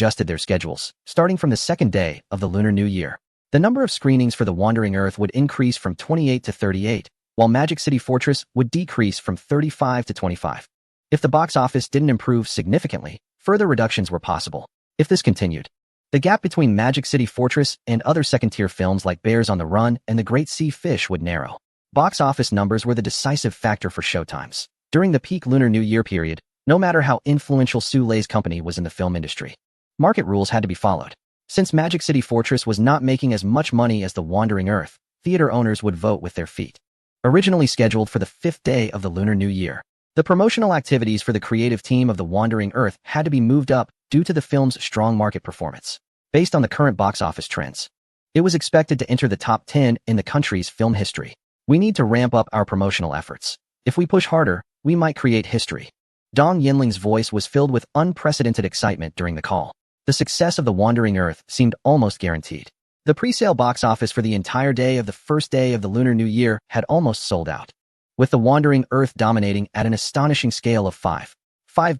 adjusted their schedules, starting from the second day of the Lunar New Year. The number of screenings for The Wandering Earth would increase from 28 to 38, while Magic City Fortress would decrease from 35 to 25. If the box office didn't improve significantly, further reductions were possible. If this continued, the gap between Magic City Fortress and other second-tier films like Bears on the Run and The Great Sea Fish would narrow. Box office numbers were the decisive factor for showtimes. During the peak Lunar New Year period, no matter how influential Sulei's company was in the film industry, market rules had to be followed. Since Magic City Fortress was not making as much money as The Wandering Earth, theater owners would vote with their feet. Originally scheduled for the 5th day of the Lunar New Year, the promotional activities for the creative team of The Wandering Earth had to be moved up due to the film's strong market performance. Based on the current box office trends, it was expected to enter the top 10 in the country's film history. We need to ramp up our promotional efforts. If we push harder, we might create history. Dong Yinling's voice was filled with unprecedented excitement during the call. The success of The Wandering Earth seemed almost guaranteed. The pre-sale box office for the entire day of the first day of the Lunar New Year had almost sold out, with The Wandering Earth dominating at an astonishing scale of 5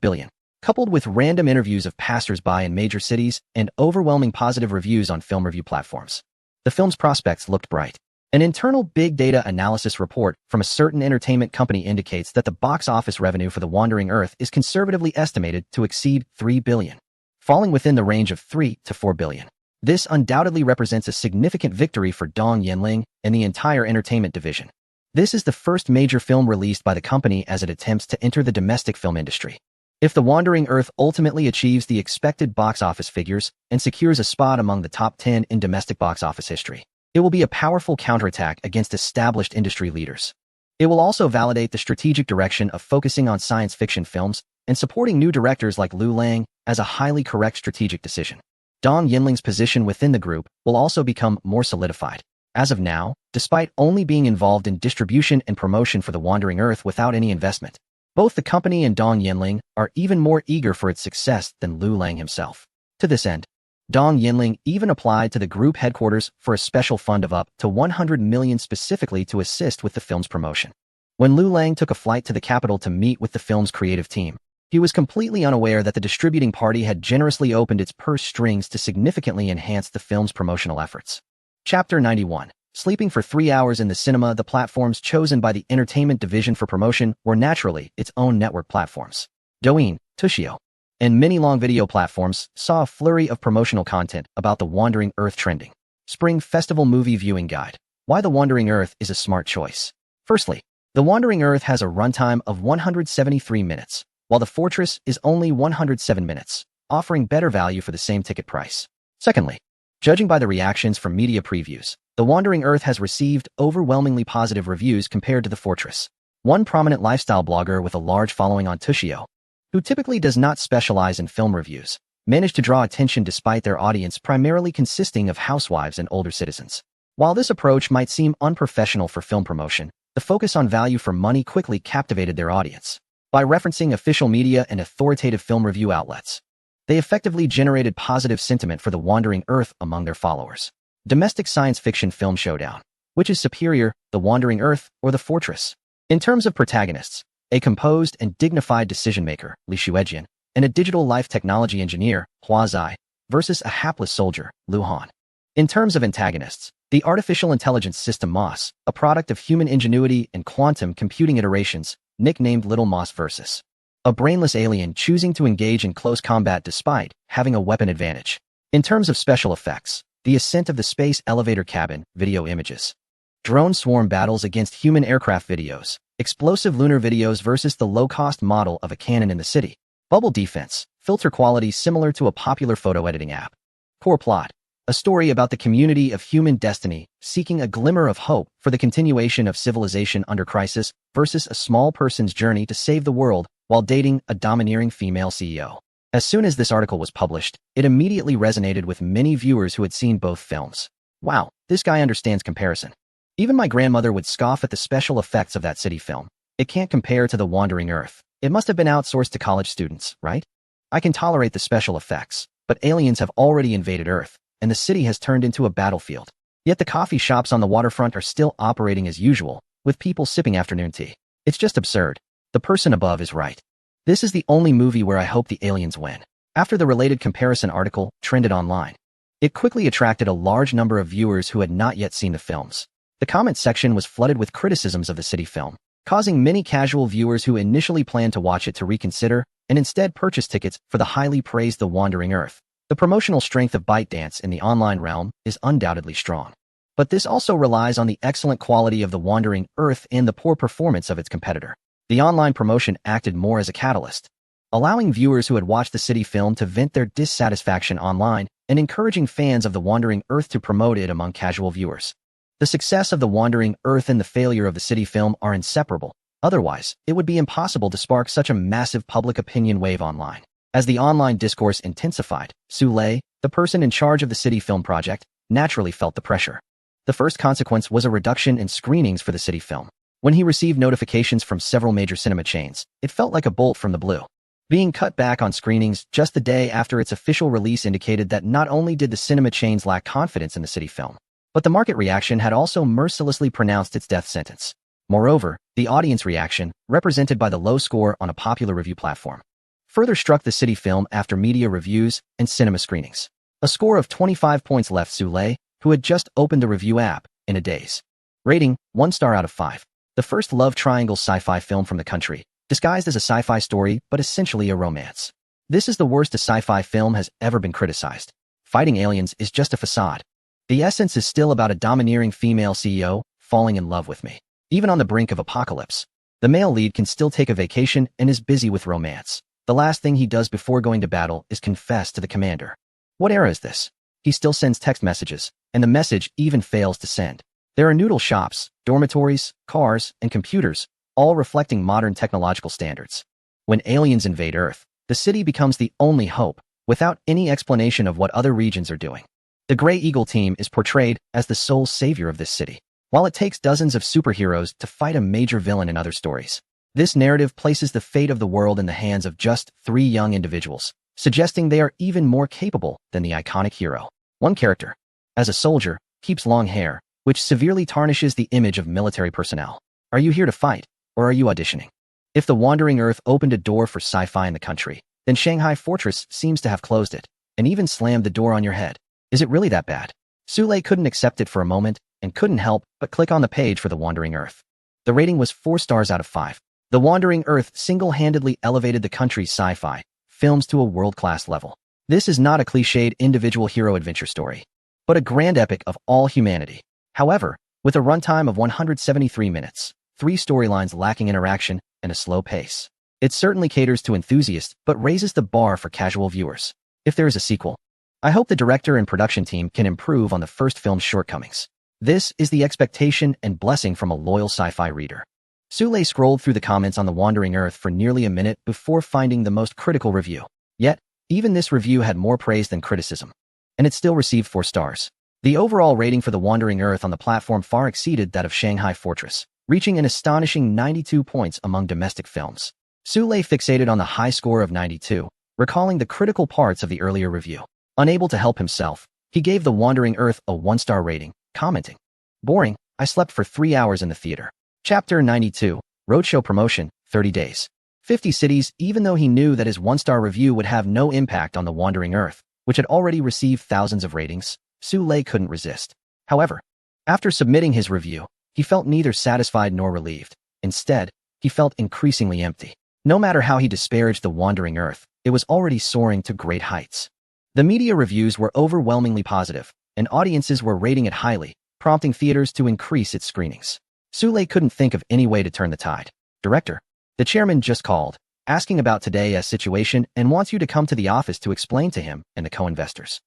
billion. Coupled with random interviews of passers-by in major cities and overwhelming positive reviews on film review platforms, the film's prospects looked bright. An internal big data analysis report from a certain entertainment company indicates that the box office revenue for The Wandering Earth is conservatively estimated to exceed 3 billion, falling within the range of 3 to 4 billion. This undoubtedly represents a significant victory for Dong Yinling and the entire entertainment division. This is the first major film released by the company as it attempts to enter the domestic film industry. If The Wandering Earth ultimately achieves the expected box office figures and secures a spot among the top 10 in domestic box office history, it will be a powerful counterattack against established industry leaders. It will also validate the strategic direction of focusing on science fiction films and supporting new directors like Liu Lang as a highly correct strategic decision. Dong Yinling's position within the group will also become more solidified. As of now, despite only being involved in distribution and promotion for The Wandering Earth without any investment, both the company and Dong Yinling are even more eager for its success than Liu Lang himself. To this end, Dong Yinling even applied to the group headquarters for a special fund of up to 100 million specifically to assist with the film's promotion. When Liu Lang took a flight to the capital to meet with the film's creative team, he was completely unaware that the distributing party had generously opened its purse strings to significantly enhance the film's promotional efforts. Chapter 91. Sleeping for 3 hours in the cinema. The platforms chosen by the entertainment division for promotion were naturally its own network platforms. Douyin, Tushio, and many long video platforms saw a flurry of promotional content about The Wandering Earth trending. Spring Festival Movie Viewing Guide. Why The Wandering Earth is a smart choice. Firstly, The Wandering Earth has a runtime of 173 minutes, while The Fortress is only 107 minutes, offering better value for the same ticket price. Secondly, judging by the reactions from media previews, The Wandering Earth has received overwhelmingly positive reviews compared to The Fortress. One prominent lifestyle blogger with a large following on Tushio, who typically does not specialize in film reviews, managed to draw attention despite their audience primarily consisting of housewives and older citizens. While this approach might seem unprofessional for film promotion, the focus on value for money quickly captivated their audience. By referencing official media and authoritative film review outlets, they effectively generated positive sentiment for The Wandering Earth among their followers. Domestic science fiction film showdown. Which is superior, The Wandering Earth or The Fortress? In terms of protagonists, a composed and dignified decision-maker, Li Shuejian, and a digital life technology engineer, Hua Zai, versus a hapless soldier, Lu Han. In terms of antagonists, the artificial intelligence system MOS, a product of human ingenuity and quantum computing iterations, nicknamed Little Moss versus a brainless alien choosing to engage in close combat despite having a weapon advantage. In terms of special effects, the ascent of the space elevator cabin, video images, drone swarm battles against human aircraft videos, explosive lunar videos versus the low-cost model of a cannon in the city, bubble defense, filter quality similar to a popular photo editing app. Core plot. A story about the community of human destiny seeking a glimmer of hope for the continuation of civilization under crisis versus a small person's journey to save the world while dating a domineering female CEO. As soon as this article was published, it immediately resonated with many viewers who had seen both films. Wow, this guy understands comparison. Even my grandmother would scoff at the special effects of that city film. It can't compare to The Wandering Earth. It must have been outsourced to college students, right? I can tolerate the special effects, but aliens have already invaded Earth, and the city has turned into a battlefield. Yet the coffee shops on the waterfront are still operating as usual, with people sipping afternoon tea. It's just absurd. The person above is right. This is the only movie where I hope the aliens win. After the related comparison article trended online, it quickly attracted a large number of viewers who had not yet seen the films. The comment section was flooded with criticisms of the city film, causing many casual viewers who initially planned to watch it to reconsider and instead purchase tickets for the highly praised The Wandering Earth. The promotional strength of ByteDance in the online realm is undoubtedly strong. But this also relies on the excellent quality of The Wandering Earth and the poor performance of its competitor. The online promotion acted more as a catalyst, allowing viewers who had watched the city film to vent their dissatisfaction online and encouraging fans of The Wandering Earth to promote it among casual viewers. The success of The Wandering Earth and the failure of the city film are inseparable. Otherwise, it would be impossible to spark such a massive public opinion wave online. As the online discourse intensified, Su Lei, the person in charge of the city film project, naturally felt the pressure. The first consequence was a reduction in screenings for the city film. When he received notifications from several major cinema chains, it felt like a bolt from the blue. Being cut back on screenings just the day after its official release indicated that not only did the cinema chains lack confidence in the city film, but the market reaction had also mercilessly pronounced its death sentence. Moreover, the audience reaction, represented by the low score on a popular review platform, further struck the city film after media reviews and cinema screenings. A score of 25 points left Su Lei, who had just opened the review app, in a daze. Rating, 1 star out of 5. The first love triangle sci-fi film from the country, disguised as a sci-fi story but essentially a romance. This is the worst a sci-fi film has ever been criticized. Fighting aliens is just a facade. The essence is still about a domineering female CEO falling in love with me. Even on the brink of apocalypse, the male lead can still take a vacation and is busy with romance. The last thing he does before going to battle is confess to the commander. What era is this? He still sends text messages, and the message even fails to send. There are noodle shops, dormitories, cars, and computers, all reflecting modern technological standards. When aliens invade Earth, the city becomes the only hope, without any explanation of what other regions are doing. The Grey Eagle team is portrayed as the sole savior of this city, while it takes dozens of superheroes to fight a major villain in other stories. This narrative places the fate of the world in the hands of just 3 young individuals, suggesting they are even more capable than the iconic hero. One character, as a soldier, keeps long hair, which severely tarnishes the image of military personnel. Are you here to fight, or are you auditioning? If The Wandering Earth opened a door for sci-fi in the country, then Shanghai Fortress seems to have closed it, and even slammed the door on your head. Is it really that bad? Su Lei couldn't accept it for a moment, and couldn't help but click on the page for The Wandering Earth. The rating was 4 stars out of 5. The Wandering Earth single-handedly elevated the country's sci-fi films to a world-class level. This is not a cliched individual hero adventure story, but a grand epic of all humanity. However, with a runtime of 173 minutes, 3 storylines lacking interaction, and a slow pace, it certainly caters to enthusiasts but raises the bar for casual viewers. If there is a sequel, I hope the director and production team can improve on the first film's shortcomings. This is the expectation and blessing from a loyal sci-fi reader. Su Lei scrolled through the comments on The Wandering Earth for nearly a minute before finding the most critical review. Yet, even this review had more praise than criticism, and it still received 4 stars. The overall rating for The Wandering Earth on the platform far exceeded that of Shanghai Fortress, reaching an astonishing 92 points among domestic films. Su Lei fixated on the high score of 92, recalling the critical parts of the earlier review. Unable to help himself, he gave The Wandering Earth a 1-star rating, commenting, "Boring, I slept for 3 hours in the theater." Chapter 92, Roadshow Promotion, 30 Days. 50 Cities. Even though he knew that his 1-star review would have no impact on The Wandering Earth, which had already received thousands of ratings, Su Lei couldn't resist. However, after submitting his review, he felt neither satisfied nor relieved. Instead, he felt increasingly empty. No matter how he disparaged The Wandering Earth, it was already soaring to great heights. The media reviews were overwhelmingly positive, and audiences were rating it highly, prompting theaters to increase its screenings. Su Lei couldn't think of any way to turn the tide. "Director, the chairman just called, asking about today's situation and wants you to come to the office to explain to him and the co-investors."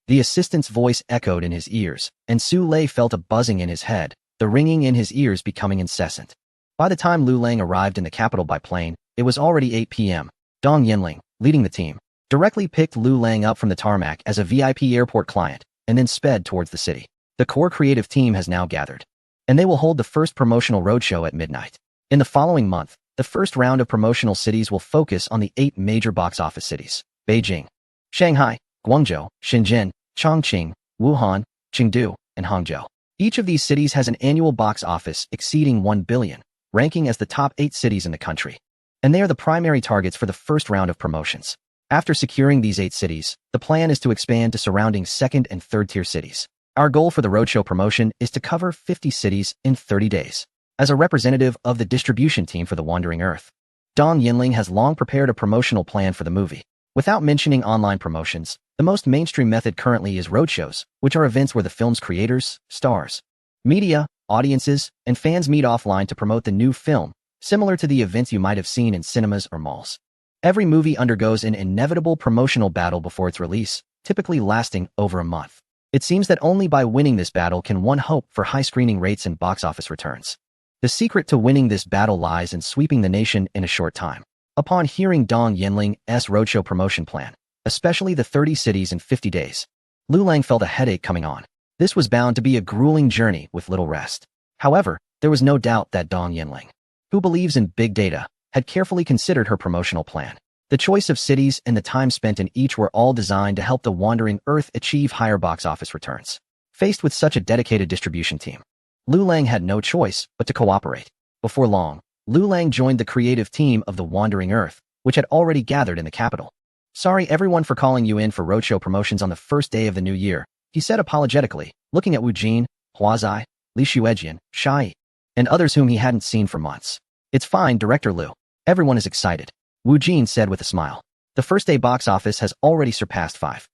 The assistant's voice echoed in his ears, and Su Lei felt a buzzing in his head, the ringing in his ears becoming incessant. By the time Lu Lang arrived in the capital by plane, it was already 8 p.m. Dong Yinling, leading the team, directly picked Lu Lang up from the tarmac as a VIP airport client, and then sped towards the city. The core creative team has now gathered, and they will hold the first promotional roadshow at midnight. In the following month, the first round of promotional cities will focus on the 8 major box office cities: Beijing, Shanghai, Guangzhou, Shenzhen, Chongqing, Wuhan, Chengdu, and Hangzhou. Each of these cities has an annual box office exceeding 1 billion, ranking as the top 8 cities in the country. And they are the primary targets for the first round of promotions. After securing these 8 cities, the plan is to expand to surrounding second and third-tier cities. Our goal for the roadshow promotion is to cover 50 cities in 30 days. As a representative of the distribution team for The Wandering Earth, Dong Yinling has long prepared a promotional plan for the movie. Without mentioning online promotions, the most mainstream method currently is roadshows, which are events where the film's creators, stars, media, audiences, and fans meet offline to promote the new film, similar to the events you might have seen in cinemas or malls. Every movie undergoes an inevitable promotional battle before its release, typically lasting over a month. It seems that only by winning this battle can one hope for high screening rates and box office returns. The secret to winning this battle lies in sweeping the nation in a short time. Upon hearing Dong Yinling's roadshow promotion plan, especially the 30 cities in 50 days, Lu Lang felt a headache coming on. This was bound to be a grueling journey with little rest. However, there was no doubt that Dong Yinling, who believes in big data, had carefully considered her promotional plan. The choice of cities and the time spent in each were all designed to help The Wandering Earth achieve higher box office returns. Faced with such a dedicated distribution team, Lu Lang had no choice but to cooperate. Before long, Lu Lang joined the creative team of The Wandering Earth, which had already gathered in the capital. "Sorry everyone for calling you in for roadshow promotions on the first day of the new year," he said apologetically, looking at Wu Jin, Hua Zai, Li Xuejian, Shai, and others whom he hadn't seen for months. "It's fine, Director Lu. Everyone is excited," Wu Jin said with a smile. "The first day box office has already surpassed 5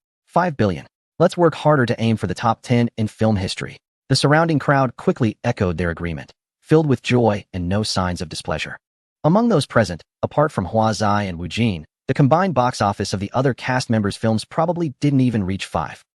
billion. Let's work harder to aim for the top 10 in film history." The surrounding crowd quickly echoed their agreement, filled with joy and no signs of displeasure. Among those present, apart from Hua Zai and Wu Jin, the combined box office of the other cast members' films probably didn't even reach 5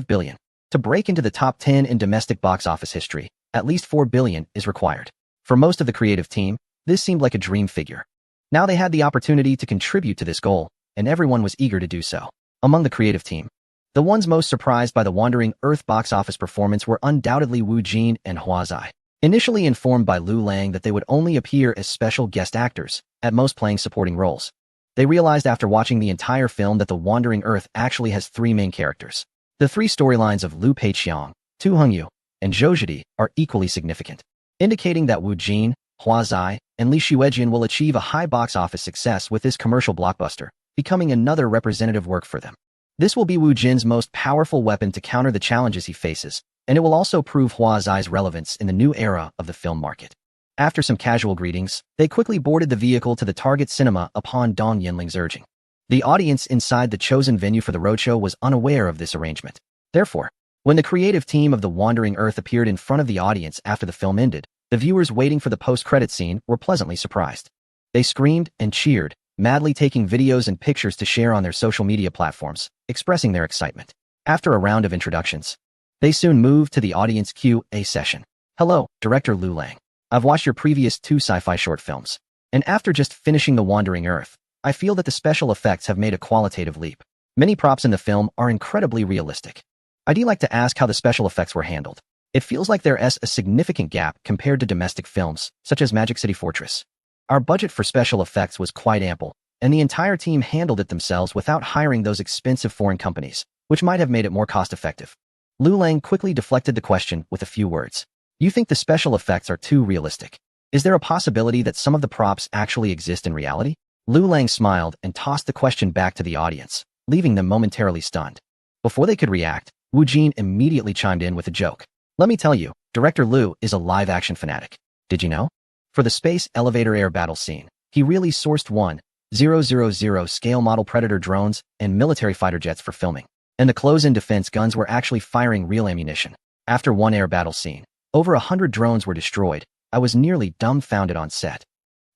billion. To break into the top 10 in domestic box office history, at least 4 billion is required. For most of the creative team, this seemed like a dream figure. Now they had the opportunity to contribute to this goal, and everyone was eager to do so. Among the creative team, the ones most surprised by the Wandering Earth box office performance were undoubtedly Wu Jin and Hua Zai. Initially informed by Lu Lang that they would only appear as special guest actors, at most playing supporting roles, they realized after watching the entire film that The Wandering Earth actually has 3 main characters. The 3 storylines of Liu Peiqiang, Tu Hengyu, and Zhou Zhidi are equally significant, indicating that Wu Jin, Hua Zai, and Li Xuejian will achieve a high box office success with this commercial blockbuster, becoming another representative work for them. This will be Wu Jin's most powerful weapon to counter the challenges he faces, and it will also prove Hua Zai's relevance in the new era of the film market. After some casual greetings, they quickly boarded the vehicle to the target cinema upon Dong Yinling's urging. The audience inside the chosen venue for the roadshow was unaware of this arrangement. Therefore, when the creative team of The Wandering Earth appeared in front of the audience after the film ended, the viewers waiting for the post-credit scene were pleasantly surprised. They screamed and cheered, madly taking videos and pictures to share on their social media platforms, expressing their excitement. After a round of introductions, they soon moved to the audience Q&A session. "Hello, Director Lu Lang. I've watched your previous 2 sci-fi short films, and after just finishing The Wandering Earth, I feel that the special effects have made a qualitative leap. Many props in the film are incredibly realistic. I'd like to ask how the special effects were handled. It feels like there's a significant gap compared to domestic films, such as Magic City Fortress. Our budget for special effects was quite ample, and the entire team handled it themselves without hiring those expensive foreign companies, which might have made it more cost-effective." Lu Lang quickly deflected the question with a few words. "You think the special effects are too realistic? Is there a possibility that some of the props actually exist in reality?" Lu Lang smiled and tossed the question back to the audience, leaving them momentarily stunned. Before they could react, Wu Jin immediately chimed in with a joke. "Let me tell you, Director Lu is a live-action fanatic. Did you know? For the space elevator air battle scene, he really sourced 1,000 scale model Predator drones and military fighter jets for filming. And the close-in defense guns were actually firing real ammunition. After one air battle scene, over 100 drones were destroyed. I was nearly dumbfounded on set."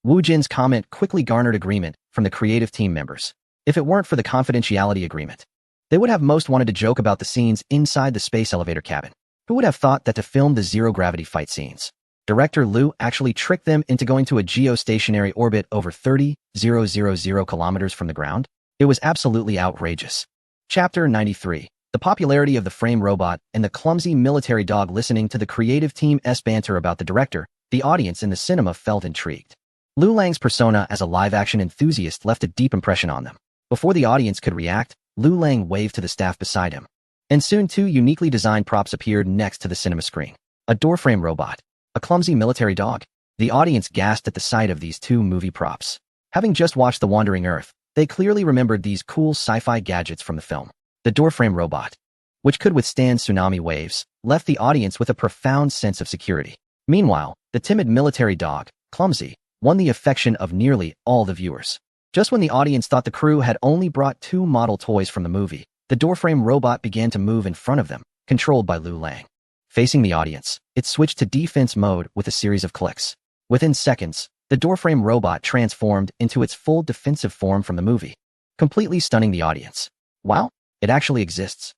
Wu Jin's comment quickly garnered agreement from the creative team members. If it weren't for the confidentiality agreement, they would have most wanted to joke about the scenes inside the space elevator cabin. Who would have thought that to film the zero-gravity fight scenes, Director Lu actually tricked them into going to a geostationary orbit over 30,000 kilometers from the ground? It was absolutely outrageous. Chapter 93. The popularity of the frame robot and the clumsy military dog. Listening to the creative team's banter about the director, the audience in the cinema felt intrigued. Lu Lang's persona as a live-action enthusiast left a deep impression on them. Before the audience could react, Lu Lang waved to the staff beside him. And soon 2 uniquely designed props appeared next to the cinema screen. A door-frame robot, a clumsy military dog. The audience gasped at the sight of these 2 movie props. Having just watched The Wandering Earth, They clearly remembered these cool sci-fi gadgets from the film. The doorframe robot, which could withstand tsunami waves, left the audience with a profound sense of security. Meanwhile, the timid military dog, Clumsy, won the affection of nearly all the viewers. Just when the audience thought the crew had only brought 2 model toys from the movie, the doorframe robot began to move in front of them, controlled by Lu Lang. Facing the audience, it switched to defense mode with a series of clicks. Within seconds, the doorframe robot transformed into its full defensive form from the movie, completely stunning the audience. Wow, it actually exists.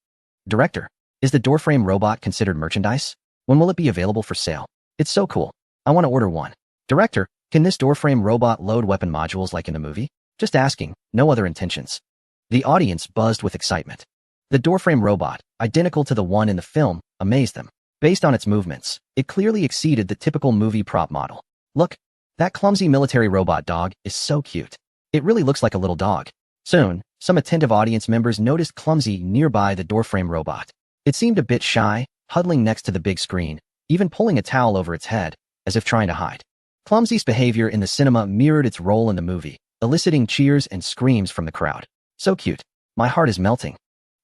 Director, is the doorframe robot considered merchandise? When will it be available for sale? It's so cool. I want to order one. Director, can this doorframe robot load weapon modules like in the movie? Just asking, no other intentions. The audience buzzed with excitement. The doorframe robot, identical to the one in the film, amazed them. Based on its movements, it clearly exceeded the typical movie prop model. Look, that clumsy military robot dog is so cute. It really looks like a little dog. Soon, some attentive audience members noticed Clumsy nearby the doorframe robot. It seemed a bit shy, huddling next to the big screen, even pulling a towel over its head, as if trying to hide. Clumsy's behavior in the cinema mirrored its role in the movie, eliciting cheers and screams from the crowd. So cute. My heart is melting.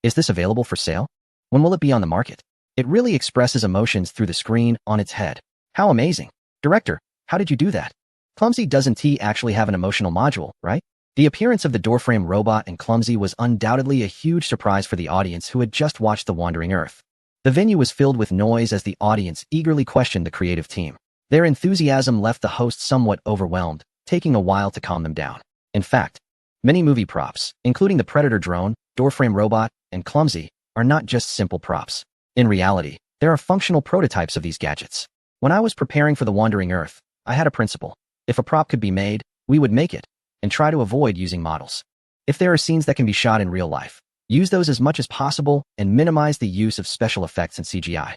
Is this available for sale? When will it be on the market? It really expresses emotions through the screen on its head. How amazing. Director, how did you do that? Clumsy doesn't actually have an emotional module, right? The appearance of the doorframe robot and Clumsy was undoubtedly a huge surprise for the audience who had just watched The Wandering Earth. The venue was filled with noise as the audience eagerly questioned the creative team. Their enthusiasm left the host somewhat overwhelmed, taking a while to calm them down. In fact, many movie props, including the Predator drone, doorframe robot, and Clumsy, are not just simple props. In reality, there are functional prototypes of these gadgets. When I was preparing for The Wandering Earth, I had a principle. If a prop could be made, we would make it, and try to avoid using models. If there are scenes that can be shot in real life, use those as much as possible and minimize the use of special effects and CGI.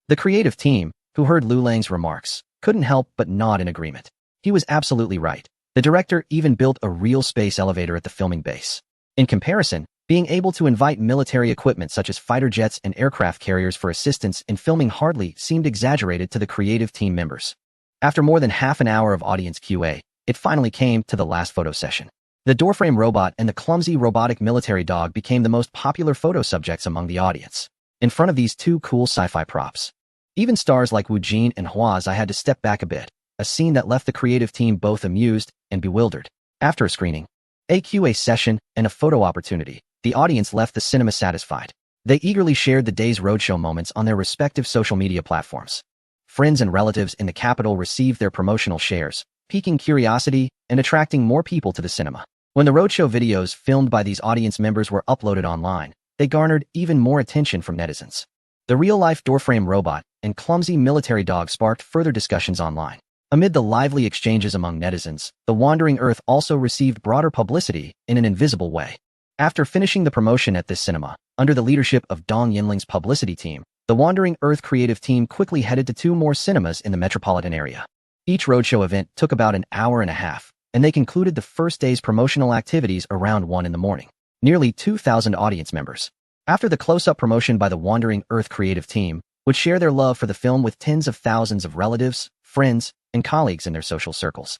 The creative team, who heard Lu Lang's remarks, couldn't help but nod in agreement. He was absolutely right. The director even built a real space elevator at the filming base. In comparison, being able to invite military equipment such as fighter jets and aircraft carriers for assistance in filming hardly seemed exaggerated to the creative team members. After more than half an hour of audience QA, it finally came to the last photo session. The doorframe robot and the clumsy robotic military dog became the most popular photo subjects among the audience. In front of these 2 cool sci-fi props, even stars like Wu Jin and Huazai had to step back a bit, a scene that left the creative team both amused and bewildered. After a screening, a QA session, and a photo opportunity, the audience left the cinema satisfied. They eagerly shared the day's roadshow moments on their respective social media platforms. Friends and relatives in the capital received their promotional shares, piquing curiosity and attracting more people to the cinema. When the roadshow videos filmed by these audience members were uploaded online, they garnered even more attention from netizens. The real-life doorframe robot and clumsy military dog sparked further discussions online. Amid the lively exchanges among netizens, The Wandering Earth also received broader publicity in an invisible way. After finishing the promotion at this cinema, under the leadership of Dong Yinling's publicity team, The Wandering Earth creative team quickly headed to 2 more cinemas in the metropolitan area. Each roadshow event took about an hour and a half, and they concluded the first day's promotional activities around 1 in the morning. Nearly 2,000 audience members. After the close-up promotion by The Wandering Earth creative team, would share their love for the film with tens of thousands of relatives, friends, and colleagues in their social circles.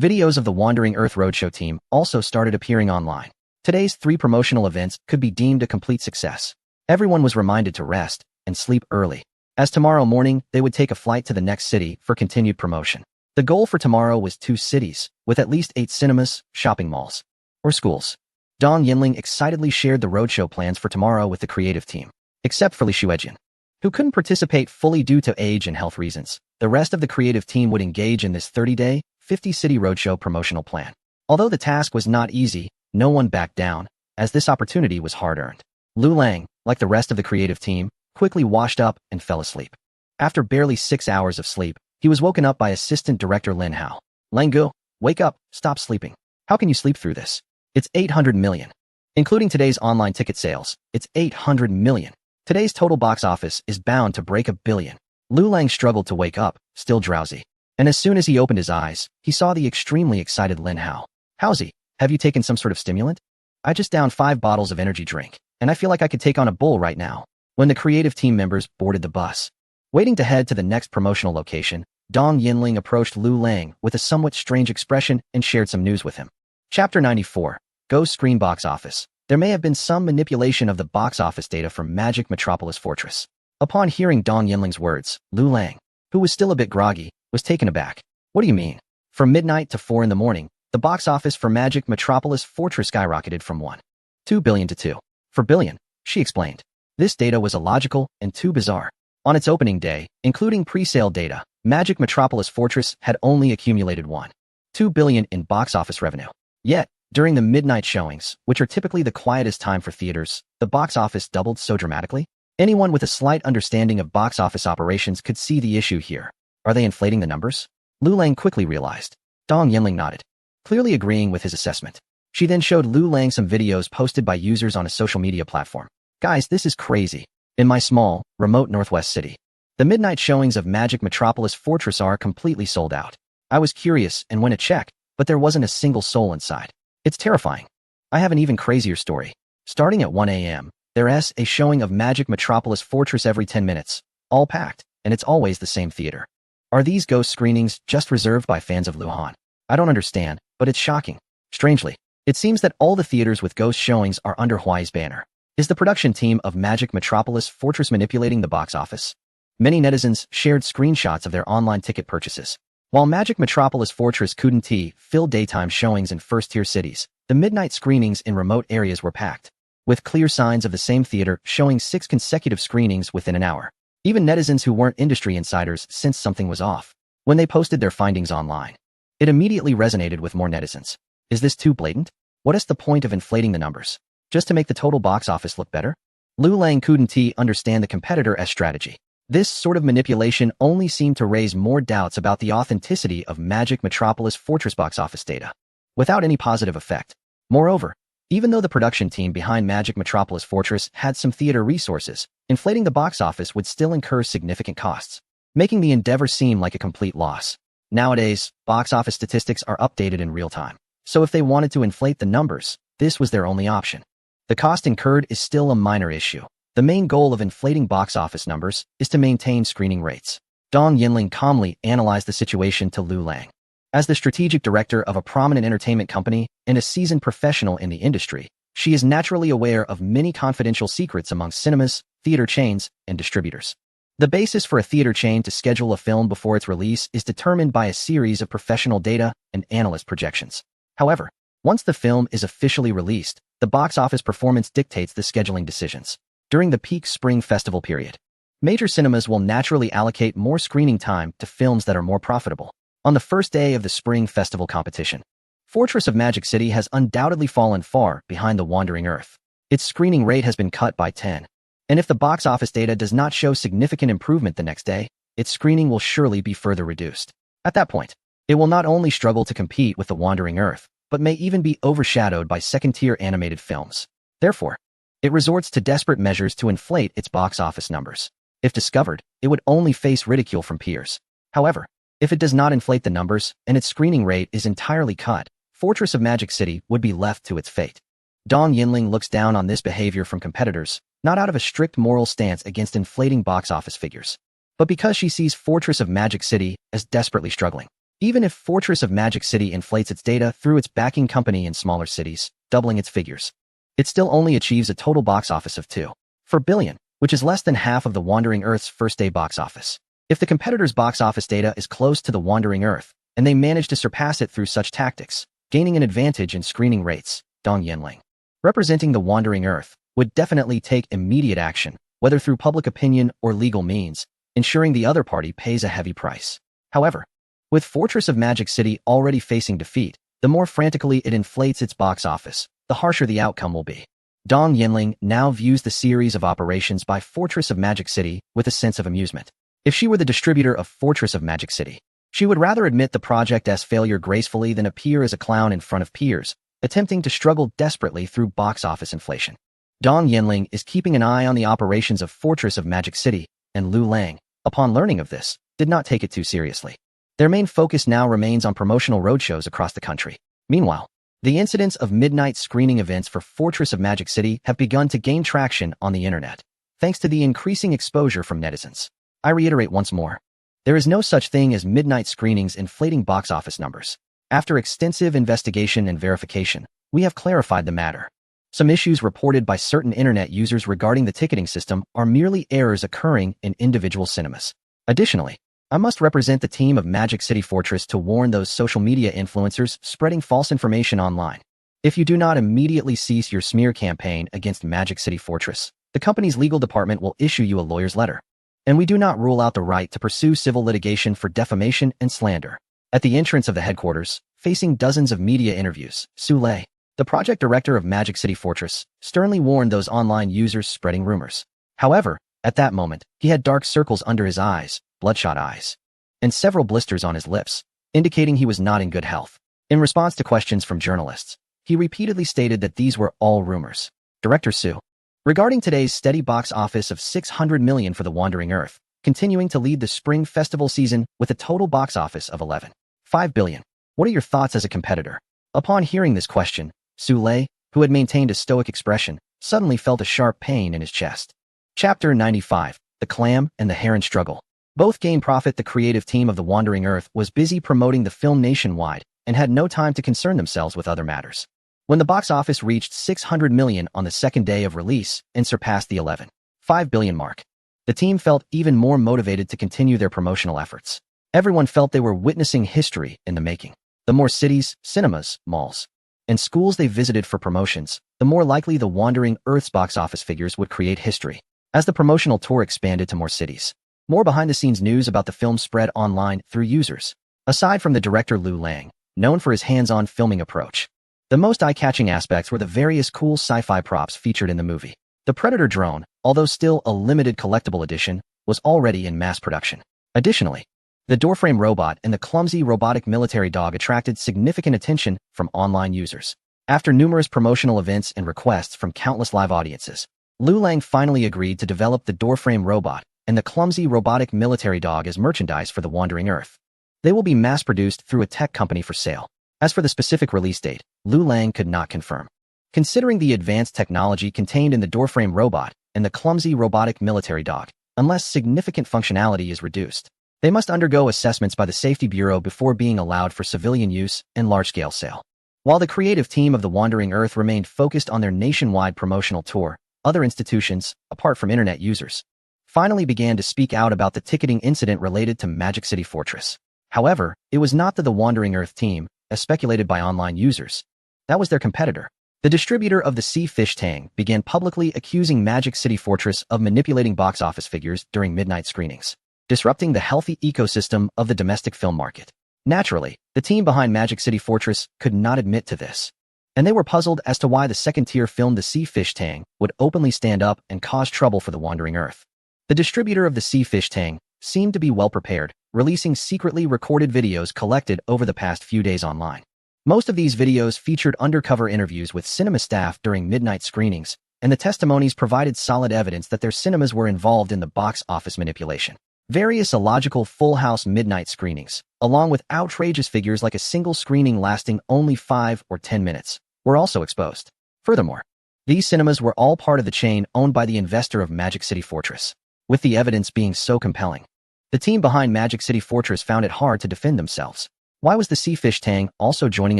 Videos of The Wandering Earth roadshow team also started appearing online. Today's 3 promotional events could be deemed a complete success. Everyone was reminded to rest and sleep early, as tomorrow morning they would take a flight to the next city for continued promotion. The goal for tomorrow was 2 cities, with at least 8 cinemas, shopping malls, or schools. Dong Yinling excitedly shared the roadshow plans for tomorrow with the creative team. Except for Li Xuejian, who couldn't participate fully due to age and health reasons, the rest of the creative team would engage in this 30-day, 50-city roadshow promotional plan. Although the task was not easy, no one backed down, as this opportunity was hard-earned. Lu Lang, like the rest of the creative team, quickly washed up and fell asleep. After barely 6 hours of sleep, he was woken up by assistant director Lin Hao. Langgu, wake up, stop sleeping. How can you sleep through this? It's 800 million. Including today's online ticket sales, it's 800 million. Today's total box office is bound to break 1 billion. Lu Lang struggled to wake up, still drowsy. And as soon as he opened his eyes, he saw the extremely excited Lin Hao. Howsy, have you taken some sort of stimulant? I just downed 5 bottles of energy drink, and I feel like I could take on a bull right now. When the creative team members boarded the bus, waiting to head to the next promotional location, Dong Yinling approached Lu Lang with a somewhat strange expression and shared some news with him. Chapter 94. Go Screen Box Office. There may have been some manipulation of the box office data from Magic Metropolis Fortress. Upon hearing Dong Yinling's words, Lu Lang, who was still a bit groggy, was taken aback. What do you mean? From midnight to 4 in the morning, the box office for Magic Metropolis Fortress skyrocketed from 1.2 billion to 2.4 billion, she explained. This data was illogical and too bizarre. On its opening day, including pre-sale data, Magic Metropolis Fortress had only accumulated 1.2 billion in box office revenue. Yet, during the midnight showings, which are typically the quietest time for theaters, the box office doubled so dramatically? Anyone with a slight understanding of box office operations could see the issue here. Are they inflating the numbers? Lu Lang quickly realized. Dong Yinling nodded, clearly agreeing with his assessment. She then showed Lu Lang some videos posted by users on a social media platform. Guys, this is crazy. In my small, remote Northwest city, the midnight showings of Magic Metropolis Fortress are completely sold out. I was curious and went to check, but there wasn't a single soul inside. It's terrifying. I have an even crazier story. Starting at 1 a.m., there's a showing of Magic Metropolis Fortress every 10 minutes, all packed, and it's always the same theater. Are these ghost screenings just reserved by fans of Luhan? I don't understand, but it's shocking. Strangely, it seems that all the theaters with ghost showings are under Huai's banner. Is the production team of Magic Metropolis Fortress manipulating the box office? Many netizens shared screenshots of their online ticket purchases. While Magic Metropolis Fortress couldn't fill daytime showings in first-tier cities, the midnight screenings in remote areas were packed, with clear signs of the same theater showing 6 consecutive screenings within an hour. Even netizens who weren't industry insiders sensed something was off when they posted their findings online. It immediately resonated with more netizens. Is this too blatant? What is the point of inflating the numbers? Just to make the total box office look better? Lu Lang couldn't understand the competitor's strategy. This sort of manipulation only seemed to raise more doubts about the authenticity of Magic Metropolis Fortress box office data, without any positive effect. Moreover, even though the production team behind Magic Metropolis Fortress had some theater resources, inflating the box office would still incur significant costs, making the endeavor seem like a complete loss. Nowadays, box office statistics are updated in real time, so if they wanted to inflate the numbers, this was their only option. The cost incurred is still a minor issue. The main goal of inflating box office numbers is to maintain screening rates. Dong Yinling calmly analyzed the situation to Lu Lang. As the strategic director of a prominent entertainment company and a seasoned professional in the industry, she is naturally aware of many confidential secrets among cinemas, theater chains, and distributors. The basis for a theater chain to schedule a film before its release is determined by a series of professional data and analyst projections. However, once the film is officially released, the box office performance dictates the scheduling decisions. During the peak spring festival period, major cinemas will naturally allocate more screening time to films that are more profitable. On the first day of the spring festival competition, Fortress of Magic City has undoubtedly fallen far behind The Wandering Earth. Its screening rate has been cut by 10. And if the box office data does not show significant improvement the next day, its screening will surely be further reduced. At that point, it will not only struggle to compete with The Wandering Earth, but may even be overshadowed by second-tier animated films. Therefore, it resorts to desperate measures to inflate its box office numbers. If discovered, it would only face ridicule from peers. However, if it does not inflate the numbers and its screening rate is entirely cut, Fortress of Magic City would be left to its fate. Dong Yinling looks down on this behavior from competitors, not out of a strict moral stance against inflating box office figures, but because she sees Fortress of Magic City as desperately struggling. Even if Fortress of Magic City inflates its data through its backing company in smaller cities, doubling its figures, it still only achieves a total box office of 2.4 billion, which is less than half of The Wandering Earth's first-day box office. If the competitor's box office data is close to The Wandering Earth, and they manage to surpass it through such tactics, gaining an advantage in screening rates, Dong Yinling, representing The Wandering Earth, would definitely take immediate action, whether through public opinion or legal means, ensuring the other party pays a heavy price. However, with Fortress of Magic City already facing defeat, the more frantically it inflates its box office, the harsher the outcome will be. Dong Yinling now views the series of operations by Fortress of Magic City with a sense of amusement. If she were the distributor of Fortress of Magic City, she would rather admit the project as failure gracefully than appear as a clown in front of peers, attempting to struggle desperately through box office inflation. Dong Yinling is keeping an eye on the operations of Fortress of Magic City, and Lu Lang, upon learning of this, did not take it too seriously. Their main focus now remains on promotional roadshows across the country. Meanwhile, the incidents of midnight screening events for Fortress of Magic City have begun to gain traction on the internet, thanks to the increasing exposure from netizens. I reiterate once more, there is no such thing as midnight screenings inflating box office numbers. After extensive investigation and verification, we have clarified the matter. Some issues reported by certain internet users regarding the ticketing system are merely errors occurring in individual cinemas. Additionally, I must represent the team of Magic City Fortress to warn those social media influencers spreading false information online. If you do not immediately cease your smear campaign against Magic City Fortress, the company's legal department will issue you a lawyer's letter. And we do not rule out the right to pursue civil litigation for defamation and slander. At the entrance of the headquarters, facing dozens of media interviews, Su Lei, the project director of Magic City Fortress, sternly warned those online users spreading rumors. However, at that moment, he had dark circles under his eyes, bloodshot eyes, and several blisters on his lips, indicating he was not in good health. In response to questions from journalists, he repeatedly stated that these were all rumors. Director Su, regarding today's steady box office of 600 million for The Wandering Earth, continuing to lead the Spring Festival season with a total box office of 11.5 billion. What are your thoughts as a competitor? Upon hearing this question, Su Lei, who had maintained a stoic expression, suddenly felt a sharp pain in his chest. Chapter 95, The Clam and the Heron Struggle. Both Gain Profit, the creative team of The Wandering Earth, was busy promoting the film nationwide and had no time to concern themselves with other matters. When the box office reached 600 million on the second day of release and surpassed the 11.5 billion mark, the team felt even more motivated to continue their promotional efforts. Everyone felt they were witnessing history in the making. The more cities, cinemas, malls, and schools they visited for promotions, the more likely The Wandering Earth's box office figures would create history. As the promotional tour expanded to more cities, more behind-the-scenes news about the film spread online through users. Aside from the director Liu Lang, known for his hands-on filming approach, the most eye-catching aspects were the various cool sci-fi props featured in the movie. The Predator drone, although still a limited collectible edition, was already in mass production. Additionally, the doorframe robot and the clumsy robotic military dog attracted significant attention from online users. After numerous promotional events and requests from countless live audiences, Liu Lang finally agreed to develop the doorframe robot and the clumsy robotic military dog as merchandise for The Wandering Earth. They will be mass-produced through a tech company for sale. As for the specific release date, Liu Lang could not confirm. Considering the advanced technology contained in the doorframe robot and the clumsy robotic military dog, unless significant functionality is reduced, they must undergo assessments by the Safety Bureau before being allowed for civilian use and large-scale sale. While the creative team of The Wandering Earth remained focused on their nationwide promotional tour, other institutions, apart from internet users, finally began to speak out about the ticketing incident related to Magic City Fortress. However, it was not the Wandering Earth team, as speculated by online users. That was their competitor. The distributor of the Sea Fish Tang began publicly accusing Magic City Fortress of manipulating box office figures during midnight screenings, disrupting the healthy ecosystem of the domestic film market. Naturally, the team behind Magic City Fortress could not admit to this, and they were puzzled as to why the second-tier film The Sea Fish Tang would openly stand up and cause trouble for The Wandering Earth. The distributor of the Sea Fish Tang seemed to be well prepared, releasing secretly recorded videos collected over the past few days online. Most of these videos featured undercover interviews with cinema staff during midnight screenings, and the testimonies provided solid evidence that their cinemas were involved in the box office manipulation. Various illogical full house midnight screenings, along with outrageous figures like a single screening lasting only 5 or 10 minutes, were also exposed. Furthermore, these cinemas were all part of the chain owned by the investor of Magic City Fortress. With the evidence being so compelling, the team behind Magic City Fortress found it hard to defend themselves. Why was the Sea Fish Tang also joining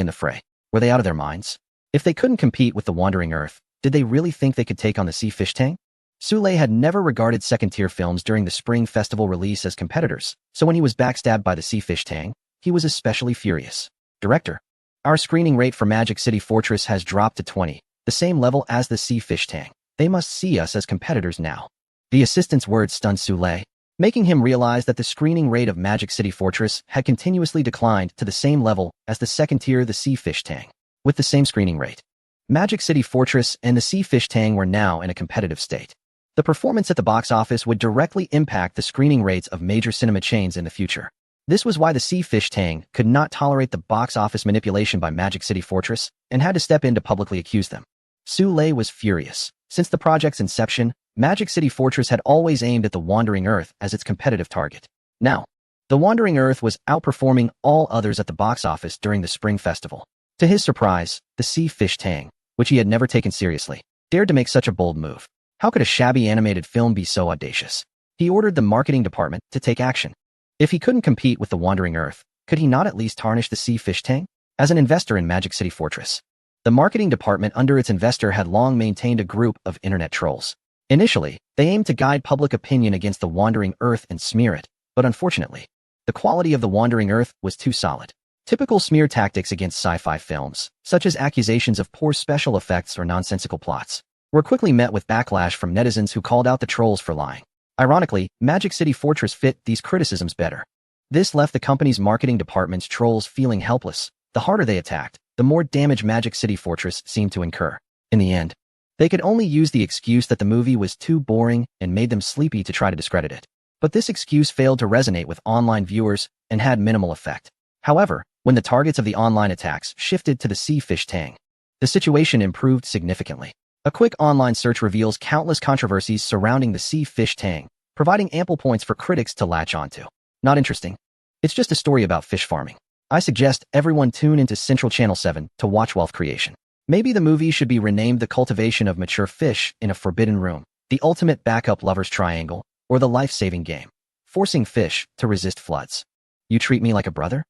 in the fray? Were they out of their minds? If they couldn't compete with the Wandering Earth, did they really think they could take on the Sea Fish Tang? Su Lei had never regarded second-tier films during the Spring Festival release as competitors, so when he was backstabbed by the Sea Fish Tang, he was especially furious. Director, our screening rate for Magic City Fortress has dropped to 20, the same level as the Sea Fish Tang. They must see us as competitors now. The assistant's words stunned Su Lei, making him realize that the screening rate of Magic City Fortress had continuously declined to the same level as the second-tier The Sea Fish Tang. With the same screening rate, Magic City Fortress and the Sea Fish Tang were now in a competitive state. The performance at the box office would directly impact the screening rates of major cinema chains in the future. This was why the Sea Fish Tang could not tolerate the box office manipulation by Magic City Fortress and had to step in to publicly accuse them. Su Lei was furious. Since the project's inception, Magic City Fortress had always aimed at the Wandering Earth as its competitive target. Now, the Wandering Earth was outperforming all others at the box office during the Spring Festival. To his surprise, the Sea Fish Tang, which he had never taken seriously, dared to make such a bold move. How could a shabby animated film be so audacious? He ordered the marketing department to take action. If he couldn't compete with the Wandering Earth, could he not at least tarnish the Sea Fish Tang? As an investor in Magic City Fortress, The marketing department under its investor had long maintained a group of internet trolls. Initially, they aimed to guide public opinion against the Wandering Earth and smear it, but unfortunately, the quality of the Wandering Earth was too solid. Typical smear tactics against sci-fi films, such as accusations of poor special effects or nonsensical plots, were quickly met with backlash from netizens who called out the trolls for lying. Ironically, Magic City Fortress fit these criticisms better. This left the company's marketing department's trolls feeling helpless. The harder they attacked, the more damage Magic City Fortress seemed to incur. In the end, they could only use the excuse that the movie was too boring and made them sleepy to try to discredit it. But this excuse failed to resonate with online viewers and had minimal effect. However, when the targets of the online attacks shifted to the sea fish tang, the situation improved significantly. A quick online search reveals countless controversies surrounding the sea fish tang, providing ample points for critics to latch onto. Not interesting. It's just a story about fish farming. I suggest everyone tune into Central Channel 7 to watch wealth creation. Maybe the movie should be renamed The Cultivation of Mature Fish in a Forbidden Room, The Ultimate Backup Lover's Triangle, or The Life-Saving Game, Forcing Fish to Resist Floods. You treat me like a brother?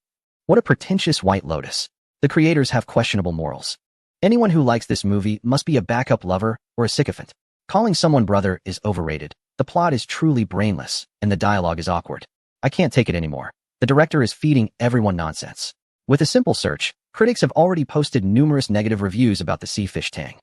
What a pretentious White Lotus. The creators have questionable morals. Anyone who likes this movie must be a backup lover or a sycophant. Calling someone brother is overrated. The plot is truly brainless, and the dialogue is awkward. I can't take it anymore. The director is feeding everyone nonsense. With a simple search, critics have already posted numerous negative reviews about the sea fish tang.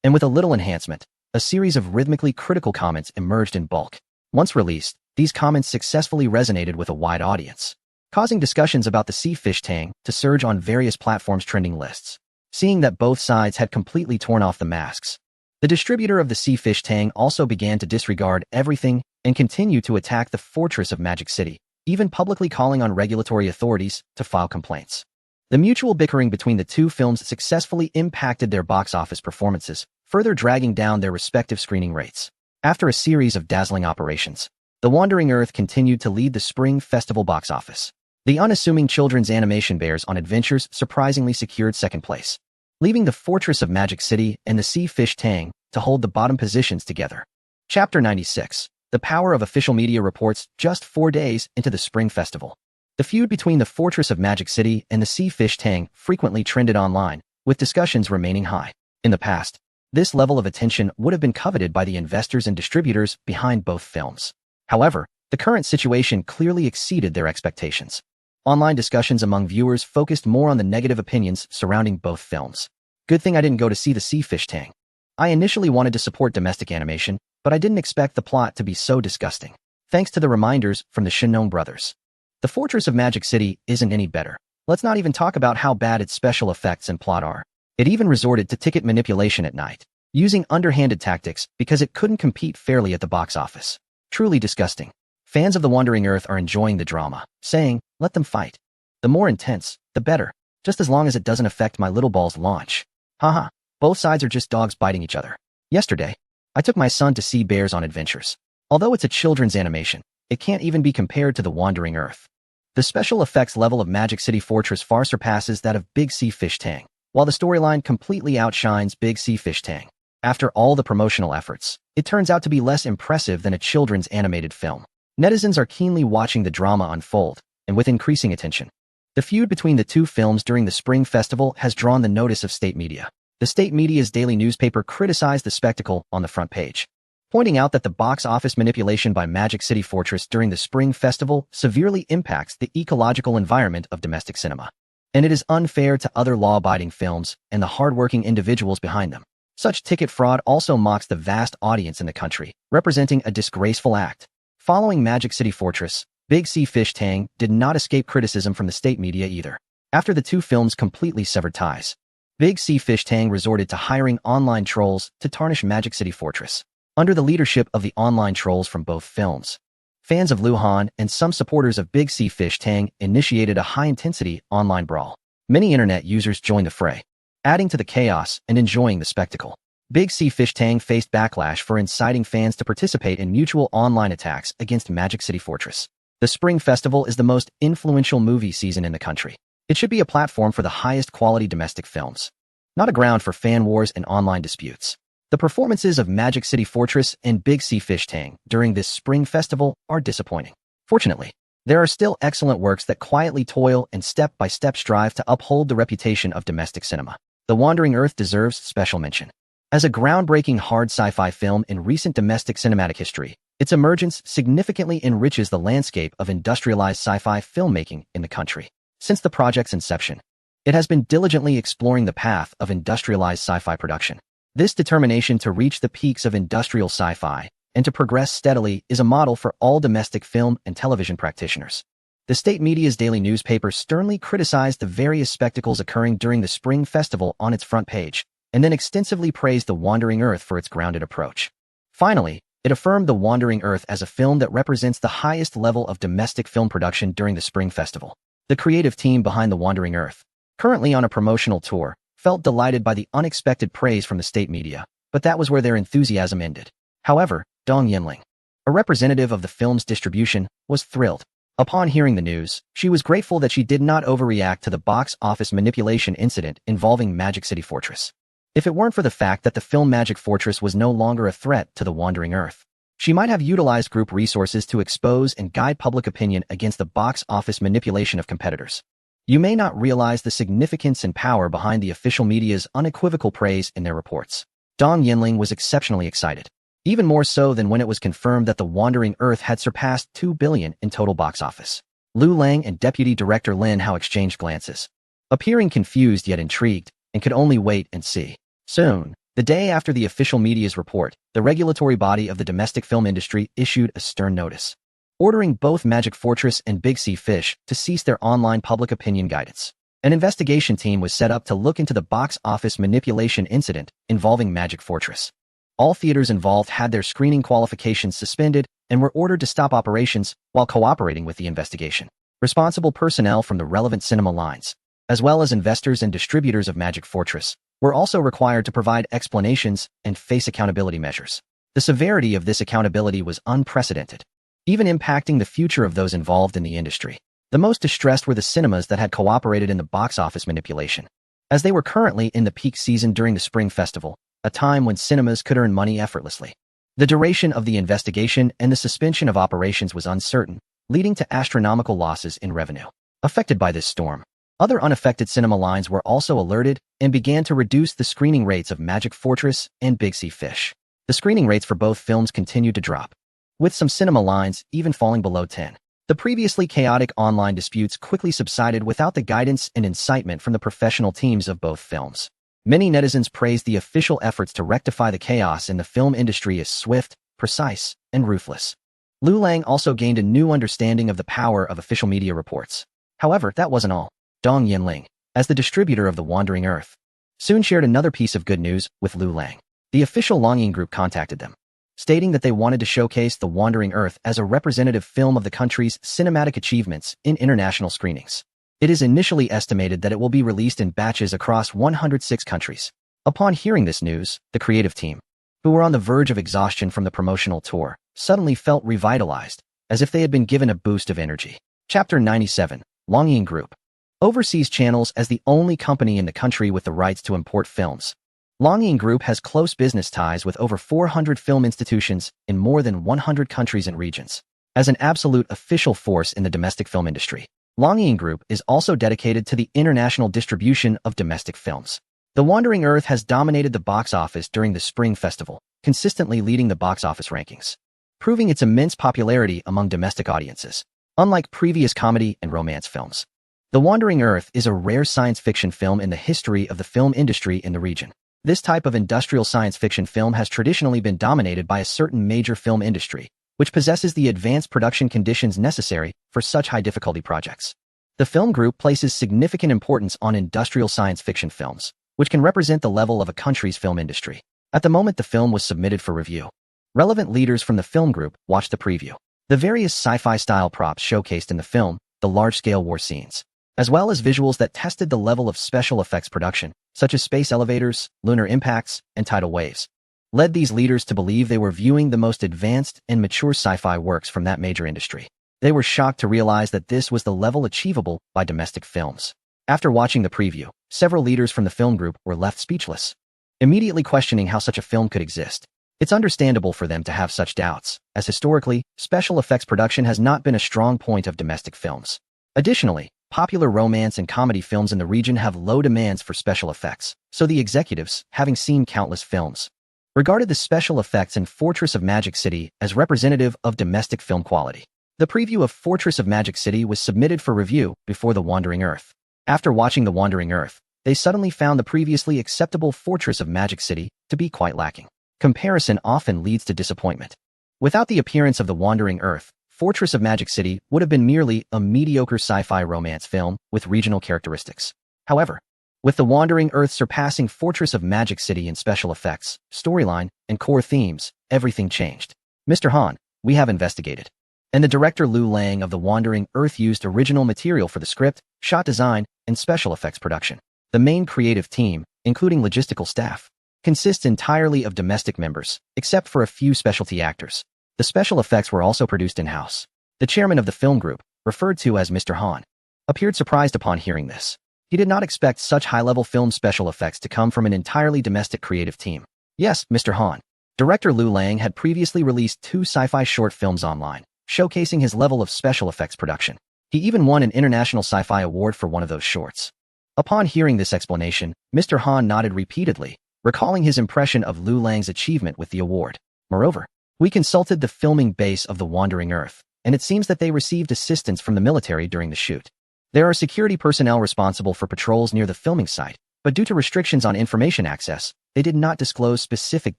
And with a little enhancement, a series of rhythmically critical comments emerged in bulk. Once released, these comments successfully resonated with a wide audience, causing discussions about the sea fish tang to surge on various platforms' trending lists. Seeing that both sides had completely torn off the masks, the distributor of the sea fish tang also began to disregard everything and continue to attack the fortress of Magic City, even publicly calling on regulatory authorities to file complaints. The mutual bickering between the two films successfully impacted their box office performances, further dragging down their respective screening rates. After a series of dazzling operations, The Wandering Earth continued to lead the Spring Festival box office. The unassuming children's animation Bears on Adventures surprisingly secured second place, leaving the Fortress of Magic City and the Sea Fish Tang to hold the bottom positions together. Chapter 96. The Power of Official Media Reports. Just 4 days into the Spring Festival, the feud between the Fortress of Magic City and the Sea Fish Tang frequently trended online, with discussions remaining high. In the past, this level of attention would have been coveted by the investors and distributors behind both films. However, the current situation clearly exceeded their expectations. Online discussions among viewers focused more on the negative opinions surrounding both films. Good thing I didn't go to see the Sea Fish Tang. I initially wanted to support domestic animation, but I didn't expect the plot to be so disgusting. Thanks to the reminders from the Shinnon brothers. The Fortress of Magic City isn't any better. Let's not even talk about how bad its special effects and plot are. It even resorted to ticket manipulation at night, using underhanded tactics because it couldn't compete fairly at the box office. Truly disgusting. Fans of The Wandering Earth are enjoying the drama, saying, let them fight. The more intense, the better, just as long as it doesn't affect my little ball's launch. Haha, both sides are just dogs biting each other. Yesterday, I took my son to see Bears on Adventures. Although it's a children's animation, it can't even be compared to The Wandering Earth. The special effects level of Magic City Fortress far surpasses that of Big Sea Fish Tang, while the storyline completely outshines Big Sea Fish Tang. After all the promotional efforts, it turns out to be less impressive than a children's animated film. Netizens are keenly watching the drama unfold, and with increasing attention. The feud between the two films during the Spring Festival has drawn the notice of state media. The state media's daily newspaper criticized the spectacle on the front page, pointing out that the box office manipulation by Magic City Fortress during the Spring Festival severely impacts the ecological environment of domestic cinema, and it is unfair to other law-abiding films and the hardworking individuals behind them. Such ticket fraud also mocks the vast audience in the country, representing a disgraceful act. Following Magic City Fortress, Big Sea Fish Tang did not escape criticism from the state media either. After the two films completely severed ties, Big Sea Fish Tang resorted to hiring online trolls to tarnish Magic City Fortress. Under the leadership of the online trolls from both films, fans of Luhan and some supporters of Big Sea Fish Tang initiated a high-intensity online brawl. Many internet users joined the fray, adding to the chaos and enjoying the spectacle. Big Sea Fish Tang faced backlash for inciting fans to participate in mutual online attacks against Magic City Fortress. The Spring Festival is the most influential movie season in the country. It should be a platform for the highest quality domestic films, not a ground for fan wars and online disputes. The performances of Magic City Fortress and Big Sea Fish Tang during this Spring Festival are disappointing. Fortunately, there are still excellent works that quietly toil and step-by-step strive to uphold the reputation of domestic cinema. The Wandering Earth deserves special mention. As a groundbreaking hard sci-fi film in recent domestic cinematic history, its emergence significantly enriches the landscape of industrialized sci-fi filmmaking in the country. Since the project's inception, it has been diligently exploring the path of industrialized sci-fi production. This determination to reach the peaks of industrial sci-fi and to progress steadily is a model for all domestic film and television practitioners. The state media's daily newspaper sternly criticized the various spectacles occurring during the Spring Festival on its front page, and then extensively praised The Wandering Earth for its grounded approach. Finally, it affirmed The Wandering Earth as a film that represents the highest level of domestic film production during the Spring Festival. The creative team behind The Wandering Earth, currently on a promotional tour, felt delighted by the unexpected praise from the state media, but that was where their enthusiasm ended. However, Dong Yinling, a representative of the film's distribution, was thrilled. Upon hearing the news, she was grateful that she did not overreact to the box office manipulation incident involving Magic City Fortress. If it weren't for the fact that the film Magic Fortress was no longer a threat to The Wandering Earth, she might have utilized group resources to expose and guide public opinion against the box office manipulation of competitors. You may not realize the significance and power behind the official media's unequivocal praise in their reports. Dong Yinling was exceptionally excited, even more so than when it was confirmed that The Wandering Earth had surpassed $2 billion in total box office. Lu Lang and Deputy Director Lin Hao exchanged glances, appearing confused yet intrigued, and could only wait and see. Soon, the day after the official media's report, the regulatory body of the domestic film industry issued a stern notice, ordering both Magic Fortress and Big Sea Fish to cease their online public opinion guidance. An investigation team was set up to look into the box office manipulation incident involving Magic Fortress. All theaters involved had their screening qualifications suspended and were ordered to stop operations while cooperating with the investigation. Responsible personnel from the relevant cinema lines, as well as investors and distributors of Magic Fortress, were also required to provide explanations and face accountability measures. The severity of this accountability was unprecedented, even impacting the future of those involved in the industry. The most distressed were the cinemas that had cooperated in the box office manipulation, as they were currently in the peak season during the Spring Festival, a time when cinemas could earn money effortlessly. The duration of the investigation and the suspension of operations was uncertain, leading to astronomical losses in revenue. Affected by this storm, other unaffected cinema lines were also alerted and began to reduce the screening rates of Magic Fortress and Big Sea Fish. The screening rates for both films continued to drop, with some cinema lines even falling below 10. The previously chaotic online disputes quickly subsided without the guidance and incitement from the professional teams of both films. Many netizens praised the official efforts to rectify the chaos in the film industry as swift, precise, and ruthless. Lu Lang also gained a new understanding of the power of official media reports. However, that wasn't all. Dong Yinling, as the distributor of The Wandering Earth, soon shared another piece of good news with Lu Lang. The official Longing Group contacted them, stating that they wanted to showcase The Wandering Earth as a representative film of the country's cinematic achievements in international screenings. It is initially estimated that it will be released in batches across 106 countries. Upon hearing this news, the creative team, who were on the verge of exhaustion from the promotional tour, suddenly felt revitalized, as if they had been given a boost of energy. Chapter 97, Longing Group, oversees channels as the only company in the country with the rights to import films. Longing Group has close business ties with over 400 film institutions in more than 100 countries and regions. As an absolute official force in the domestic film industry, Longing Group is also dedicated to the international distribution of domestic films. The Wandering Earth has dominated the box office during the Spring Festival, consistently leading the box office rankings, proving its immense popularity among domestic audiences. Unlike previous comedy and romance films, The Wandering Earth is a rare science fiction film in the history of the film industry in the region. This type of industrial science fiction film has traditionally been dominated by a certain major film industry, which possesses the advanced production conditions necessary for such high-difficulty projects. The film group places significant importance on industrial science fiction films, which can represent the level of a country's film industry. At the moment the film was submitted for review, relevant leaders from the film group watched the preview. The various sci-fi-style props showcased in the film, the large-scale war scenes, as well as visuals that tested the level of special effects production, such as space elevators, lunar impacts, and tidal waves, led these leaders to believe they were viewing the most advanced and mature sci-fi works from that major industry. They were shocked to realize that this was the level achievable by domestic films. After watching the preview, several leaders from the film group were left speechless, immediately questioning how such a film could exist. It's understandable for them to have such doubts, as historically, special effects production has not been a strong point of domestic films. Additionally, popular romance and comedy films in the region have low demands for special effects, so the executives, having seen countless films, regarded the special effects in Fortress of Magic City as representative of domestic film quality. The preview of Fortress of Magic City was submitted for review before The Wandering Earth. After watching The Wandering Earth, they suddenly found the previously acceptable Fortress of Magic City to be quite lacking. Comparison often leads to disappointment. Without the appearance of The Wandering Earth, Fortress of Magic City would have been merely a mediocre sci-fi romance film with regional characteristics. However, with The Wandering Earth surpassing Fortress of Magic City in special effects, storyline, and core themes, everything changed. Mr. Han, we have investigated. And the director Liu Lang of The Wandering Earth used original material for the script, shot design, and special effects production. The main creative team, including logistical staff, consists entirely of domestic members, except for a few specialty actors. The special effects were also produced in-house. The chairman of the film group, referred to as Mr. Han, appeared surprised upon hearing this. He did not expect such high-level film special effects to come from an entirely domestic creative team. Yes, Mr. Han. Director Liu Lang had previously released 2 sci-fi short films online, showcasing his level of special effects production. He even won an International Sci-Fi Award for one of those shorts. Upon hearing this explanation, Mr. Han nodded repeatedly, recalling his impression of Liu Lang's achievement with the award. Moreover, we consulted the filming base of The Wandering Earth, and it seems that they received assistance from the military during the shoot. There are security personnel responsible for patrols near the filming site, but due to restrictions on information access, they did not disclose specific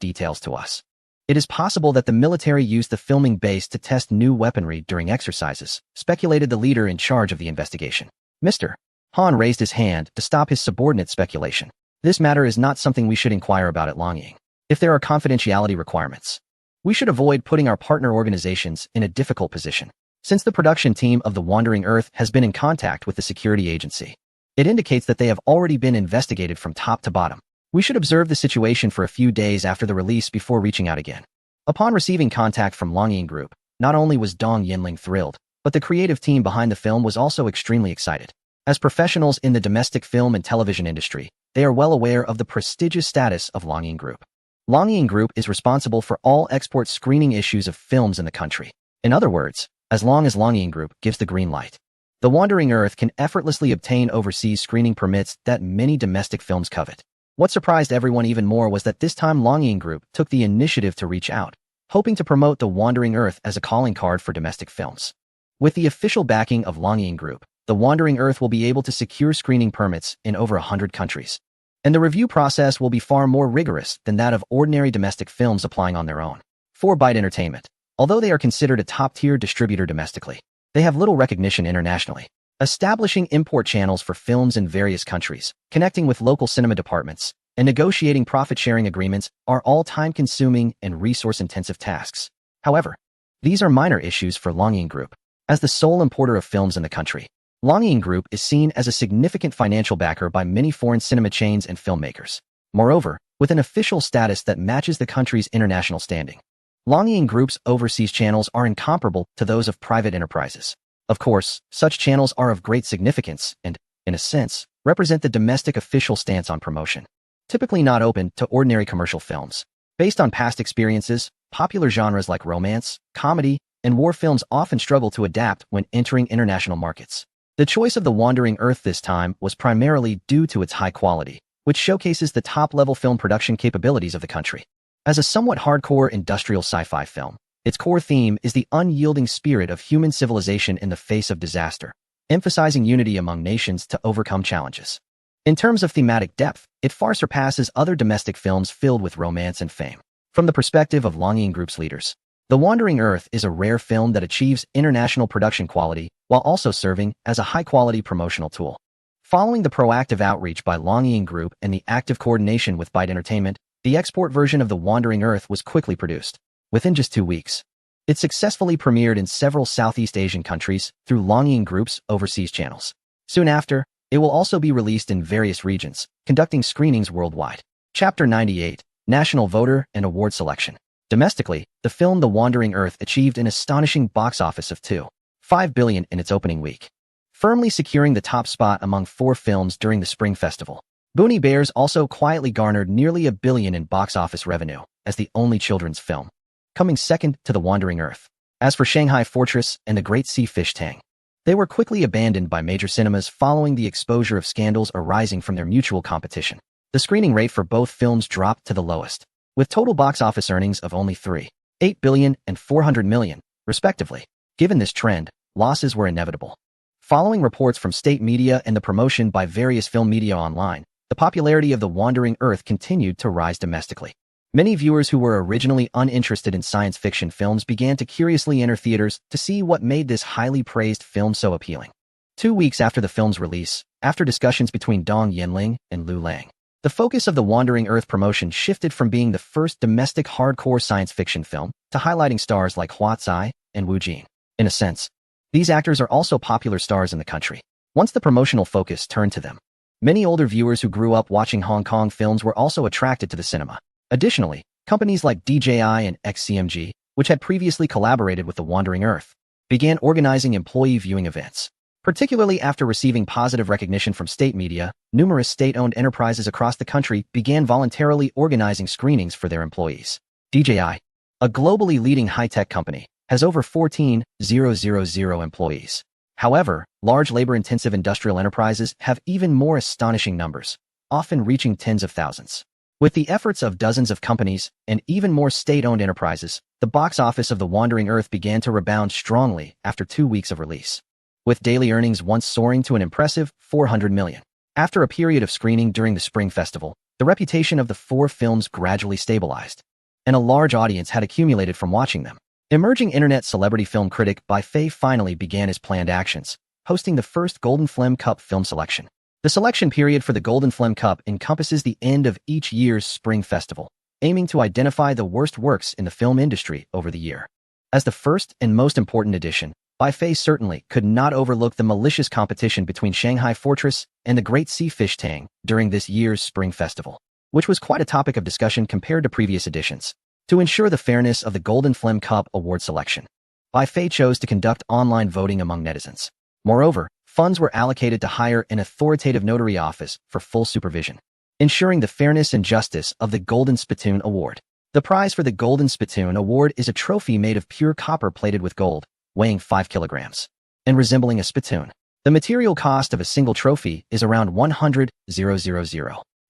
details to us. It is possible that the military used the filming base to test new weaponry during exercises, speculated the leader in charge of the investigation. Mr. Han raised his hand to stop his subordinate's speculation. This matter is not something we should inquire about at Longying. If there are confidentiality requirements, we should avoid putting our partner organizations in a difficult position. Since the production team of The Wandering Earth has been in contact with the security agency, it indicates that they have already been investigated from top to bottom. We should observe the situation for a few days after the release before reaching out again. Upon receiving contact from Longying Group, not only was Dong Yinling thrilled, but the creative team behind the film was also extremely excited. As professionals in the domestic film and television industry, they are well aware of the prestigious status of Longying Group. Longying Group is responsible for all export screening issues of films in the country. In other words, as long as Longying Group gives the green light, The Wandering Earth can effortlessly obtain overseas screening permits that many domestic films covet. What surprised everyone even more was that this time Longying Group took the initiative to reach out, hoping to promote The Wandering Earth as a calling card for domestic films. With the official backing of Longying Group, The Wandering Earth will be able to secure screening permits in over 100 countries. And the review process will be far more rigorous than that of ordinary domestic films applying on their own. For Byte Entertainment, although they are considered a top-tier distributor domestically, they have little recognition internationally. Establishing import channels for films in various countries, connecting with local cinema departments, and negotiating profit-sharing agreements are all time-consuming and resource-intensive tasks. However, these are minor issues for Longying Group. As the sole importer of films in the country, Longying Group is seen as a significant financial backer by many foreign cinema chains and filmmakers. Moreover, with an official status that matches the country's international standing, Longying Group's overseas channels are incomparable to those of private enterprises. Of course, such channels are of great significance and, in a sense, represent the domestic official stance on promotion. Typically not open to ordinary commercial films. Based on past experiences, popular genres like romance, comedy, and war films often struggle to adapt when entering international markets. The choice of The Wandering Earth this time was primarily due to its high quality, which showcases the top-level film production capabilities of the country. As a somewhat hardcore industrial sci-fi film, its core theme is the unyielding spirit of human civilization in the face of disaster, emphasizing unity among nations to overcome challenges. In terms of thematic depth, it far surpasses other domestic films filled with romance and fame. From the perspective of Longying Group's leaders, The Wandering Earth is a rare film that achieves international production quality while also serving as a high-quality promotional tool. Following the proactive outreach by Longying Group and the active coordination with Byte Entertainment, the export version of The Wandering Earth was quickly produced. Within just 2 weeks, it successfully premiered in several Southeast Asian countries through Longying Group's overseas channels. Soon after, it will also be released in various regions, conducting screenings worldwide. Chapter 98, National Voter and Award Selection. Domestically, the film The Wandering Earth achieved an astonishing box office of $2.5 billion in its opening week, firmly securing the top spot among 4 films during the Spring Festival. Boonie Bears also quietly garnered nearly $1 billion in box office revenue as the only children's film, coming second to The Wandering Earth. As for Shanghai Fortress and The Great Sea Fish Tang, They were quickly abandoned by major cinemas following the exposure of scandals arising from their mutual competition. The screening rate for both films dropped to the lowest, with total box office earnings of only $3.8 billion and $400 million, respectively. Given this trend, losses were inevitable. Following reports from state media and the promotion by various film media online, the popularity of The Wandering Earth continued to rise domestically. Many viewers who were originally uninterested in science fiction films began to curiously enter theaters to see what made this highly praised film so appealing. 2 weeks after the film's release, after discussions between Dong Yinling and Lu Lang, the focus of The Wandering Earth promotion shifted from being the first domestic hardcore science fiction film to highlighting stars like Hua Tsai and Wu Jin. In a sense, these actors are also popular stars in the country. Once the promotional focus turned to them, many older viewers who grew up watching Hong Kong films were also attracted to the cinema. Additionally, companies like DJI and XCMG, which had previously collaborated with The Wandering Earth, began organizing employee viewing events. Particularly after receiving positive recognition from state media, numerous state-owned enterprises across the country began voluntarily organizing screenings for their employees. DJI, a globally leading high-tech company, has over 14,000 employees. However, large labor-intensive industrial enterprises have even more astonishing numbers, often reaching tens of thousands. With the efforts of dozens of companies and even more state-owned enterprises, the box office of The Wandering Earth began to rebound strongly after 2 weeks of release, with daily earnings once soaring to an impressive $400 million. After a period of screening during the Spring Festival, the reputation of the 4 films gradually stabilized, and a large audience had accumulated from watching them. Emerging internet celebrity film critic Bai Fei finally began his planned actions, hosting the first Golden Film Cup film selection. The selection period for the Golden Film Cup encompasses the end of each year's Spring Festival, aiming to identify the worst works in the film industry over the year. As the first and most important edition, Bai Fei certainly could not overlook the malicious competition between Shanghai Fortress and the Great Sea Fish Tang during this year's Spring Festival, which was quite a topic of discussion compared to previous editions. To ensure the fairness of the Golden Film Cup award selection, Bai Fei chose to conduct online voting among netizens. Moreover, funds were allocated to hire an authoritative notary office for full supervision, ensuring the fairness and justice of the Golden Spittoon Award. The prize for the Golden Spittoon Award is a trophy made of pure copper plated with gold, weighing 5 kilograms, and resembling a spittoon. The material cost of a single trophy is around 100,000.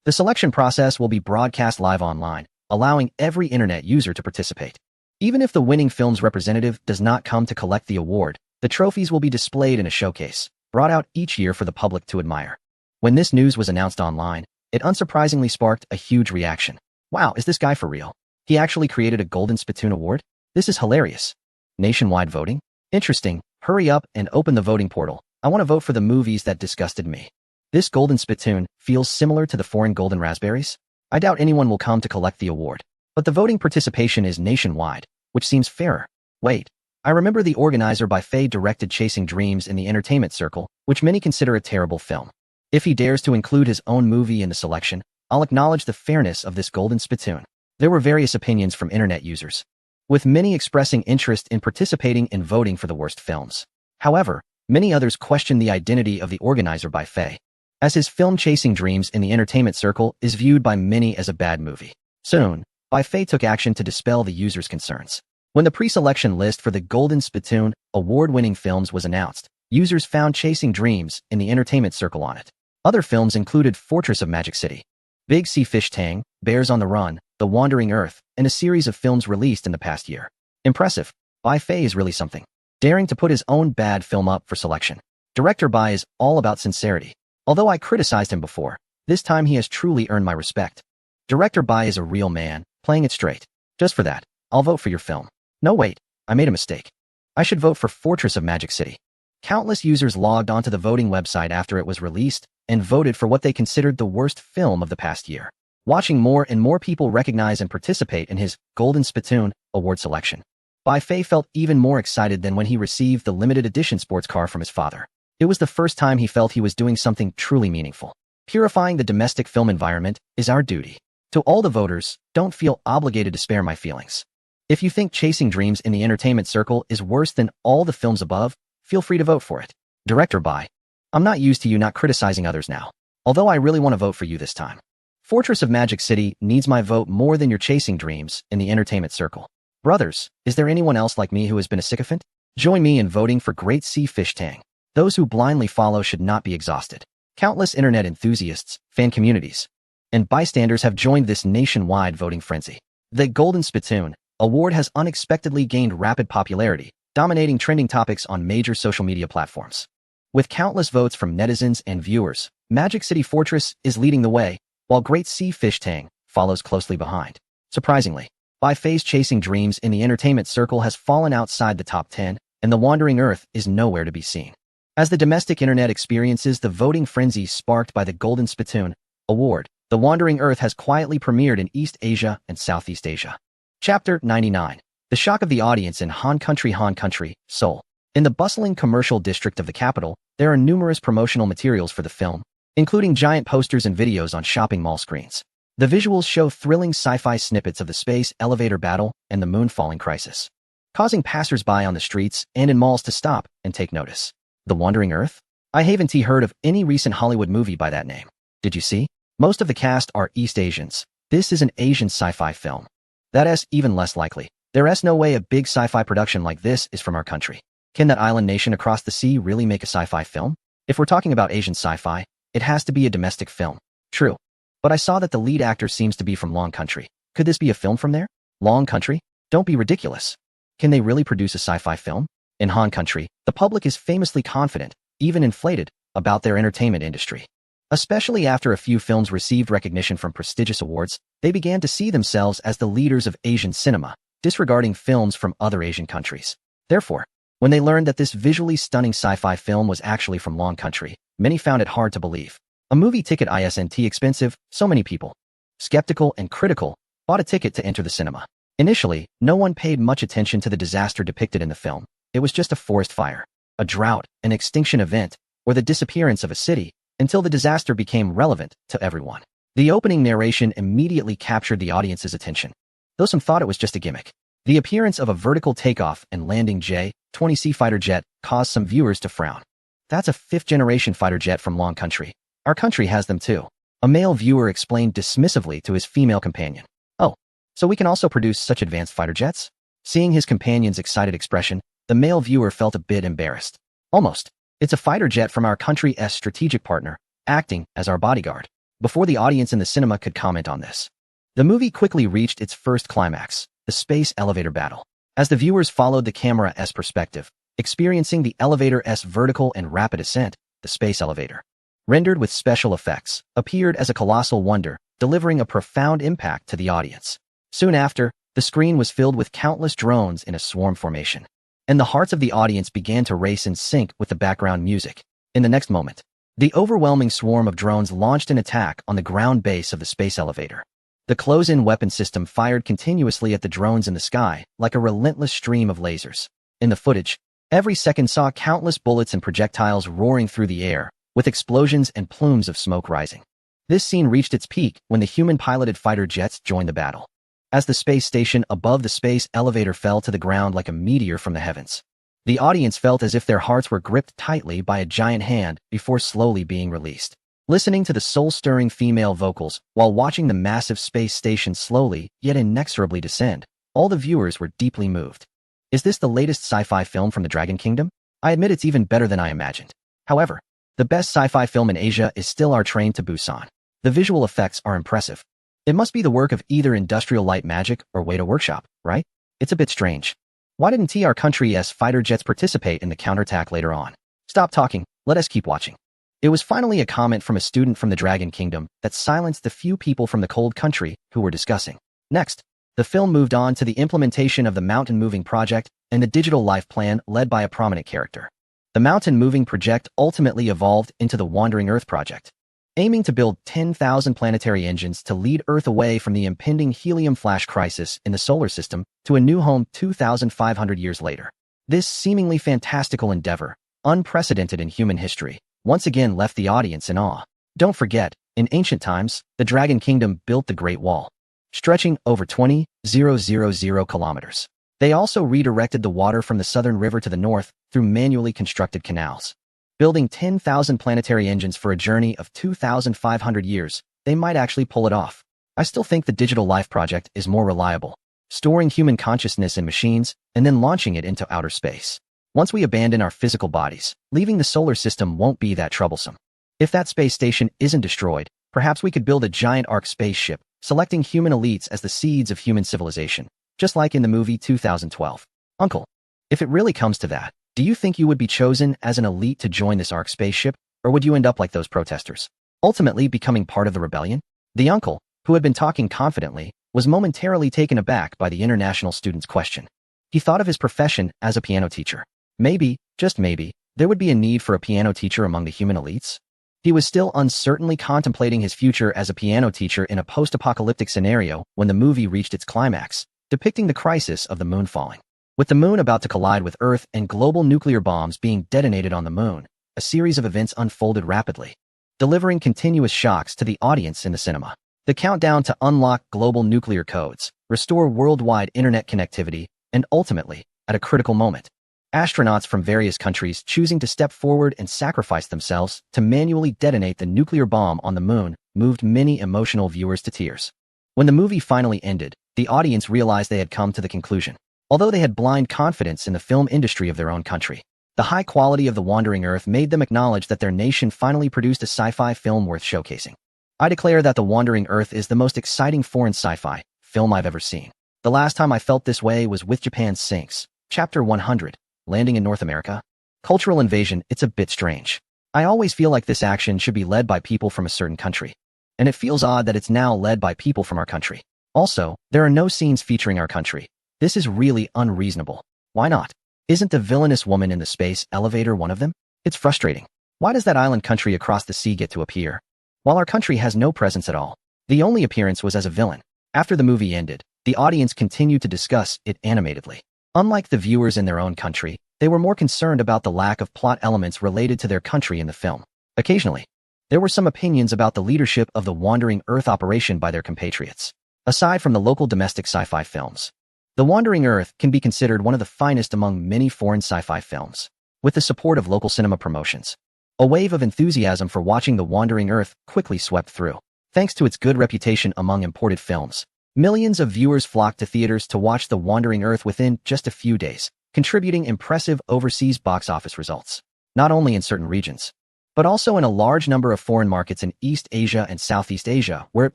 The selection process will be broadcast live online, allowing every internet user to participate. Even if the winning film's representative does not come to collect the award, the trophies will be displayed in a showcase, brought out each year for the public to admire. When this news was announced online, it unsurprisingly sparked a huge reaction. Wow, is this guy for real? He actually created a Golden Spittoon Award? This is hilarious. Nationwide voting? Interesting. Hurry up and open the voting portal. I want to vote for the movies that disgusted me. This Golden Spittoon feels similar to the foreign Golden Raspberries. I doubt anyone will come to collect the award, but the voting participation is nationwide, which seems fairer. Wait, I remember the organizer Bai Fei directed Chasing Dreams in the entertainment circle, which many consider a terrible film. If he dares to include his own movie in the selection, I'll acknowledge the fairness of this Golden Spittoon. There were various opinions from internet users, with many expressing interest in participating in voting for the worst films. However, many others questioned the identity of the organizer Bai Fei, as his film Chasing Dreams in the entertainment circle is viewed by many as a bad movie. Soon, Bai Fei took action to dispel the users' concerns. When the pre-selection list for the Golden Spittoon award-winning films was announced, users found Chasing Dreams in the entertainment circle on it. Other films included Fortress of Magic City, Big Sea Fish Tang, Bears on the Run, The Wandering Earth, and a series of films released in the past year. Impressive. Bai Fei is really something, daring to put his own bad film up for selection. Director Bai is all about sincerity. Although I criticized him before, this time he has truly earned my respect. Director Bai is a real man, playing it straight. Just for that, I'll vote for your film. No wait, I made a mistake. I should vote for Fortress of Magic City. Countless users logged onto the voting website after it was released and voted for what they considered the worst film of the past year. Watching more and more people recognize and participate in his Golden Spittoon award selection, Bai Fei felt even more excited than when he received the limited edition sports car from his father. It was the first time he felt he was doing something truly meaningful. Purifying the domestic film environment is our duty. To all the voters, don't feel obligated to spare my feelings. If you think Chasing Dreams in the entertainment circle is worse than all the films above, feel free to vote for it. Director Bai, I'm not used to you not criticizing others now, although I really want to vote for you this time. Fortress of Magic City needs my vote more than your Chasing Dreams in the entertainment circle. Brothers, is there anyone else like me who has been a sycophant? Join me in voting for Great Sea Fish Tang. Those who blindly follow should not be exhausted. Countless internet enthusiasts, fan communities, and bystanders have joined this nationwide voting frenzy. The Golden Spittoon Award has unexpectedly gained rapid popularity, dominating trending topics on major social media platforms. With countless votes from netizens and viewers, Magic City Fortress is leading the way, while Great Sea Fish Tang follows closely behind. Surprisingly, By Phase Chasing Dreams in the entertainment circle has fallen outside the top 10, and The Wandering Earth is nowhere to be seen. As the domestic internet experiences the voting frenzy sparked by the Golden Spittoon Award, The Wandering Earth has quietly premiered in East Asia and Southeast Asia. Chapter 99. The shock of the audience in Han Country, Seoul. In the bustling commercial district of the capital, there are numerous promotional materials for the film, including giant posters and videos on shopping mall screens. The visuals show thrilling sci-fi snippets of the space elevator battle and the moon-falling crisis, causing passers-by on the streets and in malls to stop and take notice. The Wandering Earth? I haven't heard of any recent Hollywood movie by that name. Did you see? Most of the cast are East Asians. This is an Asian sci-fi film. That's even less likely. There's no way a big sci-fi production like this is from our country. Can that island nation across the sea really make a sci-fi film? If we're talking about Asian sci-fi, it has to be a domestic film. True. But I saw that the lead actor seems to be from Long Country. Could this be a film from there? Long Country? Don't be ridiculous. Can they really produce a sci-fi film? In Han Country, the public is famously confident, even inflated, about their entertainment industry. Especially after a few films received recognition from prestigious awards, they began to see themselves as the leaders of Asian cinema, disregarding films from other Asian countries. Therefore, when they learned that this visually stunning sci-fi film was actually from Long Country, many found it hard to believe. A movie ticket isn't expensive, so many people, skeptical and critical, bought a ticket to enter the cinema. Initially, no one paid much attention to the disaster depicted in the film. It was just a forest fire, a drought, an extinction event, or the disappearance of a city, until the disaster became relevant to everyone. The opening narration immediately captured the audience's attention, though some thought it was just a gimmick. The appearance of a vertical takeoff and landing J-20C fighter jet caused some viewers to frown. That's a fifth-generation fighter jet from Long Country. Our country has them too. A male viewer explained dismissively to his female companion. Oh, so we can also produce such advanced fighter jets? Seeing his companion's excited expression, the male viewer felt a bit embarrassed. Almost. It's a fighter jet from our country's strategic partner, acting as our bodyguard. Before the audience in the cinema could comment on this, the movie quickly reached its first climax, the space elevator battle. As the viewers followed the camera's perspective, experiencing the elevator's vertical and rapid ascent, the space elevator, rendered with special effects, appeared as a colossal wonder, delivering a profound impact to the audience. Soon after, the screen was filled with countless drones in a swarm formation, and the hearts of the audience began to race in sync with the background music. In the next moment, the overwhelming swarm of drones launched an attack on the ground base of the space elevator. The close-in weapon system fired continuously at the drones in the sky, like a relentless stream of lasers. In the footage, every second saw countless bullets and projectiles roaring through the air, with explosions and plumes of smoke rising. This scene reached its peak when the human-piloted fighter jets joined the battle. As the space station above the space elevator fell to the ground like a meteor from the heavens, the audience felt as if their hearts were gripped tightly by a giant hand before slowly being released. Listening to the soul-stirring female vocals while watching the massive space station slowly yet inexorably descend, all the viewers were deeply moved. Is this the latest sci-fi film from the Dragon Kingdom? I admit it's even better than I imagined. However, the best sci-fi film in Asia is still Our Train to Busan. The visual effects are impressive. It must be the work of either Industrial Light Magic or Weta Workshop, right? It's a bit strange. Why didn't our country's fighter jets participate in the counterattack later on? Stop talking, let us keep watching. It was finally a comment from a student from the Dragon Kingdom that silenced the few people from the cold country who were discussing. Next, the film moved on to the implementation of the Mountain Moving Project and the digital life plan led by a prominent character. The Mountain Moving Project ultimately evolved into the Wandering Earth Project, aiming to build 10,000 planetary engines to lead Earth away from the impending helium flash crisis in the solar system to a new home 2,500 years later. This seemingly fantastical endeavor, unprecedented in human history, once again left the audience in awe. Don't forget, in ancient times, the Dragon Kingdom built the Great Wall, stretching over 20,000 kilometers. They also redirected the water from the Southern River to the north through manually constructed canals. Building 10,000 planetary engines for a journey of 2,500 years, they might actually pull it off. I still think the Digital Life Project is more reliable, storing human consciousness in machines and then launching it into outer space. Once we abandon our physical bodies, leaving the solar system won't be that troublesome. If that space station isn't destroyed, perhaps we could build a giant arc spaceship, selecting human elites as the seeds of human civilization, just like in the movie 2012. Uncle, if it really comes to that, do you think you would be chosen as an elite to join this arc spaceship, or would you end up like those protesters, ultimately becoming part of the rebellion? The uncle, who had been talking confidently, was momentarily taken aback by the international student's question. He thought of his profession as a piano teacher. Maybe, just maybe, there would be a need for a piano teacher among the human elites. He was still uncertainly contemplating his future as a piano teacher in a post-apocalyptic scenario when the movie reached its climax, depicting the crisis of the moon falling. With the moon about to collide with Earth and global nuclear bombs being detonated on the moon, a series of events unfolded rapidly, delivering continuous shocks to the audience in the cinema. The countdown to unlock global nuclear codes, restore worldwide internet connectivity, and ultimately, at a critical moment, astronauts from various countries choosing to step forward and sacrifice themselves to manually detonate the nuclear bomb on the moon moved many emotional viewers to tears. When the movie finally ended, the audience realized they had come to the conclusion. Although they had blind confidence in the film industry of their own country, the high quality of The Wandering Earth made them acknowledge that their nation finally produced a sci-fi film worth showcasing. I declare that The Wandering Earth is the most exciting foreign sci-fi film I've ever seen. The last time I felt this way was with Japan's Sinks, Chapter 100, landing in North America. Cultural invasion, it's a bit strange. I always feel like this action should be led by people from a certain country. And it feels odd that it's now led by people from our country. Also, there are no scenes featuring our country. This is really unreasonable. Why not? Isn't the villainous woman in the space elevator one of them? It's frustrating. Why does that island country across the sea get to appear, while our country has no presence at all? The only appearance was as a villain. After the movie ended, the audience continued to discuss it animatedly. Unlike the viewers in their own country, they were more concerned about the lack of plot elements related to their country in the film. Occasionally, there were some opinions about the leadership of the Wandering Earth operation by their compatriots. Aside from the local domestic sci-fi films, The Wandering Earth can be considered one of the finest among many foreign sci-fi films. With the support of local cinema promotions, a wave of enthusiasm for watching The Wandering Earth quickly swept through. Thanks to its good reputation among imported films, millions of viewers flocked to theaters to watch The Wandering Earth within just a few days, contributing impressive overseas box office results, not only in certain regions, but also in a large number of foreign markets in East Asia and Southeast Asia, where it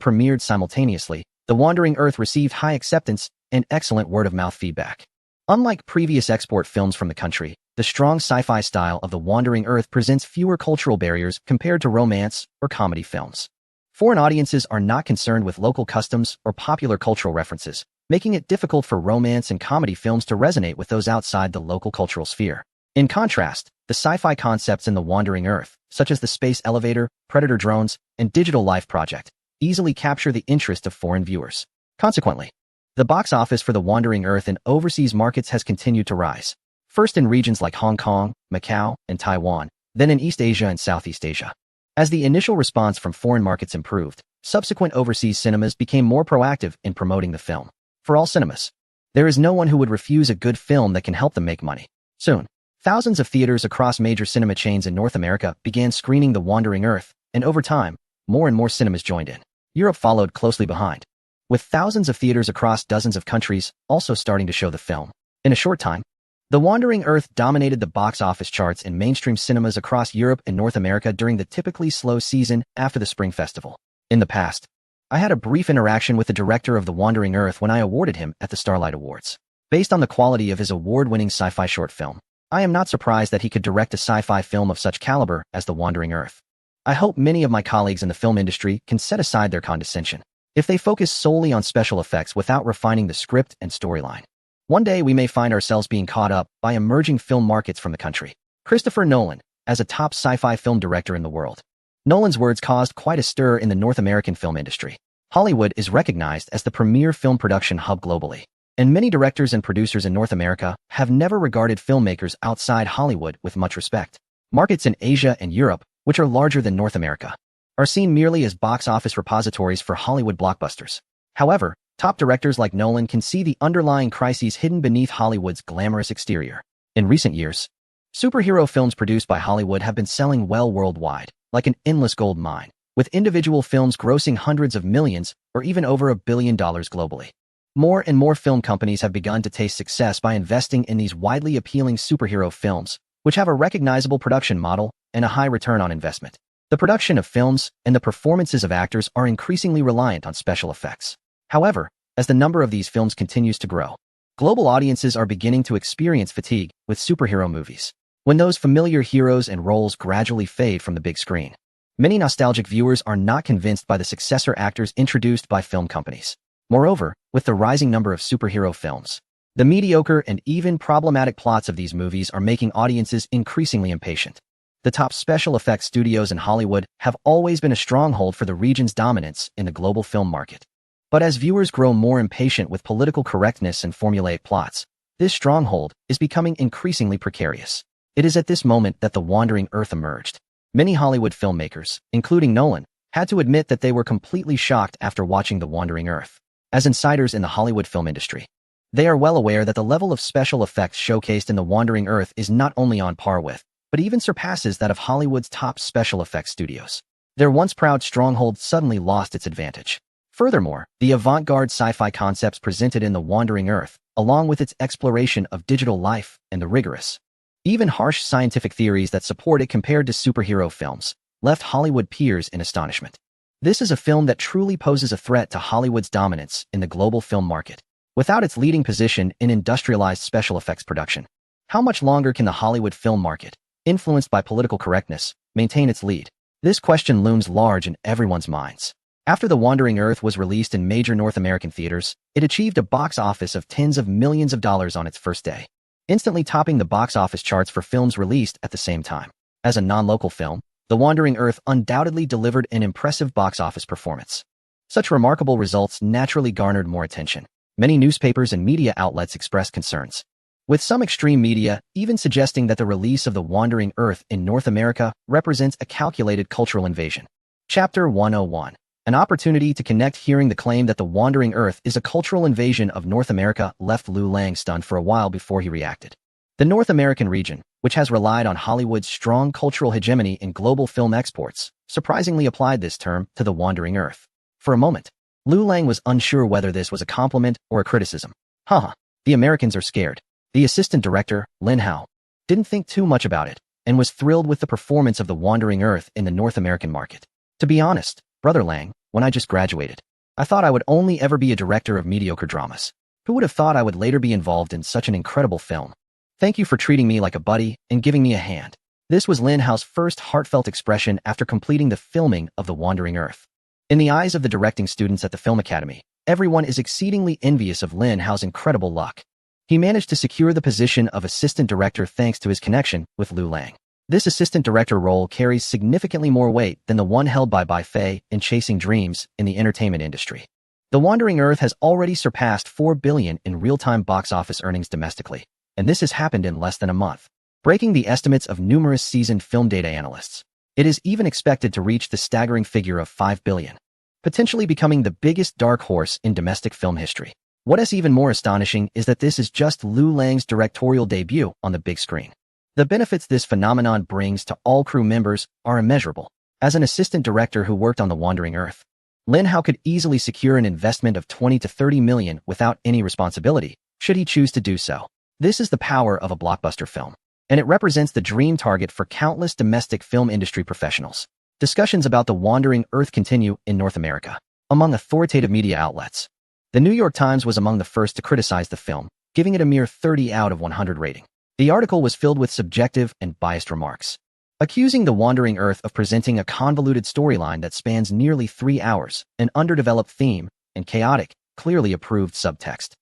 premiered simultaneously. The Wandering Earth received high acceptance and excellent word-of-mouth feedback. Unlike previous export films from the country, the strong sci-fi style of The Wandering Earth presents fewer cultural barriers compared to romance or comedy films. Foreign audiences are not concerned with local customs or popular cultural references, making it difficult for romance and comedy films to resonate with those outside the local cultural sphere. In contrast, the sci-fi concepts in The Wandering Earth, such as the space elevator, predator drones, and digital life project, easily capture the interest of foreign viewers. Consequently, the box office for The Wandering Earth in overseas markets has continued to rise, first in regions like Hong Kong, Macau, and Taiwan, then in East Asia and Southeast Asia. As the initial response from foreign markets improved, subsequent overseas cinemas became more proactive in promoting the film. For all cinemas, there is no one who would refuse a good film that can help them make money. Soon, thousands of theaters across major cinema chains in North America began screening The Wandering Earth, and over time, more and more cinemas joined in. Europe followed closely behind, with thousands of theaters across dozens of countries also starting to show the film. In a short time, The Wandering Earth dominated the box office charts in mainstream cinemas across Europe and North America during the typically slow season after the Spring Festival. In the past, I had a brief interaction with the director of The Wandering Earth when I awarded him at the Starlight Awards. Based on the quality of his award-winning sci-fi short film, I am not surprised that he could direct a sci-fi film of such caliber as The Wandering Earth. I hope many of my colleagues in the film industry can set aside their condescension if they focus solely on special effects without refining the script and storyline. One day we may find ourselves being caught up by emerging film markets from the country. Christopher Nolan, as a top sci-fi film director in the world. Nolan's words caused quite a stir in the North American film industry. Hollywood is recognized as the premier film production hub globally, and many directors and producers in North America have never regarded filmmakers outside Hollywood with much respect. Markets in Asia and Europe, which are larger than North America, are seen merely as box office repositories for Hollywood blockbusters. However, top directors like Nolan can see the underlying crises hidden beneath Hollywood's glamorous exterior. In recent years, superhero films produced by Hollywood have been selling well worldwide, like an endless gold mine, with individual films grossing hundreds of millions or even over $1 billion globally. More and more film companies have begun to taste success by investing in these widely appealing superhero films, which have a recognizable production model and a high return on investment. The production of films and the performances of actors are increasingly reliant on special effects. However, as the number of these films continues to grow, global audiences are beginning to experience fatigue with superhero movies. When those familiar heroes and roles gradually fade from the big screen, many nostalgic viewers are not convinced by the successor actors introduced by film companies. Moreover, with the rising number of superhero films, the mediocre and even problematic plots of these movies are making audiences increasingly impatient. The top special effects studios in Hollywood have always been a stronghold for the region's dominance in the global film market. But as viewers grow more impatient with political correctness and formulaic plots, this stronghold is becoming increasingly precarious. It is at this moment that The Wandering Earth emerged. Many Hollywood filmmakers, including Nolan, had to admit that they were completely shocked after watching The Wandering Earth. As insiders in the Hollywood film industry, they are well aware that the level of special effects showcased in The Wandering Earth is not only on par with, but even surpasses that of Hollywood's top special effects studios. Their once proud stronghold suddenly lost its advantage. Furthermore, the avant-garde sci-fi concepts presented in The Wandering Earth, along with its exploration of digital life and the rigorous, even harsh scientific theories that support it compared to superhero films, left Hollywood peers in astonishment. This is a film that truly poses a threat to Hollywood's dominance in the global film market. Without its leading position in industrialized special effects production, how much longer can the Hollywood film market, influenced by political correctness, maintain its lead? This question looms large in everyone's minds. After The Wandering Earth was released in major North American theaters, it achieved a box office of tens of millions of dollars on its first day, instantly topping the box office charts for films released at the same time. As a non-local film, The Wandering Earth undoubtedly delivered an impressive box office performance. Such remarkable results naturally garnered more attention. Many newspapers and media outlets expressed concerns, with some extreme media even suggesting that the release of The Wandering Earth in North America represents a calculated cultural invasion. Chapter 101. An opportunity to connect. Hearing the claim that The Wandering Earth is a cultural invasion of North America left Liu Lang stunned for a while before he reacted. The North American region, which has relied on Hollywood's strong cultural hegemony in global film exports, surprisingly applied this term to The Wandering Earth. For a moment, Liu Lang was unsure whether this was a compliment or a criticism. The Americans are scared. The assistant director, Lin Hao, didn't think too much about it and was thrilled with the performance of The Wandering Earth in the North American market. To be honest, Brother Lang, when I just graduated, I thought I would only ever be a director of mediocre dramas. Who would have thought I would later be involved in such an incredible film? Thank you for treating me like a buddy and giving me a hand. This was Lin Hao's first heartfelt expression after completing the filming of The Wandering Earth. In the eyes of the directing students at the Film Academy, everyone is exceedingly envious of Lin Hao's incredible luck. He managed to secure the position of assistant director thanks to his connection with Liu Lang. This assistant director role carries significantly more weight than the one held by Bai Fei in Chasing Dreams in the entertainment industry. The Wandering Earth has already surpassed $4 billion in real-time box office earnings domestically, and this has happened in less than a month, breaking the estimates of numerous seasoned film data analysts. It is even expected to reach the staggering figure of $5 billion, potentially becoming the biggest dark horse in domestic film history. What is even more astonishing is that this is just Liu Lang's directorial debut on the big screen. The benefits this phenomenon brings to all crew members are immeasurable. As an assistant director who worked on The Wandering Earth, Lin Hao could easily secure an investment of $20 to $30 million without any responsibility, should he choose to do so. This is the power of a blockbuster film, and it represents the dream target for countless domestic film industry professionals. Discussions about The Wandering Earth continue in North America. Among authoritative media outlets, The New York Times was among the first to criticize the film, giving it a mere 30 out of 100 rating. The article was filled with subjective and biased remarks, accusing The Wandering Earth of presenting a convoluted storyline that spans nearly 3 hours, an underdeveloped theme, and chaotic, clearly approved subtext.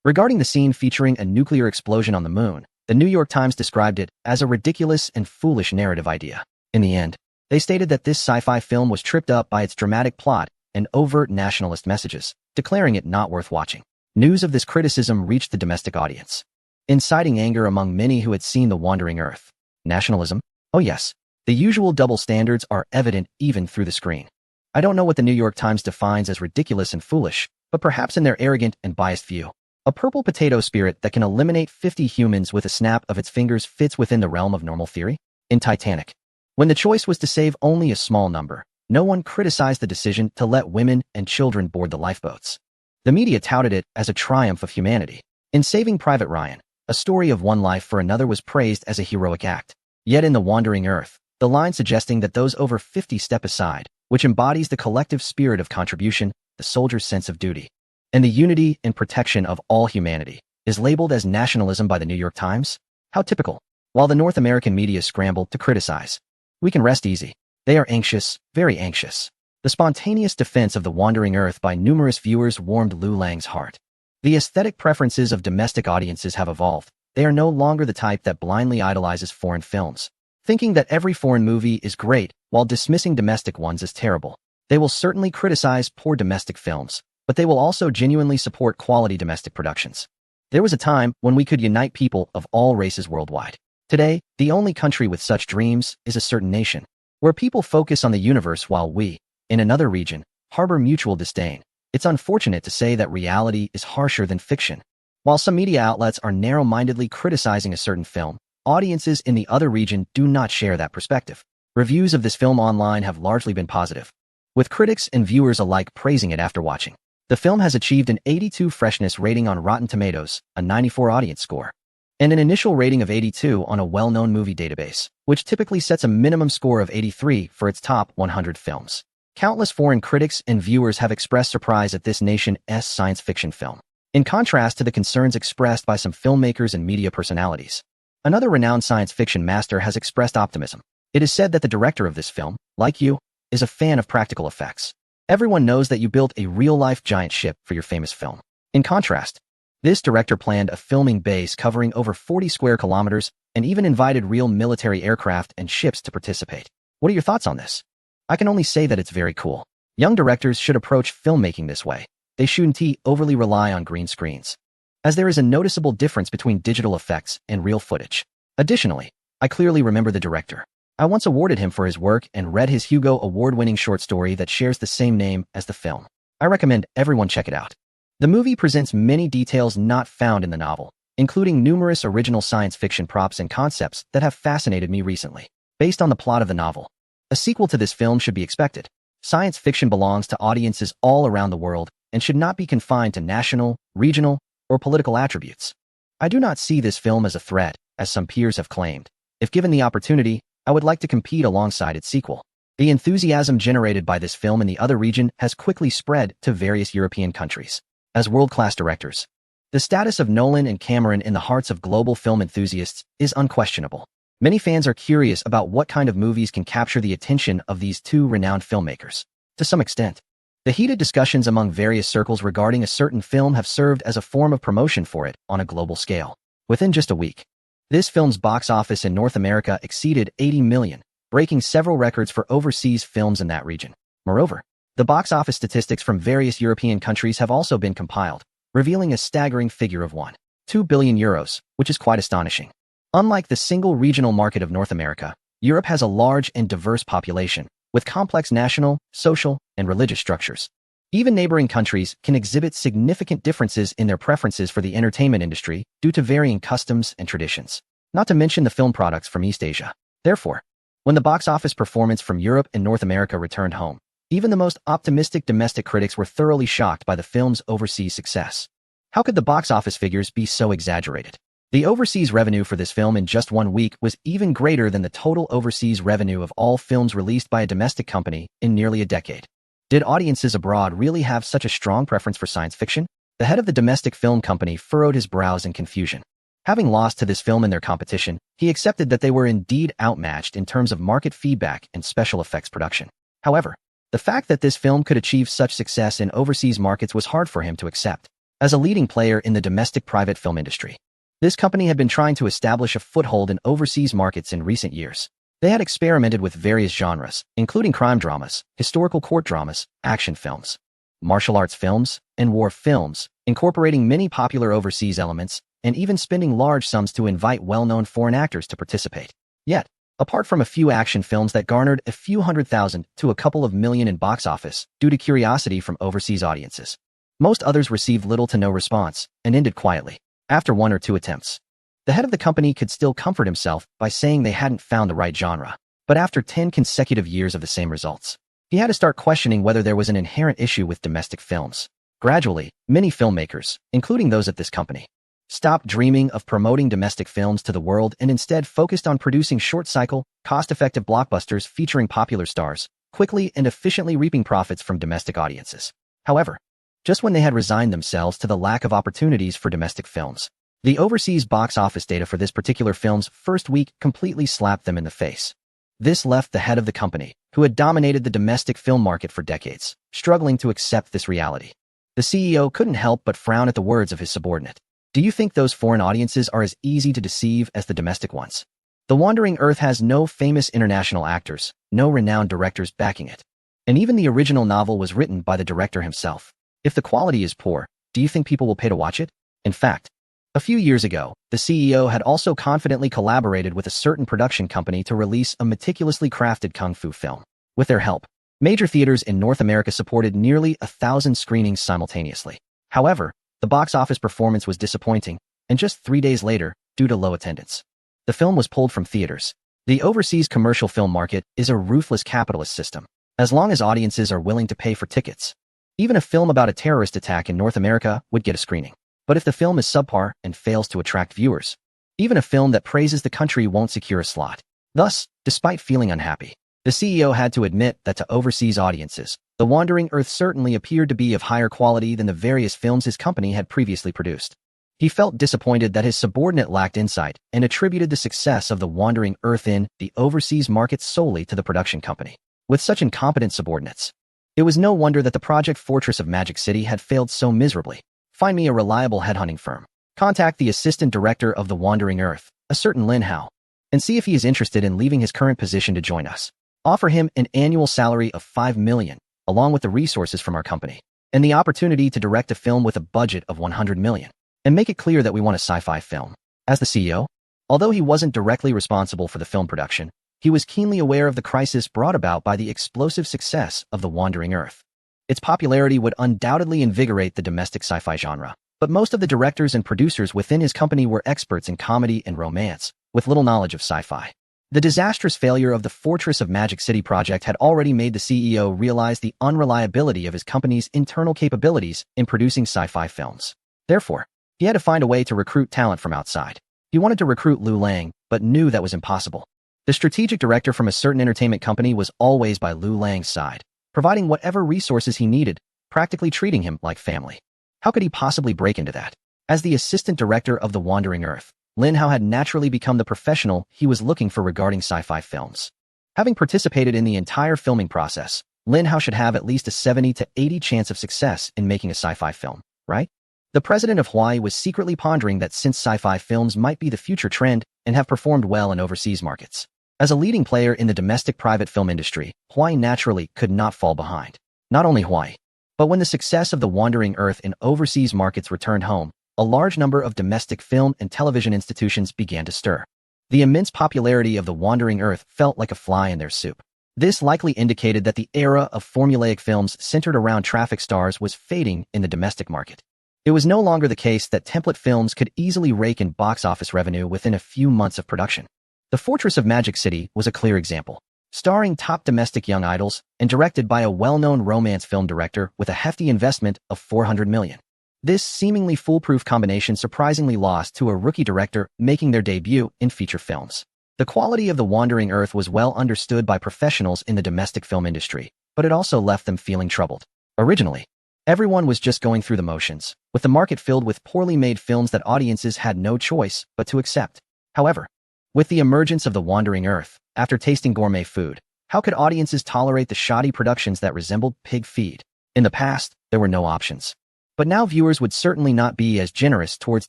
Regarding the scene featuring a nuclear explosion on the moon, The New York Times described it as a ridiculous and foolish narrative idea. In the end, they stated that this sci-fi film was tripped up by its dramatic plot and overt nationalist messages, declaring it not worth watching. News of this criticism reached the domestic audience, inciting anger among many who had seen The Wandering Earth. Nationalism? Oh yes, the usual double standards are evident even through the screen. I don't know what The New York Times defines as ridiculous and foolish, but perhaps in their arrogant and biased view, a purple potato spirit that can eliminate 50 humans with a snap of its fingers fits within the realm of normal theory? In Titanic, when the choice was to save only a small number, no one criticized the decision to let women and children board the lifeboats. The media touted it as a triumph of humanity. In Saving Private Ryan, a story of one life for another was praised as a heroic act. Yet in The Wandering Earth, the line suggesting that those over 50 step aside, which embodies the collective spirit of contribution, the soldier's sense of duty, and the unity and protection of all humanity, is labeled as nationalism by the New York Times? How typical. While the North American media scrambled to criticize, we can rest easy. They are anxious, very anxious. The spontaneous defense of The Wandering Earth by numerous viewers warmed Lu Lang's heart. The aesthetic preferences of domestic audiences have evolved. They are no longer the type that blindly idolizes foreign films, thinking that every foreign movie is great while dismissing domestic ones as terrible. They will certainly criticize poor domestic films, but they will also genuinely support quality domestic productions. There was a time when we could unite people of all races worldwide. Today, the only country with such dreams is a certain nation, where people focus on the universe while we, in another region, harbor mutual disdain. It's unfortunate to say that reality is harsher than fiction. While some media outlets are narrow-mindedly criticizing a certain film, audiences in the other region do not share that perspective. Reviews of this film online have largely been positive, with critics and viewers alike praising it after watching. The film has achieved an 82 freshness rating on Rotten Tomatoes, a 94 audience score, and an initial rating of 82 on a well-known movie database, which typically sets a minimum score of 83 for its top 100 films. Countless foreign critics and viewers have expressed surprise at this nation's science fiction film, in contrast to the concerns expressed by some filmmakers and media personalities. Another renowned science fiction master has expressed optimism. It is said that the director of this film, like you, is a fan of practical effects. Everyone knows that you built a real-life giant ship for your famous film. In contrast, this director planned a filming base covering over 40 square kilometers and even invited real military aircraft and ships to participate. What are your thoughts on this? I can only say that it's very cool. Young directors should approach filmmaking this way. They shouldn't overly rely on green screens, as there is a noticeable difference between digital effects and real footage. Additionally, I clearly remember the director. I once awarded him for his work and read his Hugo Award-winning short story that shares the same name as the film. I recommend everyone check it out. The movie presents many details not found in the novel, including numerous original science fiction props and concepts that have fascinated me recently. Based on the plot of the novel, a sequel to this film should be expected. Science fiction belongs to audiences all around the world and should not be confined to national, regional, or political attributes. I do not see this film as a threat, as some peers have claimed. If given the opportunity, I would like to compete alongside its sequel. The enthusiasm generated by this film in the other region has quickly spread to various European countries. As world-class directors, the status of Nolan and Cameron in the hearts of global film enthusiasts is unquestionable. Many fans are curious about what kind of movies can capture the attention of these two renowned filmmakers. To some extent, the heated discussions among various circles regarding a certain film have served as a form of promotion for it on a global scale. Within just a week, this film's box office in North America exceeded 80 million, breaking several records for overseas films in that region. Moreover, the box office statistics from various European countries have also been compiled, revealing a staggering figure of 1.2 billion euros, which is quite astonishing. Unlike the single regional market of North America, Europe has a large and diverse population, with complex national, social, and religious structures. Even neighboring countries can exhibit significant differences in their preferences for the entertainment industry due to varying customs and traditions, not to mention the film products from East Asia. Therefore, when the box office performance from Europe and North America returned home, even the most optimistic domestic critics were thoroughly shocked by the film's overseas success. How could the box office figures be so exaggerated? The overseas revenue for this film in just 1 week was even greater than the total overseas revenue of all films released by a domestic company in nearly a decade. Did audiences abroad really have such a strong preference for science fiction? The head of the domestic film company furrowed his brows in confusion. Having lost to this film in their competition, he accepted that they were indeed outmatched in terms of market feedback and special effects production. However, the fact that this film could achieve such success in overseas markets was hard for him to accept. As a leading player in the domestic private film industry, this company had been trying to establish a foothold in overseas markets in recent years. They had experimented with various genres, including crime dramas, historical court dramas, action films, martial arts films, and war films, incorporating many popular overseas elements, and even spending large sums to invite well-known foreign actors to participate. Yet, apart from a few action films that garnered a few 100,000 to a couple of million in box office due to curiosity from overseas audiences, most others received little to no response and ended quietly. After 1 or 2 attempts, the head of the company could still comfort himself by saying they hadn't found the right genre. But after 10 consecutive years of the same results, he had to start questioning whether there was an inherent issue with domestic films. Gradually, many filmmakers, including those at this company, stopped dreaming of promoting domestic films to the world and instead focused on producing short-cycle, cost-effective blockbusters featuring popular stars, quickly and efficiently reaping profits from domestic audiences. However, just when they had resigned themselves to the lack of opportunities for domestic films, the overseas box office data for this particular film's first week completely slapped them in the face. This left the head of the company, who had dominated the domestic film market for decades, struggling to accept this reality. The CEO couldn't help but frown at the words of his subordinate. Do you think those foreign audiences are as easy to deceive as the domestic ones? The Wandering Earth has no famous international actors, no renowned directors backing it. And even the original novel was written by the director himself. If the quality is poor, do you think people will pay to watch it? In fact, a few years ago, the CEO had also confidently collaborated with a certain production company to release a meticulously crafted kung fu film. With their help, major theaters in North America supported nearly 1,000 screenings simultaneously. However, the box office performance was disappointing, and just 3 days later, due to low attendance, the film was pulled from theaters. The overseas commercial film market is a ruthless capitalist system. As long as audiences are willing to pay for tickets, even a film about a terrorist attack in North America would get a screening. But if the film is subpar and fails to attract viewers, even a film that praises the country won't secure a slot. Thus, despite feeling unhappy, the CEO had to admit that to overseas audiences, The Wandering Earth certainly appeared to be of higher quality than the various films his company had previously produced. He felt disappointed that his subordinate lacked insight and attributed the success of The Wandering Earth in the overseas market solely to the production company. With such incompetent subordinates, it was no wonder that the project Fortress of Magic City had failed so miserably. Find me a reliable headhunting firm. Contact the assistant director of The Wandering Earth, a certain Lin Hao, and see if he is interested in leaving his current position to join us. Offer him an annual salary of $5 million, along with the resources from our company, and the opportunity to direct a film with a budget of $100 million. And make it clear that we want a sci-fi film. As the CEO, although he wasn't directly responsible for the film production, he was keenly aware of the crisis brought about by the explosive success of The Wandering Earth. Its popularity would undoubtedly invigorate the domestic sci-fi genre, but most of the directors and producers within his company were experts in comedy and romance, with little knowledge of sci-fi. The disastrous failure of the Fortress of Magic City project had already made the CEO realize the unreliability of his company's internal capabilities in producing sci-fi films. Therefore, he had to find a way to recruit talent from outside. He wanted to recruit Lu Lang, but knew that was impossible. The strategic director from a certain entertainment company was always by Lu Lang's side, providing whatever resources he needed, practically treating him like family. How could he possibly break into that? As the assistant director of The Wandering Earth, Lin Hao had naturally become the professional he was looking for regarding sci-fi films. Having participated in the entire filming process, Lin Hao should have at least a 70 to 80 chance of success in making a sci-fi film, right? The president of Hawaii was secretly pondering that since sci-fi films might be the future trend and have performed well in overseas markets. As a leading player in the domestic private film industry, Hawaii naturally could not fall behind. Not only Hawaii, but when the success of The Wandering Earth in overseas markets returned home, a large number of domestic film and television institutions began to stir. The immense popularity of The Wandering Earth felt like a fly in their soup. This likely indicated that the era of formulaic films centered around traffic stars was fading in the domestic market. It was no longer the case that template films could easily rake in box office revenue within a few months of production. The Fortress of Magic City was a clear example. Starring top domestic young idols and directed by a well-known romance film director with a hefty investment of $400 million. This seemingly foolproof combination surprisingly lost to a rookie director making their debut in feature films. The quality of The Wandering Earth was well understood by professionals in the domestic film industry, but it also left them feeling troubled. Originally, everyone was just going through the motions, with the market filled with poorly made films that audiences had no choice but to accept. However, with the emergence of The Wandering Earth, after tasting gourmet food, how could audiences tolerate the shoddy productions that resembled pig feed? In the past, there were no options. But now viewers would certainly not be as generous towards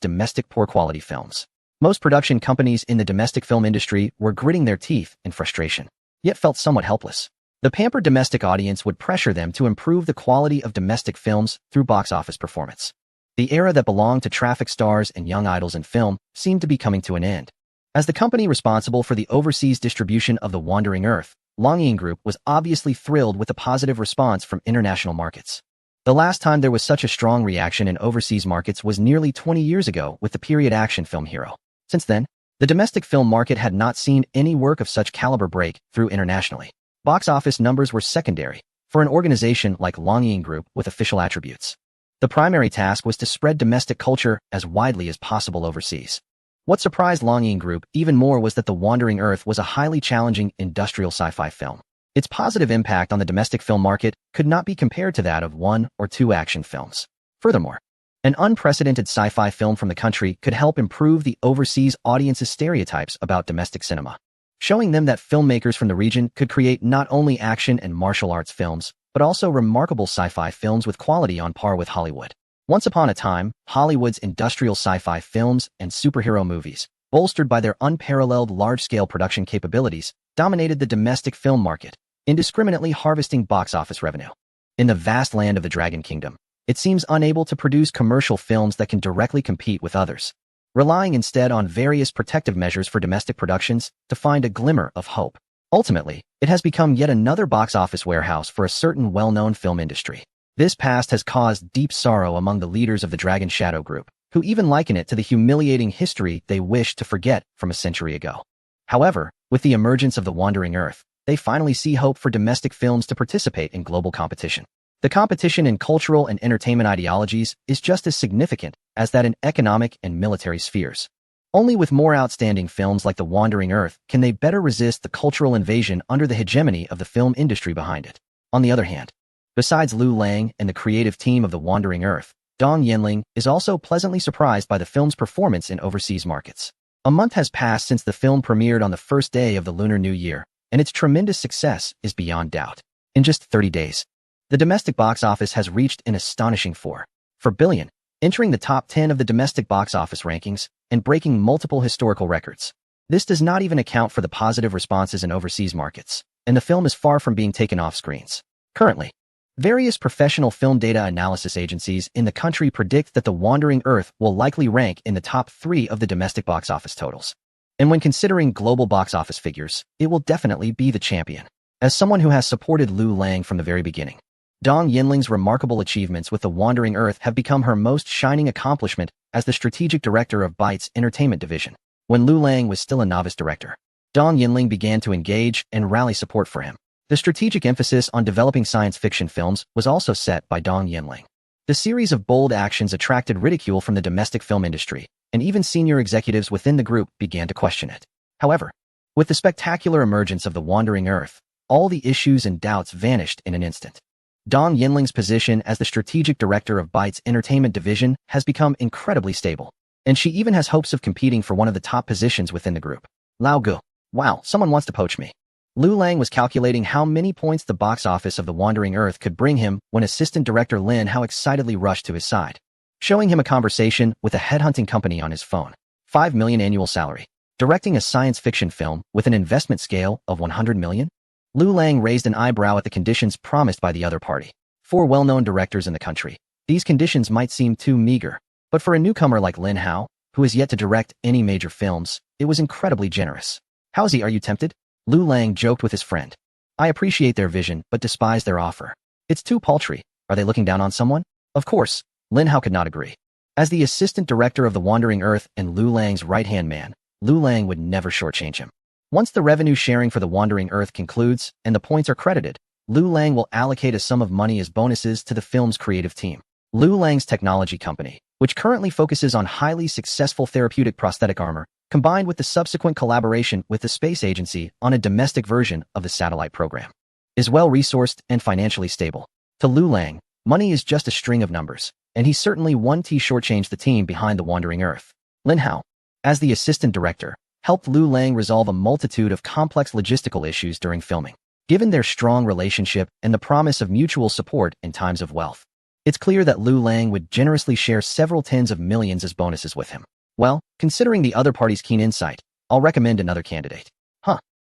domestic poor-quality films. Most production companies in the domestic film industry were gritting their teeth in frustration, yet felt somewhat helpless. The pampered domestic audience would pressure them to improve the quality of domestic films through box office performance. The era that belonged to traffic stars and young idols in film seemed to be coming to an end. As the company responsible for the overseas distribution of The Wandering Earth, Longyin Group was obviously thrilled with the positive response from international markets. The last time there was such a strong reaction in overseas markets was nearly 20 years ago with the period action film Hero. Since then, the domestic film market had not seen any work of such caliber break through internationally. Box office numbers were secondary for an organization like Longyin Group with official attributes. The primary task was to spread domestic culture as widely as possible overseas. What surprised Longyin Group even more was that The Wandering Earth was a highly challenging industrial sci-fi film. Its positive impact on the domestic film market could not be compared to that of one or two action films. Furthermore, an unprecedented sci-fi film from the country could help improve the overseas audience's stereotypes about domestic cinema, showing them that filmmakers from the region could create not only action and martial arts films, but also remarkable sci-fi films with quality on par with Hollywood. Once upon a time, Hollywood's industrial sci-fi films and superhero movies, bolstered by their unparalleled large-scale production capabilities, dominated the domestic film market, indiscriminately harvesting box office revenue. In the vast land of the Dragon Kingdom, it seems unable to produce commercial films that can directly compete with others, relying instead on various protective measures for domestic productions to find a glimmer of hope. Ultimately, it has become yet another box office warehouse for a certain well-known film industry. This past has caused deep sorrow among the leaders of the Dragon Shadow Group, who even liken it to the humiliating history they wish to forget from a century ago. However, with the emergence of The Wandering Earth, they finally see hope for domestic films to participate in global competition. The competition in cultural and entertainment ideologies is just as significant as that in economic and military spheres. Only with more outstanding films like The Wandering Earth can they better resist the cultural invasion under the hegemony of the film industry behind it. On the other hand, besides Lu Lang and the creative team of The Wandering Earth, Dong Yinling is also pleasantly surprised by the film's performance in overseas markets. A month has passed since the film premiered on the first day of the Lunar New Year, and its tremendous success is beyond doubt. In just 30 days, the domestic box office has reached an astonishing 4 billion, entering the top 10 of the domestic box office rankings and breaking multiple historical records. This does not even account for the positive responses in overseas markets, and the film is far from being taken off screens. Currently, various professional film data analysis agencies in the country predict that The Wandering Earth will likely rank in the top 3 of the domestic box office totals. And when considering global box office figures, it will definitely be the champion. As someone who has supported Lu Lang from the very beginning, Dong Yinling's remarkable achievements with The Wandering Earth have become her most shining accomplishment as the strategic director of Byte's entertainment division. When Lu Lang was still a novice director, Dong Yinling began to engage and rally support for him. The strategic emphasis on developing science fiction films was also set by Dong Yinling. The series of bold actions attracted ridicule from the domestic film industry, and even senior executives within the group began to question it. However, with the spectacular emergence of The Wandering Earth, all the issues and doubts vanished in an instant. Dong Yinling's position as the strategic director of Byte's entertainment division has become incredibly stable, and she even has hopes of competing for one of the top positions within the group. Lao Gu. Wow, someone wants to poach me. Lu Lang was calculating how many points the box office of The Wandering Earth could bring him when assistant director Lin Hao excitedly rushed to his side, showing him a conversation with a headhunting company on his phone. 5 million annual salary. Directing a science fiction film with an investment scale of 100 million? Lu Lang raised an eyebrow at the conditions promised by the other party. 4 well-known directors in the country, these conditions might seem too meager, but for a newcomer like Lin Hao, who has yet to direct any major films, it was incredibly generous. Howsy, are you tempted? Lu Lang joked with his friend. I appreciate their vision, but despise their offer. It's too paltry. Are they looking down on someone? Of course, Lin Hao could not agree. As the assistant director of The Wandering Earth and Lu Lang's right-hand man, Lu Lang would never shortchange him. Once the revenue sharing for The Wandering Earth concludes and the points are credited, Lu Lang will allocate a sum of money as bonuses to the film's creative team. Lu Lang's technology company, which currently focuses on highly successful therapeutic prosthetic armor, combined with the subsequent collaboration with the space agency on a domestic version of the satellite program, is well-resourced and financially stable. To Lu Lang, money is just a string of numbers, and he certainly won't shortchange the team behind The Wandering Earth. Lin Hao, as the assistant director, helped Lu Lang resolve a multitude of complex logistical issues during filming. Given their strong relationship and the promise of mutual support in times of wealth, it's clear that Lu Lang would generously share several tens of millions as bonuses with him. Well, considering the other party's keen insight, I'll recommend another candidate.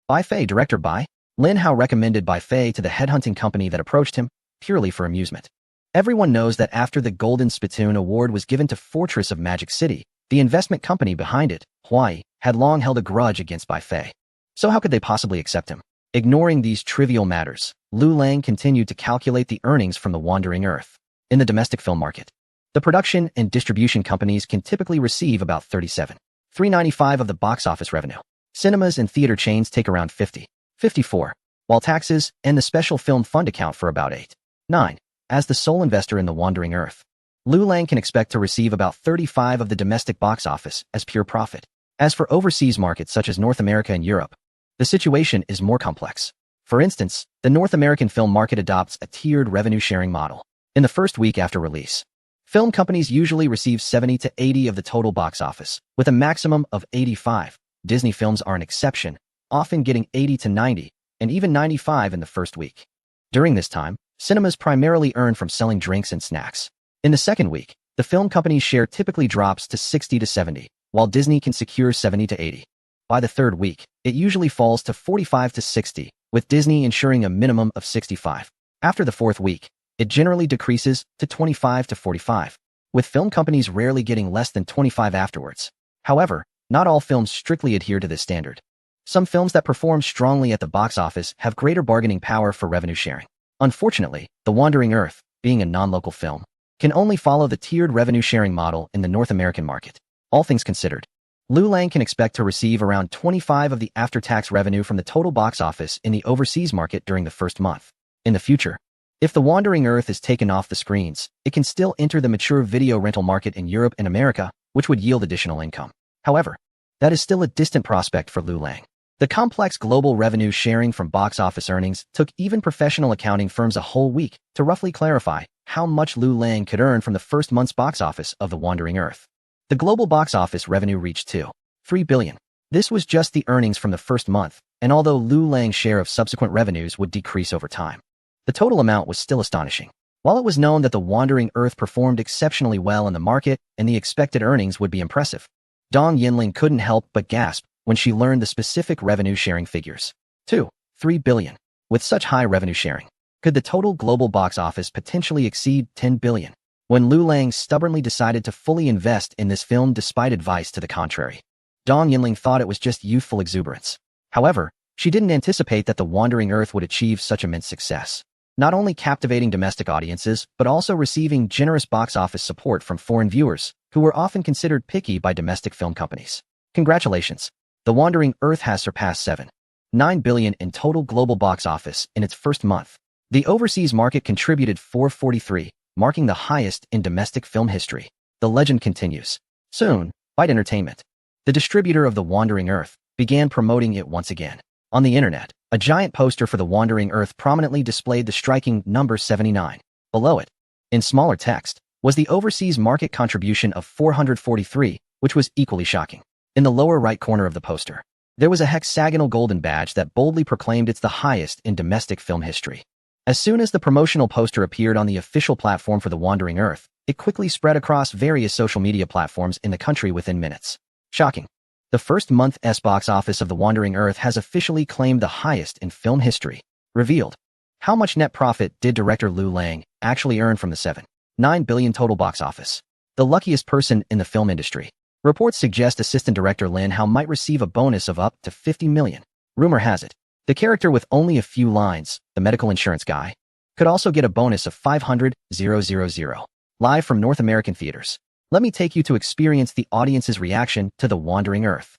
Bai Fei, director Bai? Lin Hao recommended Bai Fei to the headhunting company that approached him, purely for amusement. Everyone knows that after the Golden Spittoon Award was given to Fortress of Magic City, the investment company behind it, Huai, had long held a grudge against Bai Fei. So how could they possibly accept him? Ignoring these trivial matters, Lu Lang continued to calculate the earnings from The Wandering Earth. In the domestic film market, the production and distribution companies can typically receive about 37.395 of the box office revenue. Cinemas and theater chains take around 50.54, while taxes and the special film fund account for about 8.9. As the sole investor in The Wandering Earth, Liu Lang can expect to receive about 35 of the domestic box office as pure profit. As for overseas markets such as North America and Europe, the situation is more complex. For instance, the North American film market adopts a tiered revenue-sharing model. In the first week after release, film companies usually receive 70 to 80 of the total box office, with a maximum of 85. Disney films are an exception, often getting 80 to 90, and even 95 in the first week. During this time, cinemas primarily earn from selling drinks and snacks. In the second week, the film company's share typically drops to 60 to 70, while Disney can secure 70 to 80. By the third week, it usually falls to 45 to 60, with Disney ensuring a minimum of 65. After the fourth week, it generally decreases to 25 to 45, with film companies rarely getting less than 25 afterwards. However, not all films strictly adhere to this standard. Some films that perform strongly at the box office have greater bargaining power for revenue sharing. Unfortunately, The Wandering Earth, being a non-local film, can only follow the tiered revenue-sharing model in the North American market. All things considered, Liu Lang can expect to receive around 25 of the after-tax revenue from the total box office in the overseas market during the first month. In the future, if The Wandering Earth is taken off the screens, it can still enter the mature video rental market in Europe and America, which would yield additional income. However, that is still a distant prospect for Liu Lang. The complex global revenue sharing from box office earnings took even professional accounting firms a whole week to roughly clarify how much Liu Lang could earn from the first month's box office of The Wandering Earth. The global box office revenue reached $2.3 billion. This was just the earnings from the first month, and although Liu Lang's share of subsequent revenues would decrease over time, the total amount was still astonishing. While it was known that The Wandering Earth performed exceptionally well in the market and the expected earnings would be impressive, Dong Yinling couldn't help but gasp when she learned the specific revenue-sharing figures. $2.3 billion. With such high revenue sharing, could the total global box office potentially exceed $10 billion? When Liu Lang stubbornly decided to fully invest in this film despite advice to the contrary, Dong Yinling thought it was just youthful exuberance. However, she didn't anticipate that The Wandering Earth would achieve such immense success, not only captivating domestic audiences, but also receiving generous box office support from foreign viewers, who were often considered picky by domestic film companies. Congratulations! The Wandering Earth has surpassed $7.9 billion in total global box office in its first month. The overseas market contributed $443, marking the highest in domestic film history. The legend continues. Soon, Byte Entertainment, the distributor of The Wandering Earth, began promoting it once again. On the internet, a giant poster for The Wandering Earth prominently displayed the striking number 79. Below it, in smaller text, was the overseas market contribution of $443, which was equally shocking. In the lower right corner of the poster, there was a hexagonal golden badge that boldly proclaimed it's the highest in domestic film history. As soon as the promotional poster appeared on the official platform for The Wandering Earth, it quickly spread across various social media platforms in the country within minutes. Shocking. The first month's box office of The Wandering Earth has officially claimed the highest in film history. Revealed. How much net profit did director Liu Lang actually earn from the $7.9 billion total box office? The luckiest person in the film industry. Reports suggest assistant director Lin Hao might receive a bonus of up to $50 million. Rumor has it, the character with only a few lines, the medical insurance guy, could also get a bonus of $500,000. Live from North American theaters, let me take you to experience the audience's reaction to The Wandering Earth.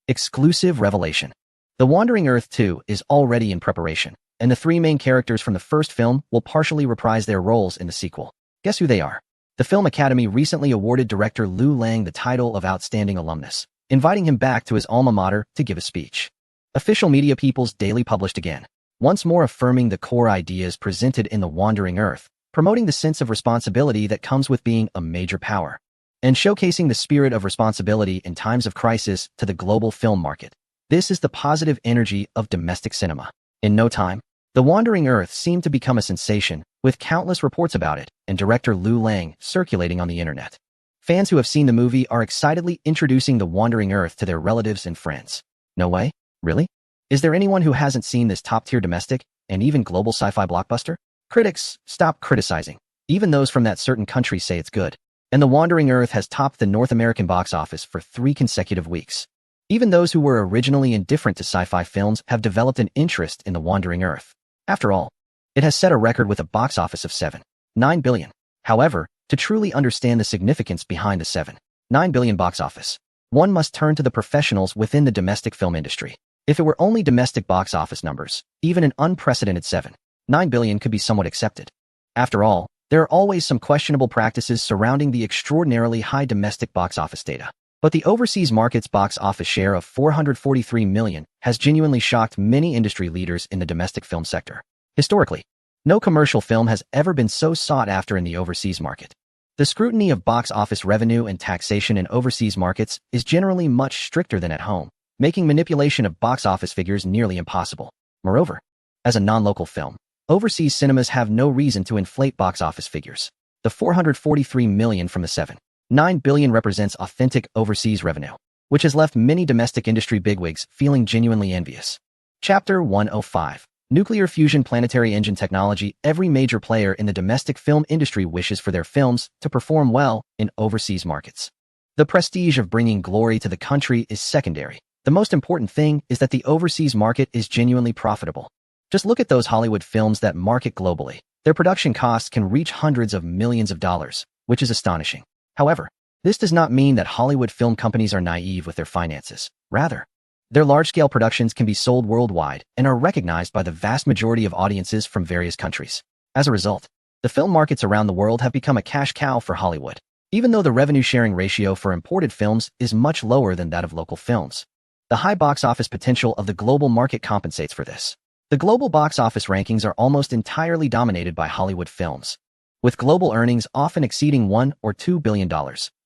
Exclusive revelation. The Wandering Earth 2 is already in preparation, and the three main characters from the first film will partially reprise their roles in the sequel. Guess who they are? The Film Academy recently awarded director Liu Lang the title of Outstanding Alumnus, inviting him back to his alma mater to give a speech. Official media People's Daily published again, once more affirming the core ideas presented in The Wandering Earth, promoting the sense of responsibility that comes with being a major power, and showcasing the spirit of responsibility in times of crisis to the global film market. This is the positive energy of domestic cinema. In no time, The Wandering Earth seemed to become a sensation, with countless reports about it and director Liu Lang circulating on the internet. Fans who have seen the movie are excitedly introducing The Wandering Earth to their relatives and friends. No way? Really? Is there anyone who hasn't seen this top-tier domestic and even global sci-fi blockbuster? Critics, stop criticizing. Even those from that certain country say it's good. And The Wandering Earth has topped the North American box office for 3 consecutive weeks. Even those who were originally indifferent to sci-fi films have developed an interest in The Wandering Earth. After all, it has set a record with a box office of $7.9 billion. However, to truly understand the significance behind the $7.9 billion box office, one must turn to the professionals within the domestic film industry. If it were only domestic box office numbers, even an unprecedented $7.9 billion could be somewhat accepted. After all, There are always some questionable practices surrounding the extraordinarily high domestic box office data. But the overseas market's box office share of $443 million has genuinely shocked many industry leaders in the domestic film sector. Historically, no commercial film has ever been so sought after in the overseas market. The scrutiny of box office revenue and taxation in overseas markets is generally much stricter than at home, making manipulation of box office figures nearly impossible. Moreover, as a non-local film, overseas cinemas have no reason to inflate box office figures. The $443 million from the $7.9 billion represents authentic overseas revenue, which has left many domestic industry bigwigs feeling genuinely envious. Chapter 105. Nuclear fusion planetary engine technology. Every major player in the domestic film industry wishes for their films to perform well in overseas markets. The prestige of bringing glory to the country is secondary. The most important thing is that the overseas market is genuinely profitable. Just look at those Hollywood films that market globally. Their production costs can reach hundreds of millions of dollars, which is astonishing. However, this does not mean that Hollywood film companies are naive with their finances. Rather, their large-scale productions can be sold worldwide and are recognized by the vast majority of audiences from various countries. As a result, the film markets around the world have become a cash cow for Hollywood, even though the revenue-sharing ratio for imported films is much lower than that of local films. The high box office potential of the global market compensates for this. The global box office rankings are almost entirely dominated by Hollywood films, with global earnings often exceeding $1 or $2 billion,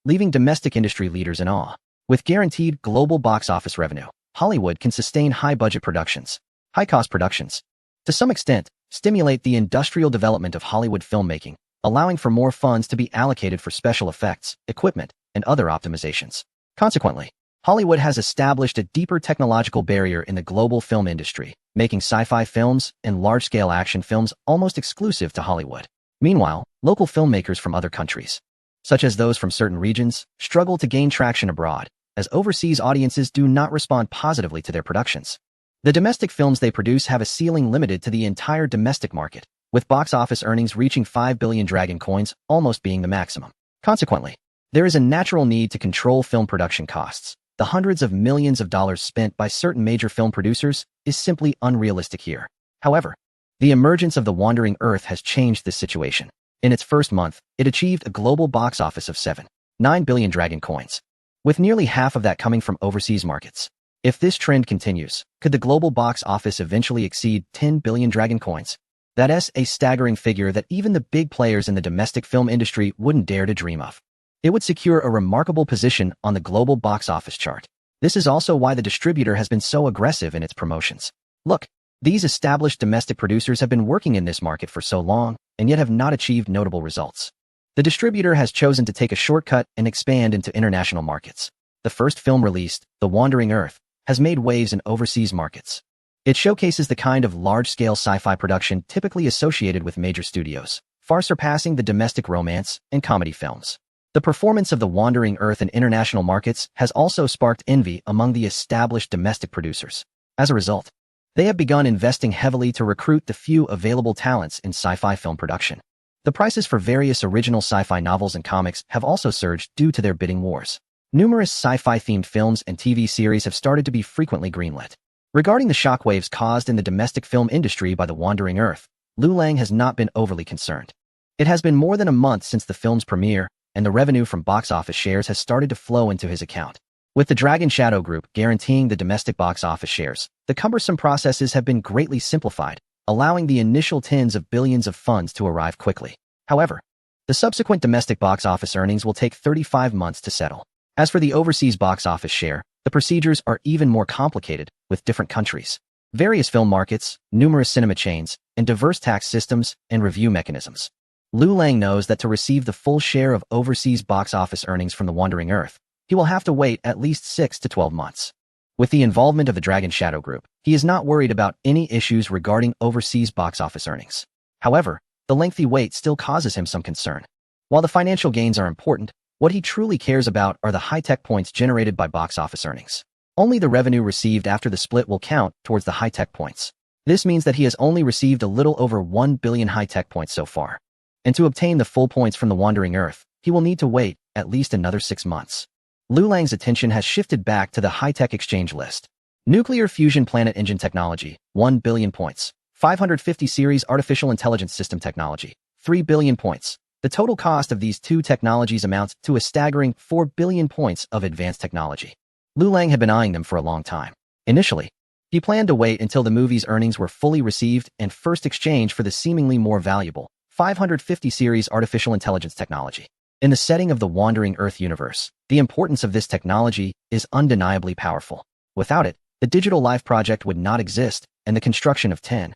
leaving domestic industry leaders in awe. With guaranteed global box office revenue, Hollywood can sustain high-budget productions, high-cost productions, to some extent, stimulate the industrial development of Hollywood filmmaking, allowing for more funds to be allocated for special effects, equipment, and other optimizations. Consequently, Hollywood has established a deeper technological barrier in the global film industry, making sci-fi films and large-scale action films almost exclusive to Hollywood. Meanwhile, local filmmakers from other countries, such as those from certain regions, struggle to gain traction abroad, as overseas audiences do not respond positively to their productions. The domestic films they produce have a ceiling limited to the entire domestic market, with box office earnings reaching 5 billion Dragon coins almost being the maximum. Consequently, there is a natural need to control film production costs. The hundreds of millions of dollars spent by certain major film producers is simply unrealistic here. However, the emergence of The Wandering Earth has changed this situation. In its first month, it achieved a global box office of 7.9 billion Dragon coins, with nearly half of that coming from overseas markets. If this trend continues, could the global box office eventually exceed 10 billion Dragon coins? That is a staggering figure that even the big players in the domestic film industry wouldn't dare to dream of. It would secure a remarkable position on the global box office chart. This is also why the distributor has been so aggressive in its promotions. Look, these established domestic producers have been working in this market for so long, and yet have not achieved notable results. The distributor has chosen to take a shortcut and expand into international markets. The first film released, The Wandering Earth, has made waves in overseas markets. It showcases the kind of large-scale sci-fi production typically associated with major studios, far surpassing the domestic romance and comedy films. The performance of The Wandering Earth in international markets has also sparked envy among the established domestic producers. As a result, they have begun investing heavily to recruit the few available talents in sci-fi film production. The prices for various original sci-fi novels and comics have also surged due to their bidding wars. Numerous sci-fi themed films and TV series have started to be frequently greenlit. Regarding the shockwaves caused in the domestic film industry by The Wandering Earth, Liu Lang has not been overly concerned. It has been more than a month since the film's premiere, and the revenue from box office shares has started to flow into his account. With the Dragon Shadow Group guaranteeing the domestic box office shares, the cumbersome processes have been greatly simplified, allowing the initial tens of billions of funds to arrive quickly. However, the subsequent domestic box office earnings will take 35 months to settle. As for the overseas box office share, the procedures are even more complicated, with different countries, various film markets, numerous cinema chains, and diverse tax systems and review mechanisms. Liu Lang knows that to receive the full share of overseas box office earnings from The Wandering Earth, he will have to wait at least 6 to 12 months. With the involvement of the Dragon Shadow Group, he is not worried about any issues regarding overseas box office earnings. However, the lengthy wait still causes him some concern. While the financial gains are important, what he truly cares about are the high-tech points generated by box office earnings. Only the revenue received after the split will count towards the high-tech points. This means that he has only received a little over 1 billion high-tech points so far. And to obtain the full points from The Wandering Earth, he will need to wait at least another 6 months. Liu Lang's attention has shifted back to the high-tech exchange list. Nuclear fusion planet engine technology, 1 billion points. 550 series artificial intelligence system technology, 3 billion points. The total cost of these two technologies amounts to a staggering 4 billion points of advanced technology. Liu Lang had been eyeing them for a long time. Initially, he planned to wait until the movie's earnings were fully received and first exchange for the seemingly more valuable 550 series artificial intelligence technology. In the setting of the Wandering Earth universe, the importance of this technology is undeniably powerful. Without it, the Digital Life Project would not exist, and the construction of 10,000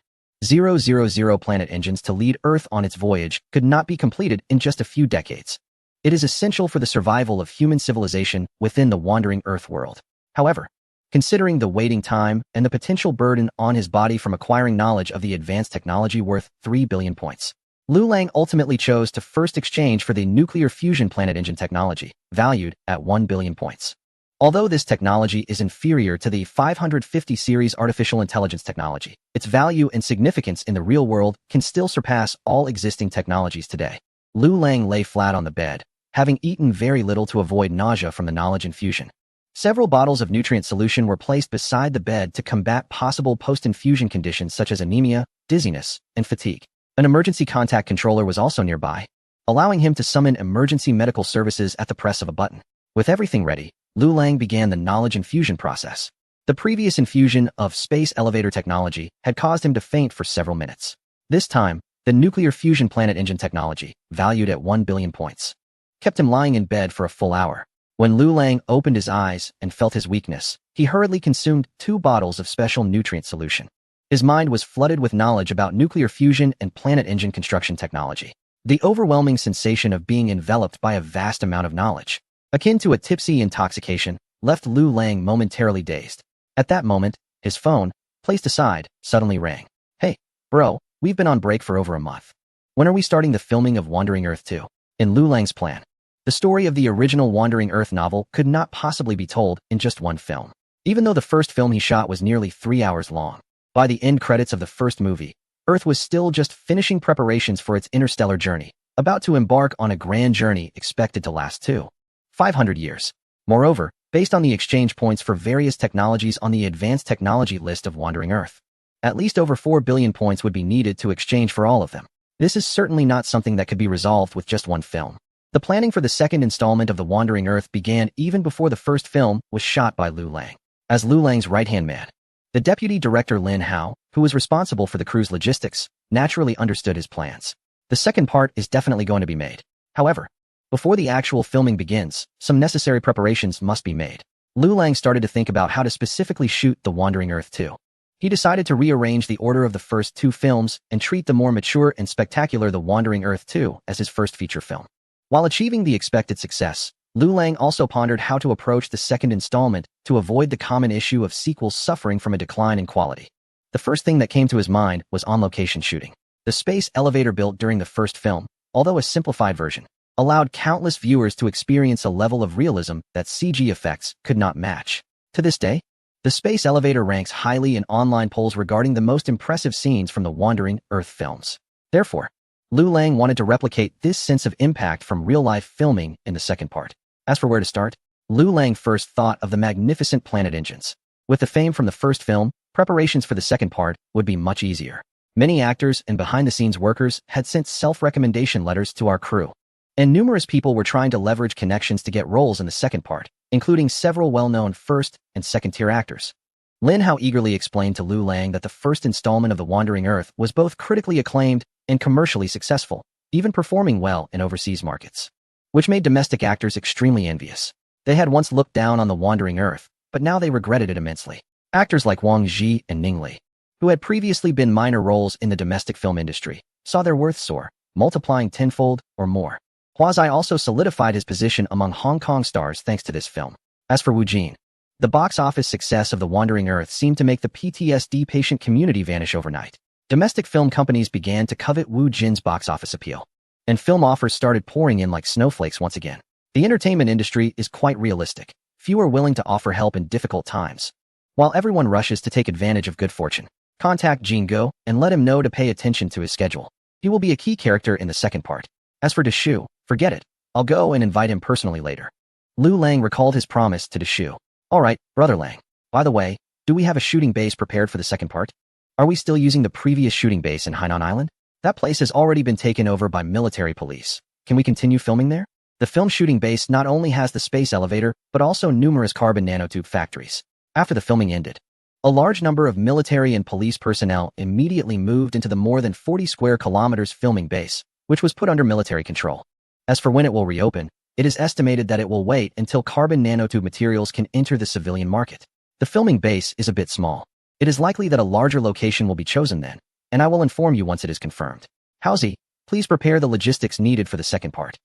planet engines to lead Earth on its voyage could not be completed in just a few decades. It is essential for the survival of human civilization within the Wandering Earth world. However, considering the waiting time and the potential burden on his body from acquiring knowledge of the advanced technology worth 3 billion points, Liu Lang ultimately chose to first exchange for the nuclear fusion planet engine technology, valued at 1 billion points. Although this technology is inferior to the 550 series artificial intelligence technology, its value and significance in the real world can still surpass all existing technologies today. Liu Lang lay flat on the bed, having eaten very little to avoid nausea from the knowledge infusion. Several bottles of nutrient solution were placed beside the bed to combat possible post-infusion conditions such as anemia, dizziness, and fatigue. An emergency contact controller was also nearby, allowing him to summon emergency medical services at the press of a button. With everything ready, Liu Lang began the knowledge infusion process. The previous infusion of space elevator technology had caused him to faint for several minutes. This time, the nuclear fusion planet engine technology, valued at 1 billion points, kept him lying in bed for a full hour. When Liu Lang opened his eyes and felt his weakness, he hurriedly consumed 2 bottles of special nutrient solution. His mind was flooded with knowledge about nuclear fusion and planet engine construction technology. The overwhelming sensation of being enveloped by a vast amount of knowledge, akin to a tipsy intoxication, left Liu Lang momentarily dazed. At that moment, his phone, placed aside, suddenly rang. "Hey, bro, we've been on break for over a month. When are we starting the filming of Wandering Earth 2? In Liu Lang's plan, the story of the original Wandering Earth novel could not possibly be told in just one film. Even though the first film he shot was nearly 3 hours long, by the end credits of the first movie, Earth was still just finishing preparations for its interstellar journey, about to embark on a grand journey expected to last 500 years. Moreover, based on the exchange points for various technologies on the advanced technology list of Wandering Earth, at least over 4 billion points would be needed to exchange for all of them. This is certainly not something that could be resolved with just one film. The planning for the second installment of The Wandering Earth began even before the first film was shot by Liu Lang. As Liu Lang's right-hand man, the deputy director Lin Hao, who was responsible for the crew's logistics, naturally understood his plans. The second part is definitely going to be made. However, before the actual filming begins, some necessary preparations must be made. Liu Lang started to think about how to specifically shoot The Wandering Earth 2. He decided to rearrange the order of the first 2 films and treat the more mature and spectacular The Wandering Earth 2 as his first feature film. While achieving the expected success, Liu Lang also pondered how to approach the second installment to avoid the common issue of sequels suffering from a decline in quality. The first thing that came to his mind was on-location shooting. The space elevator built during the first film, although a simplified version, allowed countless viewers to experience a level of realism that CG effects could not match. To this day, the space elevator ranks highly in online polls regarding the most impressive scenes from the Wandering Earth films. Therefore, Liu Lang wanted to replicate this sense of impact from real-life filming in the second part. As for where to start, Liu Lang first thought of the magnificent planet engines. With the fame from the first film, preparations for the second part would be much easier. Many actors and behind-the-scenes workers had sent self-recommendation letters to our crew, and numerous people were trying to leverage connections to get roles in the second part, including several well-known first- and second-tier actors. Lin Hao eagerly explained to Liu Lang that the first installment of The Wandering Earth was both critically acclaimed and commercially successful, even performing well in overseas markets, which made domestic actors extremely envious. They had once looked down on The Wandering Earth, but now they regretted it immensely. Actors like Wang Ji and Ning Li, who had previously been minor roles in the domestic film industry, saw their worth soar, multiplying tenfold or more. Hua Zai also solidified his position among Hong Kong stars thanks to this film. As for Wu Jin, the box office success of The Wandering Earth seemed to make the PTSD patient community vanish overnight. Domestic film companies began to covet Wu Jin's box office appeal, and film offers started pouring in like snowflakes once again. The entertainment industry is quite realistic. Few are willing to offer help in difficult times. While everyone rushes to take advantage of good fortune, contact Jin Go and let him know to pay attention to his schedule. He will be a key character in the second part. As for Deshu, forget it. I'll go and invite him personally later. Liu Lang recalled his promise to Deshu. All right, Brother Lang. By the way, do we have a shooting base prepared for the second part? Are we still using the previous shooting base in Hainan Island? That place has already been taken over by military police. Can we continue filming there? The film shooting base not only has the space elevator, but also numerous carbon nanotube factories. After the filming ended, a large number of military and police personnel immediately moved into the more than 40 square kilometers filming base, which was put under military control. As for when it will reopen, it is estimated that it will wait until carbon nanotube materials can enter the civilian market. The filming base is a bit small. It is likely that a larger location will be chosen then, and I will inform you once it is confirmed. Housie, please prepare the logistics needed for the second part.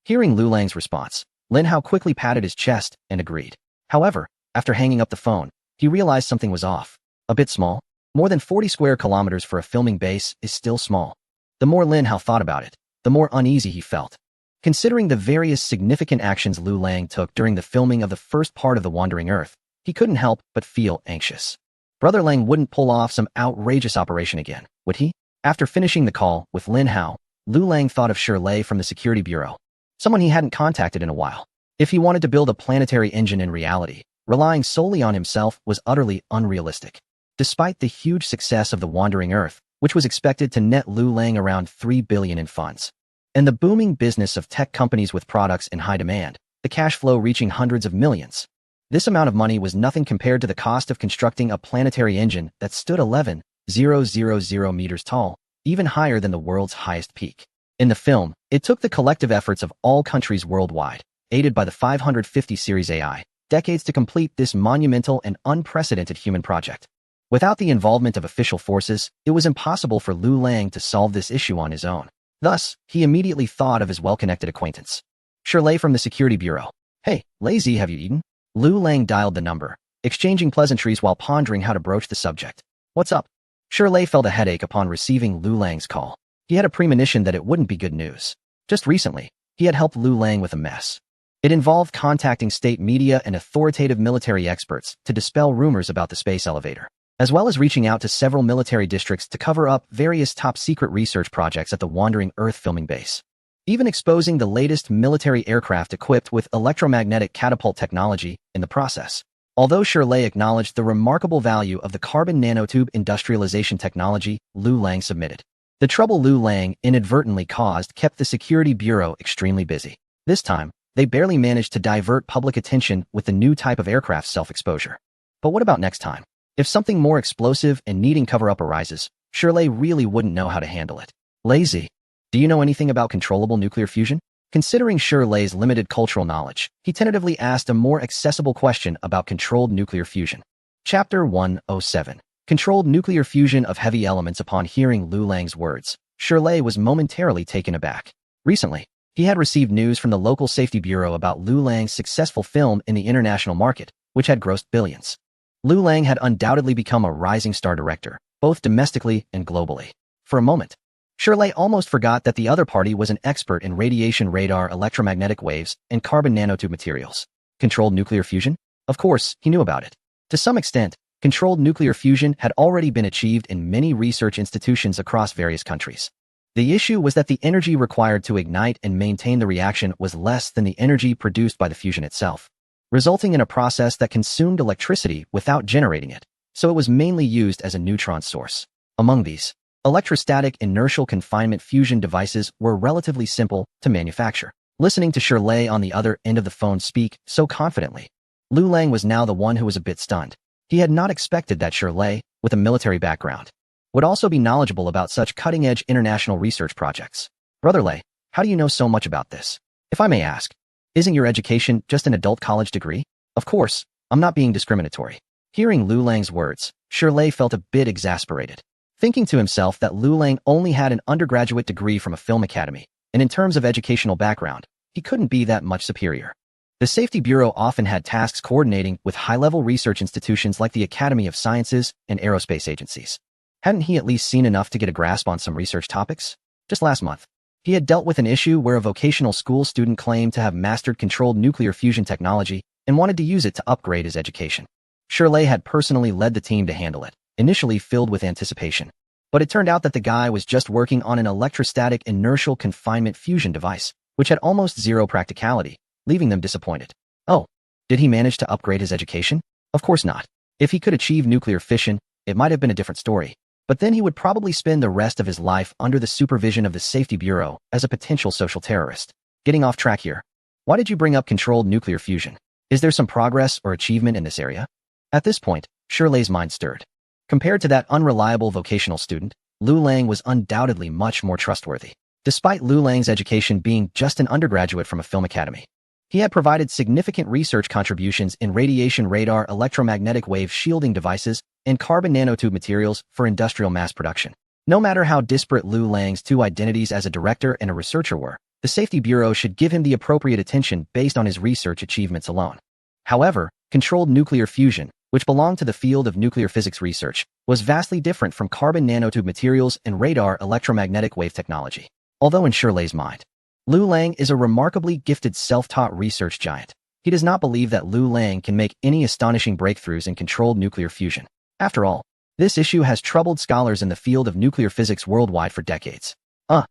Hearing Lu Lang's response, Lin Hao quickly patted his chest and agreed. However, after hanging up the phone, he realized something was off. A bit small. More than 40 square kilometers for a filming base is still small. The more Lin Hao thought about it, the more uneasy he felt. Considering the various significant actions Lu Lang took during the filming of the first part of The Wandering Earth, he couldn't help but feel anxious. Brother Lang wouldn't pull off some outrageous operation again, would he? After finishing the call with Lin Hao, Lu Lang thought of Shirley from the security bureau, someone he hadn't contacted in a while. If he wanted to build a planetary engine in reality, relying solely on himself was utterly unrealistic. Despite the huge success of The Wandering Earth, which was expected to net Lu Lang around $3 billion in funds, and the booming business of tech companies with products in high demand, the cash flow reaching hundreds of millions. This amount of money was nothing compared to the cost of constructing a planetary engine that stood 11,000 meters tall, even higher than the world's highest peak. In the film, it took the collective efforts of all countries worldwide, aided by the 550 Series AI, decades to complete this monumental and unprecedented human project. Without the involvement of official forces, it was impossible for Lu Lang to solve this issue on his own. Thus, he immediately thought of his well-connected acquaintance, Shirley from the security bureau. Hey, Lazy, have you eaten? Lu Lang dialed the number, exchanging pleasantries while pondering how to broach the subject. What's up? Shirley felt a headache upon receiving Lu Lang's call. He had a premonition that it wouldn't be good news. Just recently, he had helped Lu Lang with a mess. It involved contacting state media and authoritative military experts to dispel rumors about the space elevator, as well as reaching out to several military districts to cover up various top-secret research projects at the Wandering Earth filming base. Even exposing the latest military aircraft equipped with electromagnetic catapult technology in the process. Although Shirley acknowledged the remarkable value of the carbon nanotube industrialization technology Lu Lang submitted, the trouble Lu Lang inadvertently caused kept the security bureau extremely busy. This time, they barely managed to divert public attention with the new type of aircraft self-exposure. But what about next time? If something more explosive and needing cover-up arises, Shirley really wouldn't know how to handle it. Lazy. Do you know anything about controllable nuclear fusion? Considering Shirley's limited cultural knowledge, he tentatively asked a more accessible question about controlled nuclear fusion. Chapter 107. Controlled nuclear fusion of heavy elements. Upon hearing Lu Lang's words, Shirley was momentarily taken aback. Recently, he had received news from the local safety bureau about Lu Lang's successful film in the international market, which had grossed billions. Lu Lang had undoubtedly become a rising star director, both domestically and globally. For a moment, Shirley almost forgot that the other party was an expert in radiation radar, electromagnetic waves, and carbon nanotube materials. Controlled nuclear fusion? Of course, he knew about it. To some extent, controlled nuclear fusion had already been achieved in many research institutions across various countries. The issue was that the energy required to ignite and maintain the reaction was less than the energy produced by the fusion itself, resulting in a process that consumed electricity without generating it, so it was mainly used as a neutron source. Among these, electrostatic inertial confinement fusion devices were relatively simple to manufacture. Listening to Shirley on the other end of the phone speak so confidently, Lu Lang was now the one who was a bit stunned. He had not expected that Shirley, with a military background, would also be knowledgeable about such cutting-edge international research projects. Brother Lei, how do you know so much about this? If I may ask, isn't your education just an adult college degree? Of course, I'm not being discriminatory. Hearing Lu Lang's words, Shirley felt a bit exasperated, thinking to himself that Lu Lang only had an undergraduate degree from a film academy, and in terms of educational background, he couldn't be that much superior. The Safety Bureau often had tasks coordinating with high-level research institutions like the Academy of Sciences and aerospace agencies. Hadn't he at least seen enough to get a grasp on some research topics? Just last month, he had dealt with an issue where a vocational school student claimed to have mastered controlled nuclear fusion technology and wanted to use it to upgrade his education. Shirley had personally led the team to handle it, initially filled with anticipation. But it turned out that the guy was just working on an electrostatic inertial confinement fusion device, which had almost zero practicality, leaving them disappointed. Oh, did he manage to upgrade his education? Of course not. If he could achieve nuclear fission, it might have been a different story. But then he would probably spend the rest of his life under the supervision of the Safety Bureau as a potential social terrorist. Getting off track here. Why did you bring up controlled nuclear fusion? Is there some progress or achievement in this area? At this point, Shirley's mind stirred. Compared to that unreliable vocational student, Lu Lang was undoubtedly much more trustworthy. Despite Lu Lang's education being just an undergraduate from a film academy, he had provided significant research contributions in radiation radar electromagnetic wave shielding devices and carbon nanotube materials for industrial mass production. No matter how disparate Lu Lang's two identities as a director and a researcher were, the Safety Bureau should give him the appropriate attention based on his research achievements alone. However, controlled nuclear fusion, which belonged to the field of nuclear physics research, was vastly different from carbon nanotube materials and radar electromagnetic wave technology. Although in Shirley's mind, Lu Lang is a remarkably gifted self-taught research giant, he does not believe that Lu Lang can make any astonishing breakthroughs in controlled nuclear fusion. After all, this issue has troubled scholars in the field of nuclear physics worldwide for decades.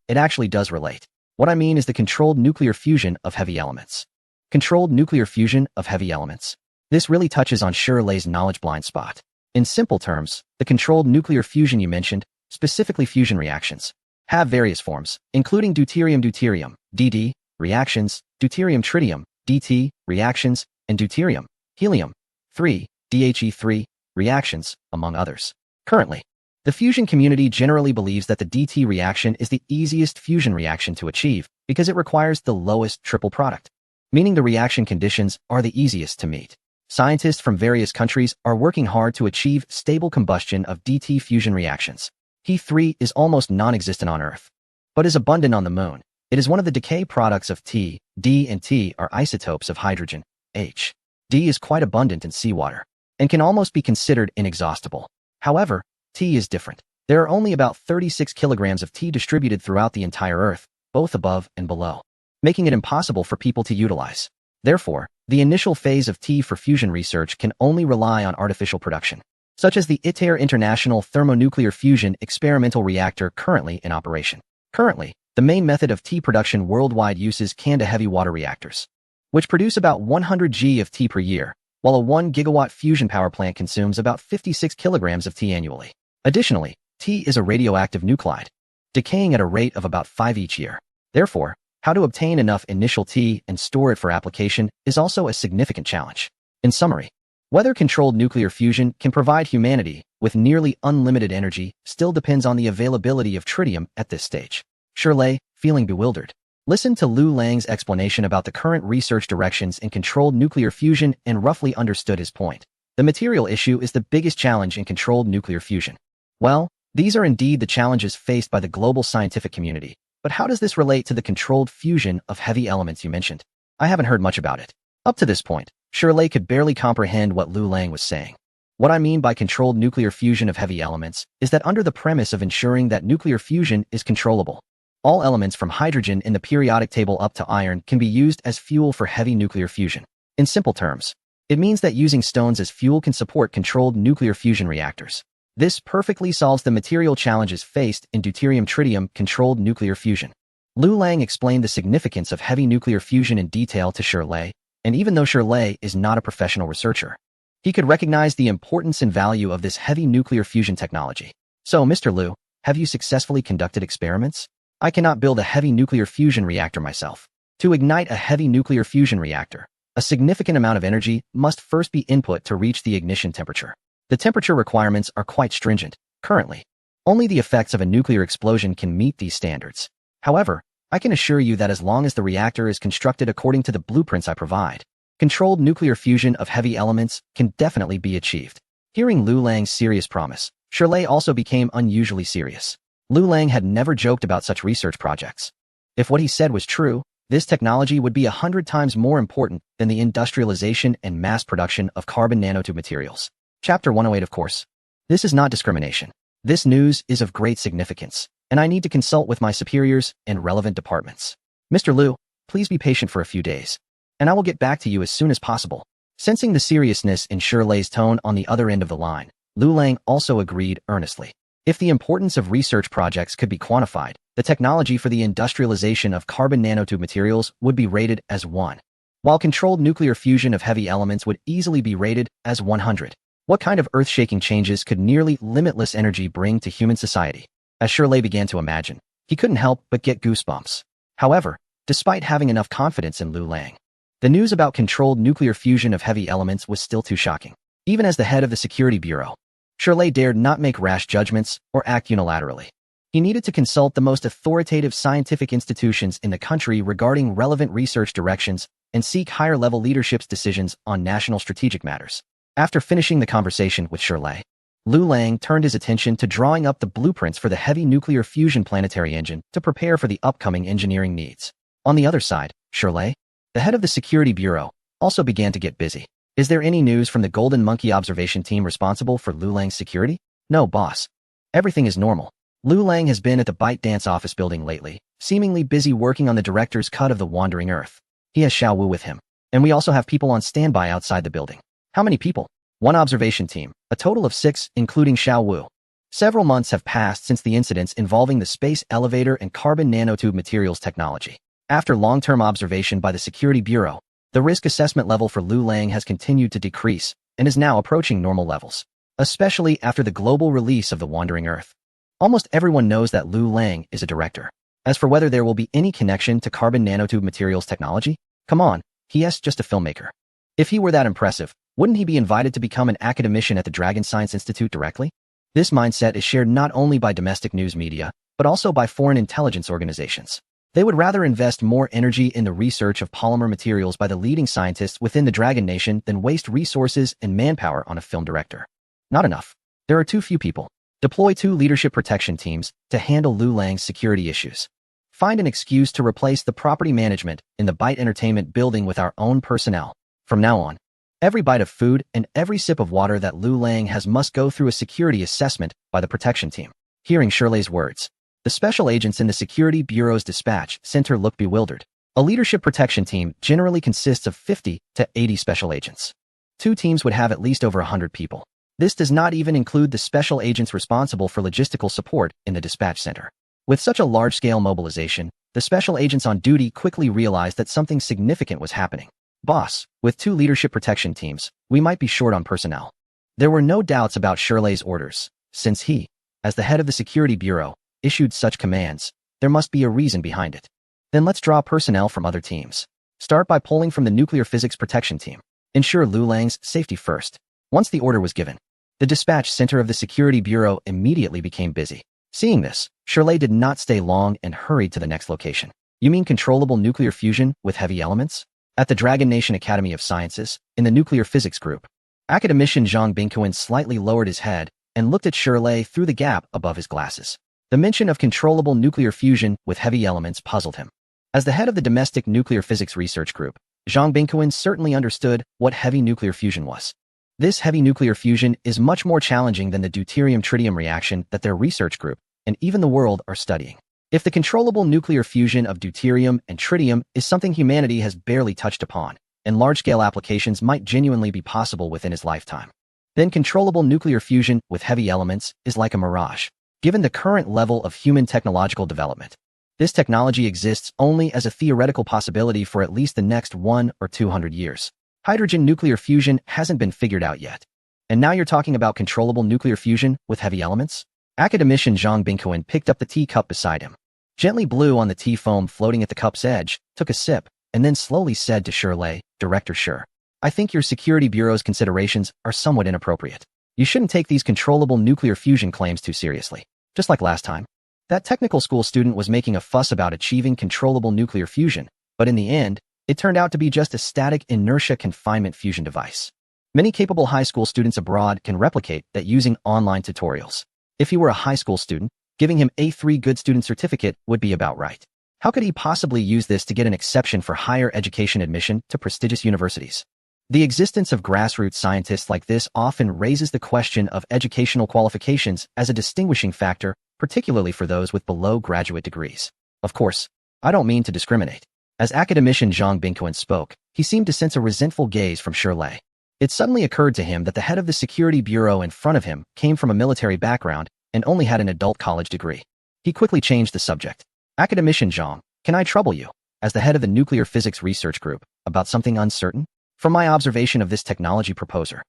It actually does relate. What I mean is the controlled nuclear fusion of heavy elements. Controlled nuclear fusion of heavy elements. This really touches on Shirley's knowledge blind spot. In simple terms, the controlled nuclear fusion you mentioned, specifically fusion reactions, have various forms, including deuterium-deuterium, DD, reactions, deuterium-tritium, DT, reactions, and deuterium, helium-3, DHE3, reactions, among others. Currently, the fusion community generally believes that the DT reaction is the easiest fusion reaction to achieve because it requires the lowest triple product, meaning the reaction conditions are the easiest to meet. Scientists from various countries are working hard to achieve stable combustion of DT fusion reactions. He3 is almost non-existent on Earth, but is abundant on the Moon. It is one of the decay products of T. D and T are isotopes of hydrogen, H. D is quite abundant in seawater, and can almost be considered inexhaustible. However, T is different. There are only about 36 kilograms of T distributed throughout the entire Earth, both above and below, making it impossible for people to utilize. Therefore, the initial phase of T for fusion research can only rely on artificial production, such as the ITER International Thermonuclear Fusion Experimental Reactor currently in operation. Currently, the main method of T production worldwide uses canned heavy water reactors, which produce about 100 G of T per year, while a 1 gigawatt fusion power plant consumes about 56 kilograms of T annually. Additionally, T is a radioactive nuclide, decaying at a rate of about 5 each year. Therefore, how to obtain enough initial T and store it for application is also a significant challenge. In summary, whether controlled nuclear fusion can provide humanity with nearly unlimited energy still depends on the availability of tritium at this stage. Shirley, feeling bewildered, listened to Lu Lang's explanation about the current research directions in controlled nuclear fusion and roughly understood his point. The material issue is the biggest challenge in controlled nuclear fusion. Well, these are indeed the challenges faced by the global scientific community, but how does this relate to the controlled fusion of heavy elements you mentioned? I haven't heard much about it. Up to this point, Shirley could barely comprehend what Lu Lang was saying. What I mean by controlled nuclear fusion of heavy elements is that under the premise of ensuring that nuclear fusion is controllable, all elements from hydrogen in the periodic table up to iron can be used as fuel for heavy nuclear fusion. In simple terms, it means that using stones as fuel can support controlled nuclear fusion reactors. This perfectly solves the material challenges faced in deuterium-tritium controlled nuclear fusion. Lu Lang explained the significance of heavy nuclear fusion in detail to Shirley, and even though Shirley is not a professional researcher, he could recognize the importance and value of this heavy nuclear fusion technology. So, Mr. Lu, have you successfully conducted experiments? I cannot build a heavy nuclear fusion reactor myself. To ignite a heavy nuclear fusion reactor, a significant amount of energy must first be input to reach the ignition temperature. The temperature requirements are quite stringent. Currently, only the effects of a nuclear explosion can meet these standards. However, I can assure you that as long as the reactor is constructed according to the blueprints I provide, controlled nuclear fusion of heavy elements can definitely be achieved. Hearing Lu Lang's serious promise, Shirley also became unusually serious. Lu Lang had never joked about such research projects. If what he said was true, this technology would be 100 times more important than the industrialization and mass production of carbon nanotube materials. Chapter 108, of course. This is not discrimination. This news is of great significance, and I need to consult with my superiors and relevant departments. Mr. Lu, please be patient for a few days, and I will get back to you as soon as possible. Sensing the seriousness in Shirley's tone on the other end of the line, Lu Lang also agreed earnestly. If the importance of research projects could be quantified, the technology for the industrialization of carbon nanotube materials would be rated as 1, while controlled nuclear fusion of heavy elements would easily be rated as 100. What kind of earth-shaking changes could nearly limitless energy bring to human society? As Shirley began to imagine, he couldn't help but get goosebumps. However, despite having enough confidence in Lu Lang, the news about controlled nuclear fusion of heavy elements was still too shocking. Even as the head of the Security Bureau, Shirley dared not make rash judgments or act unilaterally. He needed to consult the most authoritative scientific institutions in the country regarding relevant research directions and seek higher-level leadership's decisions on national strategic matters. After finishing the conversation with Shirley, Lu Lang turned his attention to drawing up the blueprints for the heavy nuclear fusion planetary engine to prepare for the upcoming engineering needs. On the other side, Shirley, the head of the Security Bureau, also began to get busy. Is there any news from the Golden Monkey observation team responsible for Lu Lang's security? No, boss. Everything is normal. Lu Lang has been at the ByteDance office building lately, seemingly busy working on the director's cut of The Wandering Earth. He has Xiao Wu with him. And we also have people on standby outside the building. How many people? One observation team, a total of 6, including Xiao Wu. Several months have passed since the incidents involving the space elevator and carbon nanotube materials technology. After long-term observation by the Security Bureau, the risk assessment level for Lu Lang has continued to decrease and is now approaching normal levels, especially after the global release of The Wandering Earth. Almost everyone knows that Lu Lang is a director. As for whether there will be any connection to carbon nanotube materials technology, come on, he is just a filmmaker. If he were that impressive, wouldn't he be invited to become an academician at the Dragon Science Institute directly? This mindset is shared not only by domestic news media, but also by foreign intelligence organizations. They would rather invest more energy in the research of polymer materials by the leading scientists within the Dragon Nation than waste resources and manpower on a film director. Not enough. There are too few people. Deploy 2 leadership protection teams to handle Lu Lang's security issues. Find an excuse to replace the property management in the Byte Entertainment building with our own personnel. From now on, every bite of food and every sip of water that Lu Lang has must go through a security assessment by the protection team. Hearing Shirley's words, the special agents in the Security Bureau's dispatch center looked bewildered. A leadership protection team generally consists of 50 to 80 special agents. 2 teams would have at least over 100 people. This does not even include the special agents responsible for logistical support in the dispatch center. With such a large-scale mobilization, the special agents on duty quickly realized that something significant was happening. Boss, with 2 leadership protection teams, we might be short on personnel. There were no doubts about Shirley's orders. Since he, as the head of the Security Bureau, issued such commands, there must be a reason behind it. Then let's draw personnel from other teams. Start by pulling from the Nuclear Physics Protection Team. Ensure Lu Lang's safety first. Once the order was given, the dispatch center of the Security Bureau immediately became busy. Seeing this, Shirley did not stay long and hurried to the next location. You mean controllable nuclear fusion with heavy elements? At the Dragon Nation Academy of Sciences, in the Nuclear Physics Group, academician Zhang Bingquan slightly lowered his head and looked at Shirley through the gap above his glasses. The mention of controllable nuclear fusion with heavy elements puzzled him. As the head of the Domestic Nuclear Physics Research Group, Zhang Bingquan certainly understood what heavy nuclear fusion was. This heavy nuclear fusion is much more challenging than the deuterium-tritium reaction that their research group, and even the world, are studying. If the controllable nuclear fusion of deuterium and tritium is something humanity has barely touched upon, and large-scale applications might genuinely be possible within his lifetime, then controllable nuclear fusion with heavy elements is like a mirage. Given the current level of human technological development, this technology exists only as a theoretical possibility for at least the next 100 or 200 years. Hydrogen nuclear fusion hasn't been figured out yet. And now you're talking about controllable nuclear fusion with heavy elements? Academician Zhang Bingquan picked up the teacup beside him, gently blew on the tea foam floating at the cup's edge, took a sip, and then slowly said to Shirley, Director Sure, I think your Security Bureau's considerations are somewhat inappropriate. You shouldn't take these controllable nuclear fusion claims too seriously. Just like last time, that technical school student was making a fuss about achieving controllable nuclear fusion, but in the end, it turned out to be just a static inertia confinement fusion device. Many capable high school students abroad can replicate that using online tutorials. If he were a high school student, giving him A3 Good Student Certificate would be about right. How could he possibly use this to get an exception for higher education admission to prestigious universities? The existence of grassroots scientists like this often raises the question of educational qualifications as a distinguishing factor, particularly for those with below graduate degrees. Of course, I don't mean to discriminate. As academician Zhang Bingquan spoke, he seemed to sense a resentful gaze from Shirley. It suddenly occurred to him that the head of the Security Bureau in front of him came from a military background and only had an adult college degree. He quickly changed the subject. Academician Zhang, can I trouble you, as the head of the Nuclear Physics Research Group, about something uncertain? From my observation of this technology proposer,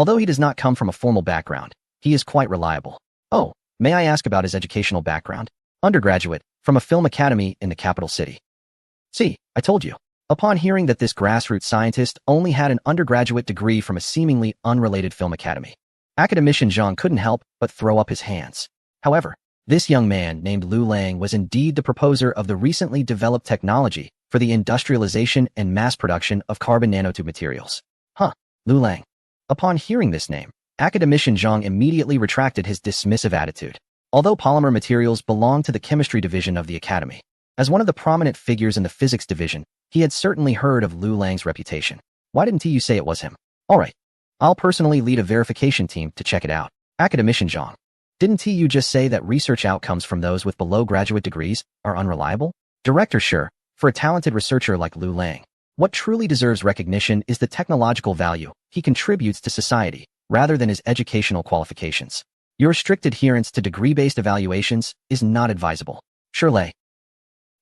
Although he does not come from a formal background, he is quite reliable. Oh, may I ask about his educational background? Undergraduate, from a film academy in the capital city. See, I told you. Upon hearing that this grassroots scientist only had an undergraduate degree from a seemingly unrelated film academy, academician Zhang couldn't help but throw up his hands. However, this young man named Lu Lang was indeed the proposer of the recently developed technology for the industrialization and mass production of carbon nanotube materials. Lu Lang. Upon hearing this name, academician Zhang immediately retracted his dismissive attitude. Although polymer materials belong to the chemistry division of the academy, as one of the prominent figures in the physics division, he had certainly heard of Lu Lang's reputation. Why didn't you say it was him? All right. I'll personally lead a verification team to check it out. Academician Zhang. Didn't you just say that research outcomes from those with below graduate degrees are unreliable? Director, sure. For a talented researcher like Lu Lang, what truly deserves recognition is the technological value he contributes to society, rather than his educational qualifications. Your strict adherence to degree-based evaluations is not advisable. Shirley.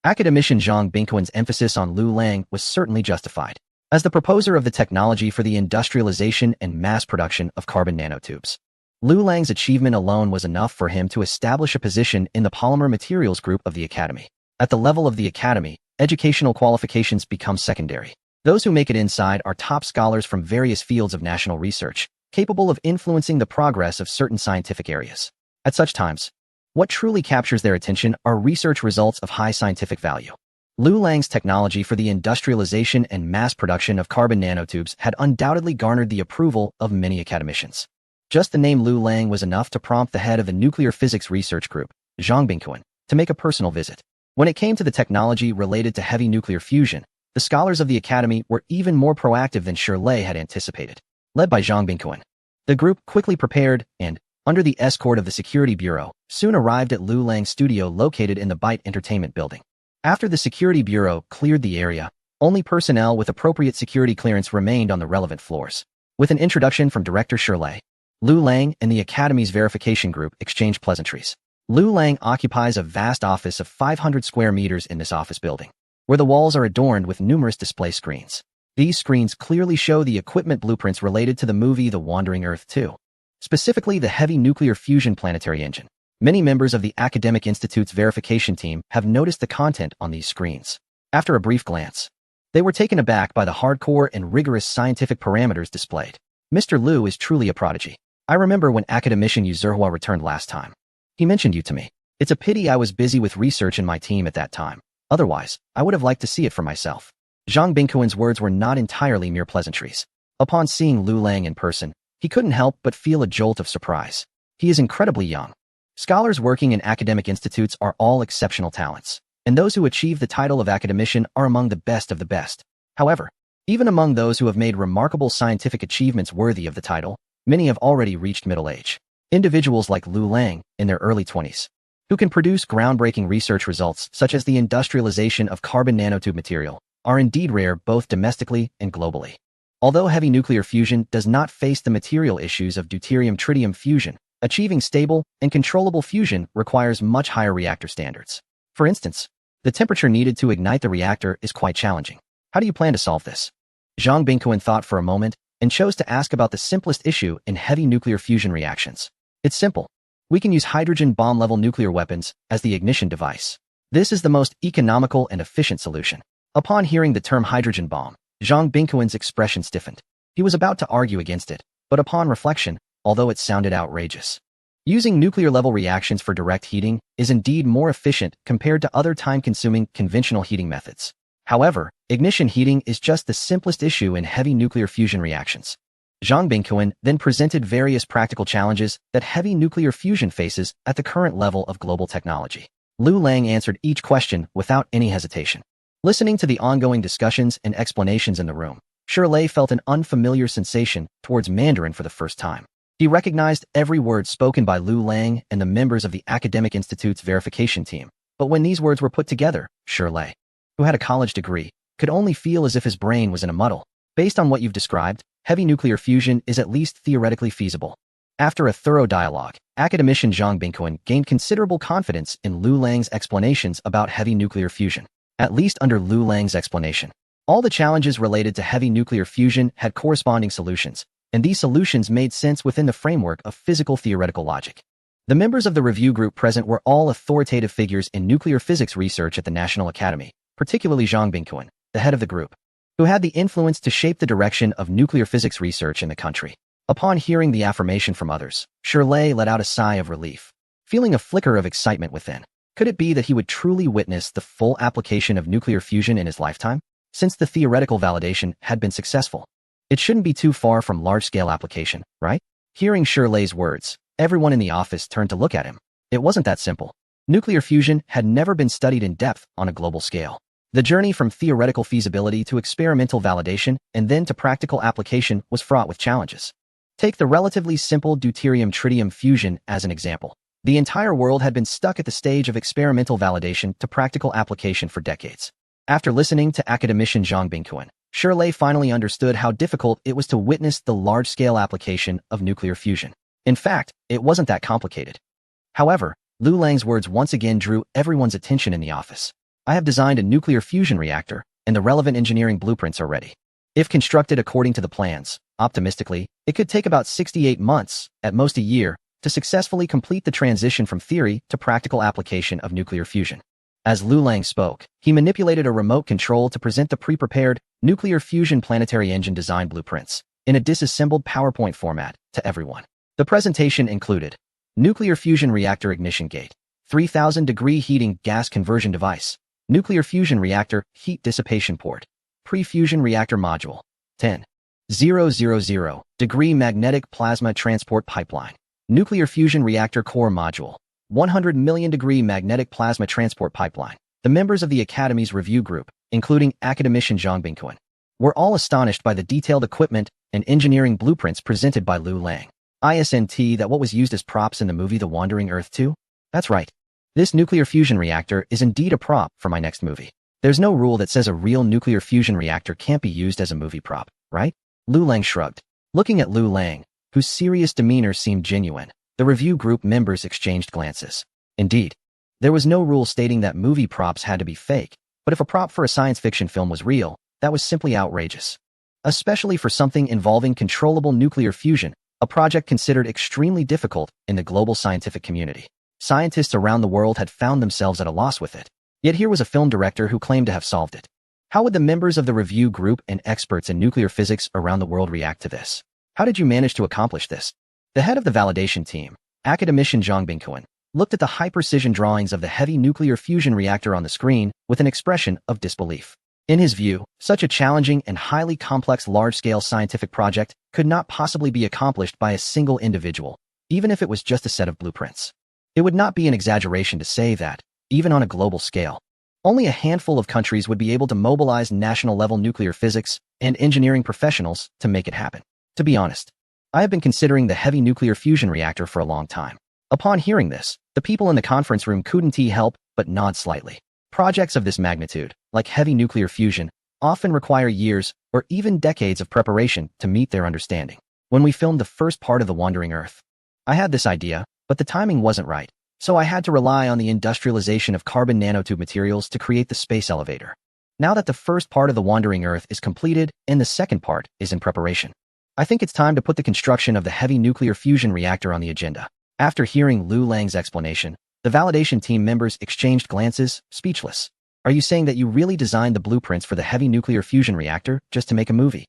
Academician Zhang Bingquan's emphasis on Lu Lang was certainly justified. As the proposer of the technology for the industrialization and mass production of carbon nanotubes, Lu Lang's achievement alone was enough for him to establish a position in the polymer materials group of the academy. At the level of the academy, educational qualifications become secondary. Those who make it inside are top scholars from various fields of national research, capable of influencing the progress of certain scientific areas. At such times, what truly captures their attention are research results of high scientific value. Lu Lang's technology for the industrialization and mass production of carbon nanotubes had undoubtedly garnered the approval of many academicians. Just the name Lu Lang was enough to prompt the head of the nuclear physics research group, Zhang Bingquan, to make a personal visit. When it came to the technology related to heavy nuclear fusion, the scholars of the academy were even more proactive than Shirley had anticipated. Led by Zhang Bingquan, the group quickly prepared and, under the escort of the security bureau, soon arrived at Lu Lang's studio located in the Byte Entertainment building. After the security bureau cleared the area, only personnel with appropriate security clearance remained on the relevant floors. With an introduction from Director Shirley, Lu Lang and the academy's verification group exchanged pleasantries. Lu Lang occupies a vast office of 500 square meters in this office building, where the walls are adorned with numerous display screens. These screens clearly show the equipment blueprints related to the movie The Wandering Earth 2, specifically the heavy nuclear fusion planetary engine. Many members of the Academic Institute's verification team have noticed the content on these screens. After a brief glance, they were taken aback by the hardcore and rigorous scientific parameters displayed. Mr. Lu is truly a prodigy. I remember when academician Yu Zhihua returned last time. He mentioned you to me. It's a pity I was busy with research in my team at that time. Otherwise, I would have liked to see it for myself. Zhang Bingquan's words were not entirely mere pleasantries. Upon seeing Lu Lang in person, he couldn't help but feel a jolt of surprise. He is incredibly young. Scholars working in academic institutes are all exceptional talents, and those who achieve the title of academician are among the best of the best. However, even among those who have made remarkable scientific achievements worthy of the title, many have already reached middle age. Individuals like Lu Lang, in their early 20s, who can produce groundbreaking research results such as the industrialization of carbon nanotube material, are indeed rare both domestically and globally. Although heavy nuclear fusion does not face the material issues of deuterium-tritium fusion, achieving stable and controllable fusion requires much higher reactor standards. For instance, the temperature needed to ignite the reactor is quite challenging. How do you plan to solve this? Zhang Bingquan thought for a moment and chose to ask about the simplest issue in heavy nuclear fusion reactions. It's simple. We can use hydrogen bomb-level nuclear weapons as the ignition device. This is the most economical and efficient solution. Upon hearing the term hydrogen bomb, Zhang Bingquan's expression stiffened. He was about to argue against it, but upon reflection, although it sounded outrageous, using nuclear-level reactions for direct heating is indeed more efficient compared to other time-consuming conventional heating methods. However, ignition heating is just the simplest issue in heavy nuclear fusion reactions. Zhang Bingquan then presented various practical challenges that heavy nuclear fusion faces at the current level of global technology. Lu Lang answered each question without any hesitation. Listening to the ongoing discussions and explanations in the room, Shirley felt an unfamiliar sensation towards Mandarin for the first time. He recognized every word spoken by Lu Lang and the members of the Academic Institute's verification team. But when these words were put together, Shirley, who had a college degree, could only feel as if his brain was in a muddle. Based on what you've described, heavy nuclear fusion is at least theoretically feasible. After a thorough dialogue, academician Zhang Bingquan gained considerable confidence in Lu Lang's explanations about heavy nuclear fusion. At least under Lu Lang's explanation, all the challenges related to heavy nuclear fusion had corresponding solutions, and these solutions made sense within the framework of physical theoretical logic. The members of the review group present were all authoritative figures in nuclear physics research at the National Academy, particularly Zhang Bingquan, the head of the group, who had the influence to shape the direction of nuclear physics research in the country. Upon hearing the affirmation from others, Shirley let out a sigh of relief, feeling a flicker of excitement within. Could it be that he would truly witness the full application of nuclear fusion in his lifetime? Since the theoretical validation had been successful, it shouldn't be too far from large-scale application, right? Hearing Shirley's words, everyone in the office turned to look at him. It wasn't that simple. Nuclear fusion had never been studied in depth on a global scale. The journey from theoretical feasibility to experimental validation and then to practical application was fraught with challenges. Take the relatively simple deuterium-tritium fusion as an example. The entire world had been stuck at the stage of experimental validation to practical application for decades. After listening to academician Zhang Bingquan, Shirley finally understood how difficult it was to witness the large-scale application of nuclear fusion. In fact, it wasn't that complicated. However, Lu Lang's words once again drew everyone's attention in the office. I have designed a nuclear fusion reactor, and the relevant engineering blueprints are ready. If constructed according to the plans, optimistically, it could take about 68 months, at most a year, to successfully complete the transition from theory to practical application of nuclear fusion. As Lu Lang spoke, he manipulated a remote control to present the pre-prepared nuclear fusion planetary engine design blueprints in a disassembled PowerPoint format to everyone. The presentation included nuclear fusion reactor ignition gate, 3000-degree heating gas conversion device, nuclear fusion reactor heat dissipation port, pre-fusion reactor module, 10,000-degree magnetic plasma transport pipeline, nuclear fusion reactor core module, 100 million-degree magnetic plasma transport pipeline. The members of the Academy's review group, including academician Zhang Bingquan, were all astonished by the detailed equipment and engineering blueprints presented by Lu Lang. ISNT that what was used as props in the movie The Wandering Earth 2? That's right. This nuclear fusion reactor is indeed a prop for my next movie. There's no rule that says a real nuclear fusion reactor can't be used as a movie prop, right? Lu Lang shrugged. Looking at Lu Lang, whose serious demeanor seemed genuine, the review group members exchanged glances. Indeed, there was no rule stating that movie props had to be fake, but if a prop for a science fiction film was real, that was simply outrageous. Especially for something involving controllable nuclear fusion, a project considered extremely difficult in the global scientific community. Scientists around the world had found themselves at a loss with it. Yet here was a film director who claimed to have solved it. How would the members of the review group and experts in nuclear physics around the world react to this? How did you manage to accomplish this? The head of the validation team, academician Zhang Bingquan, looked at the high-precision drawings of the heavy nuclear fusion reactor on the screen with an expression of disbelief. In his view, such a challenging and highly complex large-scale scientific project could not possibly be accomplished by a single individual, even if it was just a set of blueprints. It would not be an exaggeration to say that, even on a global scale, only a handful of countries would be able to mobilize national-level nuclear physics and engineering professionals to make it happen. To be honest, I have been considering the heavy nuclear fusion reactor for a long time. Upon hearing this, the people in the conference room couldn't help but nod slightly. Projects of this magnitude, like heavy nuclear fusion, often require years or even decades of preparation to meet their understanding. When we filmed the first part of The Wandering Earth, I had this idea, but the timing wasn't right, so I had to rely on the industrialization of carbon nanotube materials to create the space elevator. Now that the first part of The Wandering Earth is completed and the second part is in preparation, I think it's time to put the construction of the heavy nuclear fusion reactor on the agenda. After hearing Lu Lang's explanation, the validation team members exchanged glances, speechless. Are you saying that you really designed the blueprints for the heavy nuclear fusion reactor just to make a movie?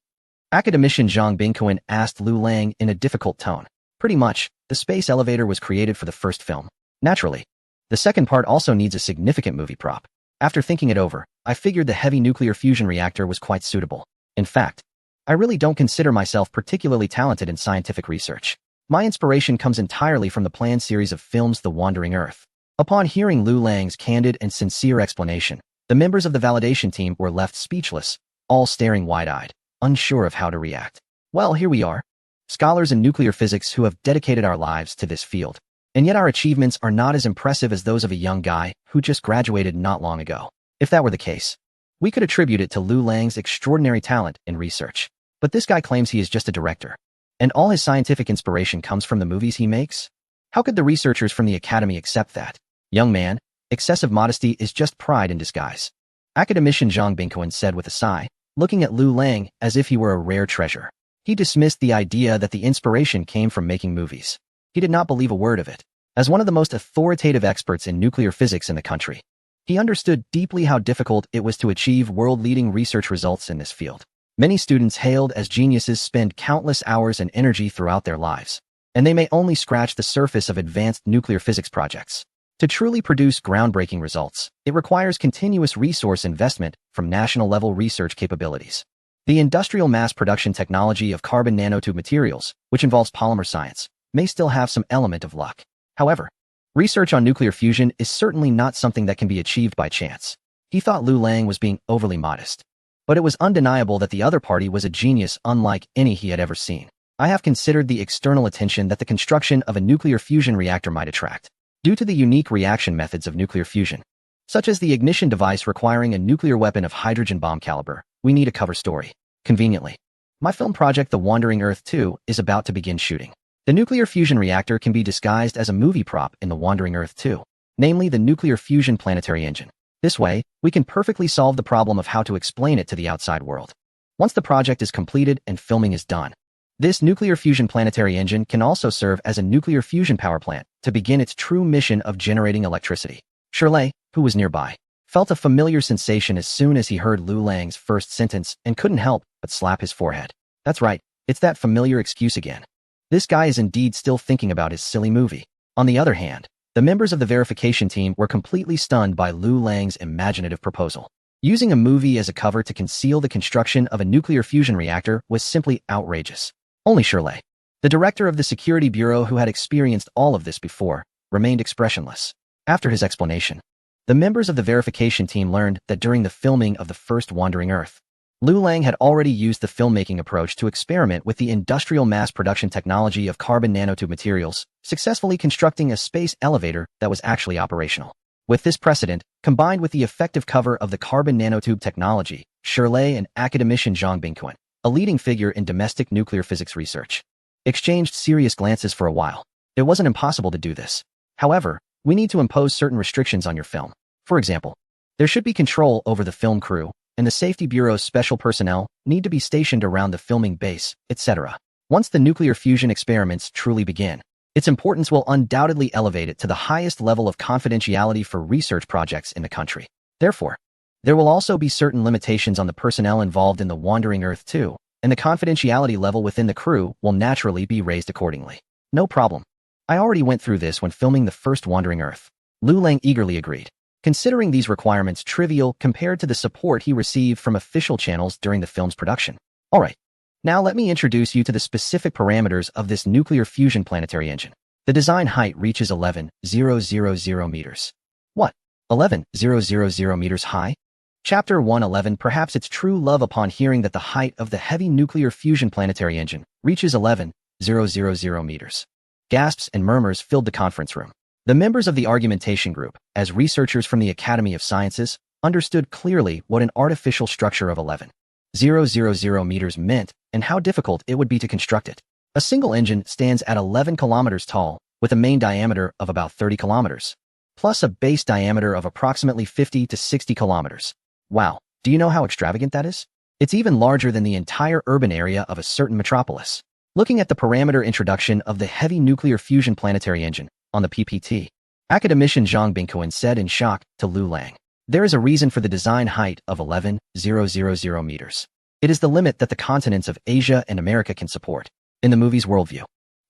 Academician Zhang Bingquan asked Lu Lang in a difficult tone. Pretty much, the space elevator was created for the first film. Naturally, the second part also needs a significant movie prop. After thinking it over, I figured the heavy nuclear fusion reactor was quite suitable. In fact, I really don't consider myself particularly talented in scientific research. My inspiration comes entirely from the planned series of films The Wandering Earth. Upon hearing Lu Lang's candid and sincere explanation, the members of the validation team were left speechless, all staring wide-eyed, unsure of how to react. Well, here we are, scholars in nuclear physics who have dedicated our lives to this field. And yet our achievements are not as impressive as those of a young guy who just graduated not long ago. If that were the case, we could attribute it to Lu Lang's extraordinary talent in research. But this guy claims he is just a director, and all his scientific inspiration comes from the movies he makes? How could the researchers from the Academy accept that? Young man, excessive modesty is just pride in disguise. Academician Zhang Bingquan said with a sigh, looking at Lu Lang as if he were a rare treasure. He dismissed the idea that the inspiration came from making movies. He did not believe a word of it. As one of the most authoritative experts in nuclear physics in the country, he understood deeply how difficult it was to achieve world-leading research results in this field. Many students hailed as geniuses spend countless hours and energy throughout their lives, and they may only scratch the surface of advanced nuclear physics projects. To truly produce groundbreaking results, it requires continuous resource investment from national-level research capabilities. The industrial mass production technology of carbon nanotube materials, which involves polymer science, may still have some element of luck. However, research on nuclear fusion is certainly not something that can be achieved by chance. He thought Lu Lang was being overly modest. But it was undeniable that the other party was a genius unlike any he had ever seen. I have considered the external attention that the construction of a nuclear fusion reactor might attract. Due to the unique reaction methods of nuclear fusion, such as the ignition device requiring a nuclear weapon of hydrogen bomb caliber, we need a cover story. Conveniently, my film project The Wandering Earth 2 is about to begin shooting. The nuclear fusion reactor can be disguised as a movie prop in The Wandering Earth 2, namely the nuclear fusion planetary engine. This way, we can perfectly solve the problem of how to explain it to the outside world. Once the project is completed and filming is done, this nuclear fusion planetary engine can also serve as a nuclear fusion power plant to begin its true mission of generating electricity. Shirley, who was nearby, felt a familiar sensation as soon as he heard Lu Lang's first sentence and couldn't help but slap his forehead. That's right, it's that familiar excuse again. This guy is indeed still thinking about his silly movie. On the other hand, the members of the verification team were completely stunned by Lu Lang's imaginative proposal. Using a movie as a cover to conceal the construction of a nuclear fusion reactor was simply outrageous. Only Shirley, the director of the security bureau who had experienced all of this before, remained expressionless. After his explanation, the members of the verification team learned that during the filming of the first Wandering Earth, Lu Lang had already used the filmmaking approach to experiment with the industrial mass production technology of carbon nanotube materials, successfully constructing a space elevator that was actually operational. With this precedent, combined with the effective cover of the carbon nanotube technology, Shirley and academician Zhang Bingquan, a leading figure in domestic nuclear physics research, exchanged serious glances for a while. It wasn't impossible to do this. However, we need to impose certain restrictions on your film. For example, there should be control over the film crew, and the Safety Bureau's special personnel need to be stationed around the filming base, etc. Once the nuclear fusion experiments truly begin, its importance will undoubtedly elevate it to the highest level of confidentiality for research projects in the country. Therefore, there will also be certain limitations on the personnel involved in the Wandering Earth 2, and the confidentiality level within the crew will naturally be raised accordingly. No problem. I already went through this when filming the first Wandering Earth. Lu Lang eagerly agreed, considering these requirements trivial compared to the support he received from official channels during the film's production. Alright, now let me introduce you to the specific parameters of this nuclear fusion planetary engine. The design height reaches 11,000 meters. What? 11,000 meters high? Chapter 111 perhaps its true love upon hearing that the height of the heavy nuclear fusion planetary engine reaches 11,000 meters. Gasps and murmurs filled the conference room. The members of the argumentation group, as researchers from the Academy of Sciences, understood clearly what an artificial structure of 11,000 meters meant and how difficult it would be to construct it. A single engine stands at 11 kilometers tall, with a main diameter of about 30 kilometers, plus a base diameter of approximately 50 to 60 kilometers. Wow, do you know how extravagant that is? It's even larger than the entire urban area of a certain metropolis. Looking at the parameter introduction of the heavy nuclear fusion planetary engine on the PPT, academician Zhang Bingquan said in shock to Lu Lang, there is a reason for the design height of 11,000 meters. It is the limit that the continents of Asia and America can support. In the movie's worldview,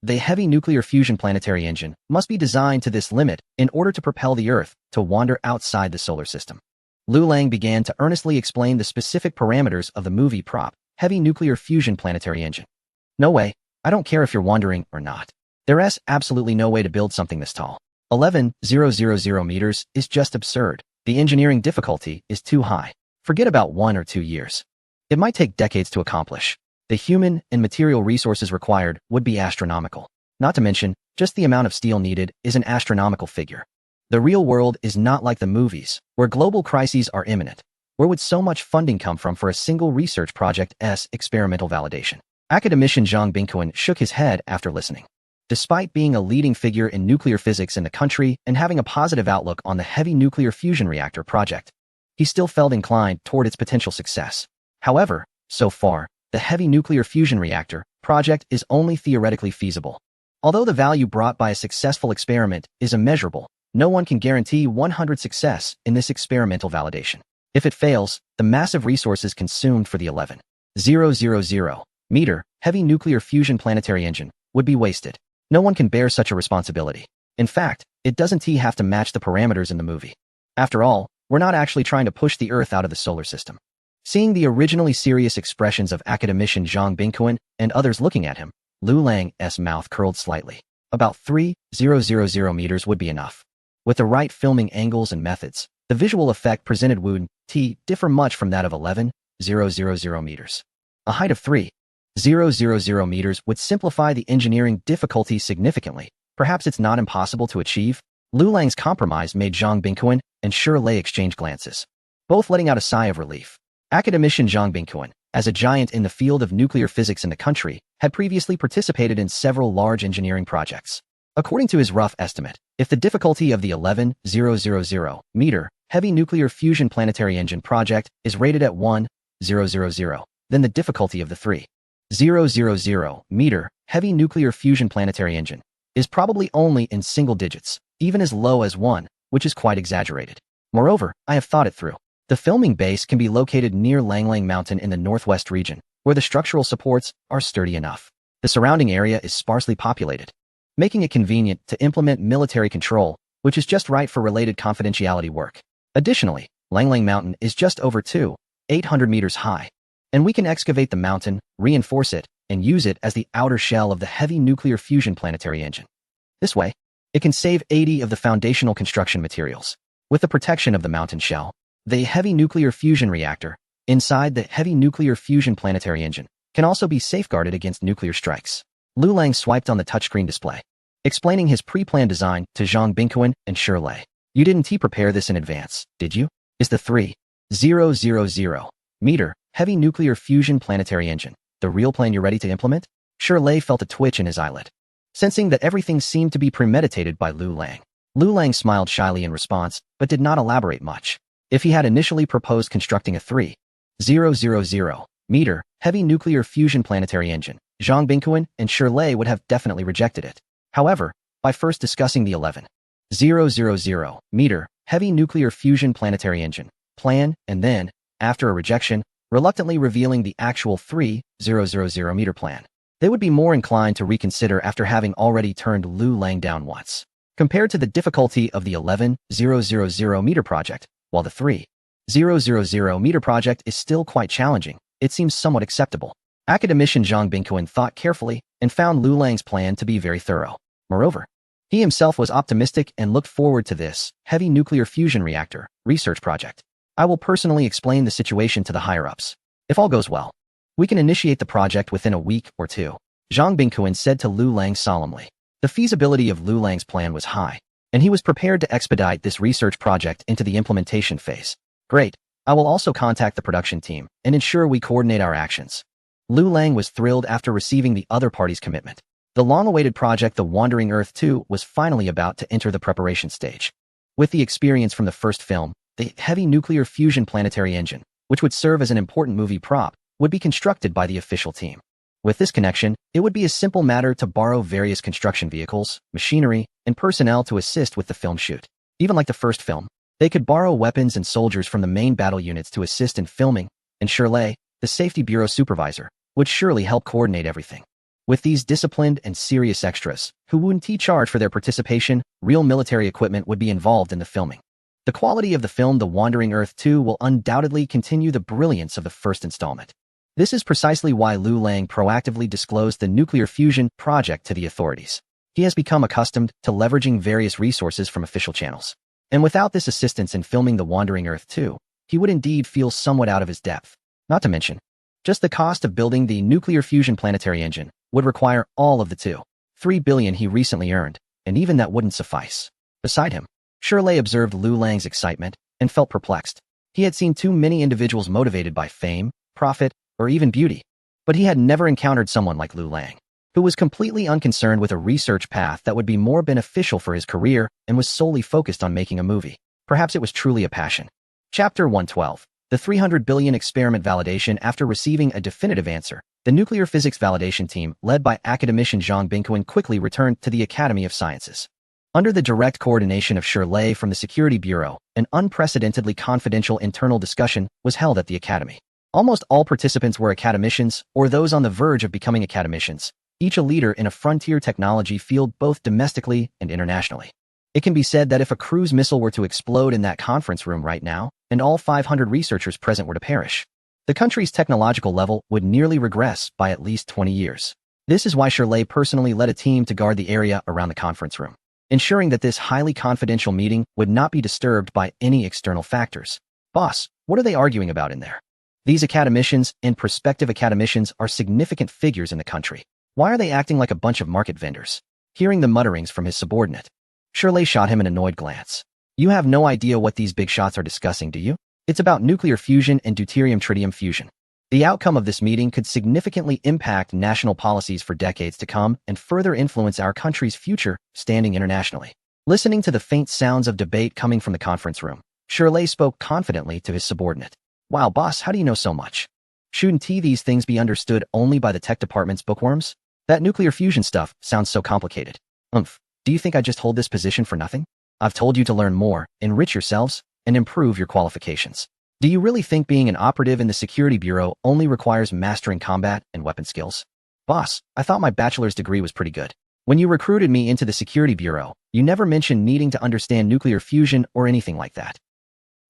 the heavy nuclear fusion planetary engine must be designed to this limit in order to propel the Earth to wander outside the solar system. Lu Lang began to earnestly explain the specific parameters of the movie prop, heavy nuclear fusion planetary engine. No way, I don't care if you're wondering or not. There's absolutely no way to build something this tall. 11,000 meters is just absurd. The engineering difficulty is too high. Forget about 1 or 2 years. It might take decades to accomplish. The human and material resources required would be astronomical. Not to mention, just the amount of steel needed is an astronomical figure. The real world is not like the movies, where global crises are imminent. Where would so much funding come from for a single research project's experimental validation? Academician Zhang Bingquan shook his head after listening. Despite being a leading figure in nuclear physics in the country and having a positive outlook on the heavy nuclear fusion reactor project, he still felt inclined toward its potential success. However, so far, the heavy nuclear fusion reactor project is only theoretically feasible. Although the value brought by a successful experiment is immeasurable, no one can guarantee 100% success in this experimental validation. If it fails, the massive resources consumed for the 11,000-meter heavy nuclear fusion planetary engine would be wasted. No one can bear such a responsibility. In fact, it doesn't have to match the parameters in the movie. After all, we're not actually trying to push the Earth out of the solar system. Seeing the originally serious expressions of academician Zhang Bingquan and others looking at him, Lu Lang's mouth curled slightly. About 3,000 meters would be enough. With the right filming angles and methods, the visual effect presented wouldn't differ much from that of 11,000 meters. A height of 3,000 meters would simplify the engineering difficulty significantly. Perhaps it's not impossible to achieve. Lu Lang's compromise made Zhang Bingquan and Shirley exchange glances, both letting out a sigh of relief. Academician Zhang Bingquan, as a giant in the field of nuclear physics in the country, had previously participated in several large engineering projects. According to his rough estimate, if the difficulty of the 11,000-meter heavy nuclear fusion planetary engine project is rated at 1,000, then the difficulty of the 3,000-meter heavy nuclear fusion planetary engine is probably only in single digits, even as low as 1, which is quite exaggerated. Moreover, I have thought it through. The filming base can be located near Langlang Mountain in the northwest region, where the structural supports are sturdy enough. The surrounding area is sparsely populated, making it convenient to implement military control, which is just right for related confidentiality work. Additionally, Langlang Mountain is just over 800 meters high, and we can excavate the mountain, reinforce it, and use it as the outer shell of the heavy nuclear fusion planetary engine. This way, it can save 80 of the foundational construction materials. With the protection of the mountain shell, the heavy nuclear fusion reactor inside the heavy nuclear fusion planetary engine can also be safeguarded against nuclear strikes. Lu Lang swiped on the touchscreen display, explaining his pre-planned design to Zhang Bingquan and Shirley. You didn't prepare this in advance, did you? Is the 3,000-meter heavy nuclear fusion planetary engine the real plan you're ready to implement? Shirley felt a twitch in his eyelid, sensing that everything seemed to be premeditated by Lu Lang. Lu Lang smiled shyly in response, but did not elaborate much. If he had initially proposed constructing a 3,000-meter heavy nuclear fusion planetary engine, Zhang Bingquan and Shirley would have definitely rejected it. However, by first discussing the 11,000-meter heavy nuclear fusion planetary engine plan, and then, after a rejection, reluctantly revealing the actual 3,000-meter plan, they would be more inclined to reconsider after having already turned Lu Lang down once. Compared to the difficulty of the 11,000-meter project, while the 3,000-meter project is still quite challenging, it seems somewhat acceptable. Academician Zhang Bingquan thought carefully and found Lu Lang's plan to be very thorough. Moreover, he himself was optimistic and looked forward to this heavy nuclear fusion reactor research project. I will personally explain the situation to the higher-ups. If all goes well, we can initiate the project within a week or two, Zhang Bingquan said to Lu Lang solemnly. The feasibility of Lu Lang's plan was high, and he was prepared to expedite this research project into the implementation phase. Great. I will also contact the production team and ensure we coordinate our actions. Lu Lang was thrilled after receiving the other party's commitment. The long-awaited project The Wandering Earth 2 was finally about to enter the preparation stage. With the experience from the first film, the heavy nuclear fusion planetary engine, which would serve as an important movie prop, would be constructed by the official team. With this connection, it would be a simple matter to borrow various construction vehicles, machinery, and personnel to assist with the film shoot. Even like the first film, they could borrow weapons and soldiers from the main battle units to assist in filming, and Shirley, the safety bureau supervisor, would surely help coordinate everything. With these disciplined and serious extras, who wouldn't charge for their participation, real military equipment would be involved in the filming. The quality of the film The Wandering Earth 2 will undoubtedly continue the brilliance of the first installment. This is precisely why Lu Lang proactively disclosed the nuclear fusion project to the authorities. He has become accustomed to leveraging various resources from official channels. And without this assistance in filming The Wandering Earth 2, he would indeed feel somewhat out of his depth. Not to mention, just the cost of building the nuclear fusion planetary engine would require all of the $2.3 billion he recently earned, and even that wouldn't suffice. Beside him, Shirley observed Lu Lang's excitement and felt perplexed. He had seen too many individuals motivated by fame, profit, or even beauty, but he had never encountered someone like Lu Lang, who was completely unconcerned with a research path that would be more beneficial for his career and was solely focused on making a movie. Perhaps it was truly a passion. Chapter 112. The 300 billion experiment validation. After receiving a definitive answer, the nuclear physics validation team, led by academician Zhang Bingquan, quickly returned to the Academy of Sciences. Under the direct coordination of Shirley from the Security Bureau, an unprecedentedly confidential internal discussion was held at the Academy. Almost all participants were academicians or those on the verge of becoming academicians, each a leader in a frontier technology field both domestically and internationally. It can be said that if a cruise missile were to explode in that conference room right now, and all 500 researchers present were to perish, the country's technological level would nearly regress by at least 20 years. This is why Shirley personally led a team to guard the area around the conference room, ensuring that this highly confidential meeting would not be disturbed by any external factors. Boss, what are they arguing about in there? These academicians and prospective academicians are significant figures in the country. Why are they acting like a bunch of market vendors? Hearing the mutterings from his subordinate, Shirley shot him an annoyed glance. You have no idea what these big shots are discussing, do you? It's about nuclear fusion and deuterium-tritium fusion. The outcome of this meeting could significantly impact national policies for decades to come and further influence our country's future standing internationally. Listening to the faint sounds of debate coming from the conference room, Shirley spoke confidently to his subordinate. Wow, boss, how do you know so much? Shouldn't these things be understood only by the tech department's bookworms? That nuclear fusion stuff sounds so complicated. Do you think I just hold this position for nothing? I've told you to learn more, enrich yourselves, and improve your qualifications. Do you really think being an operative in the Security Bureau only requires mastering combat and weapon skills? Boss, I thought my bachelor's degree was pretty good. When you recruited me into the Security Bureau, you never mentioned needing to understand nuclear fusion or anything like that.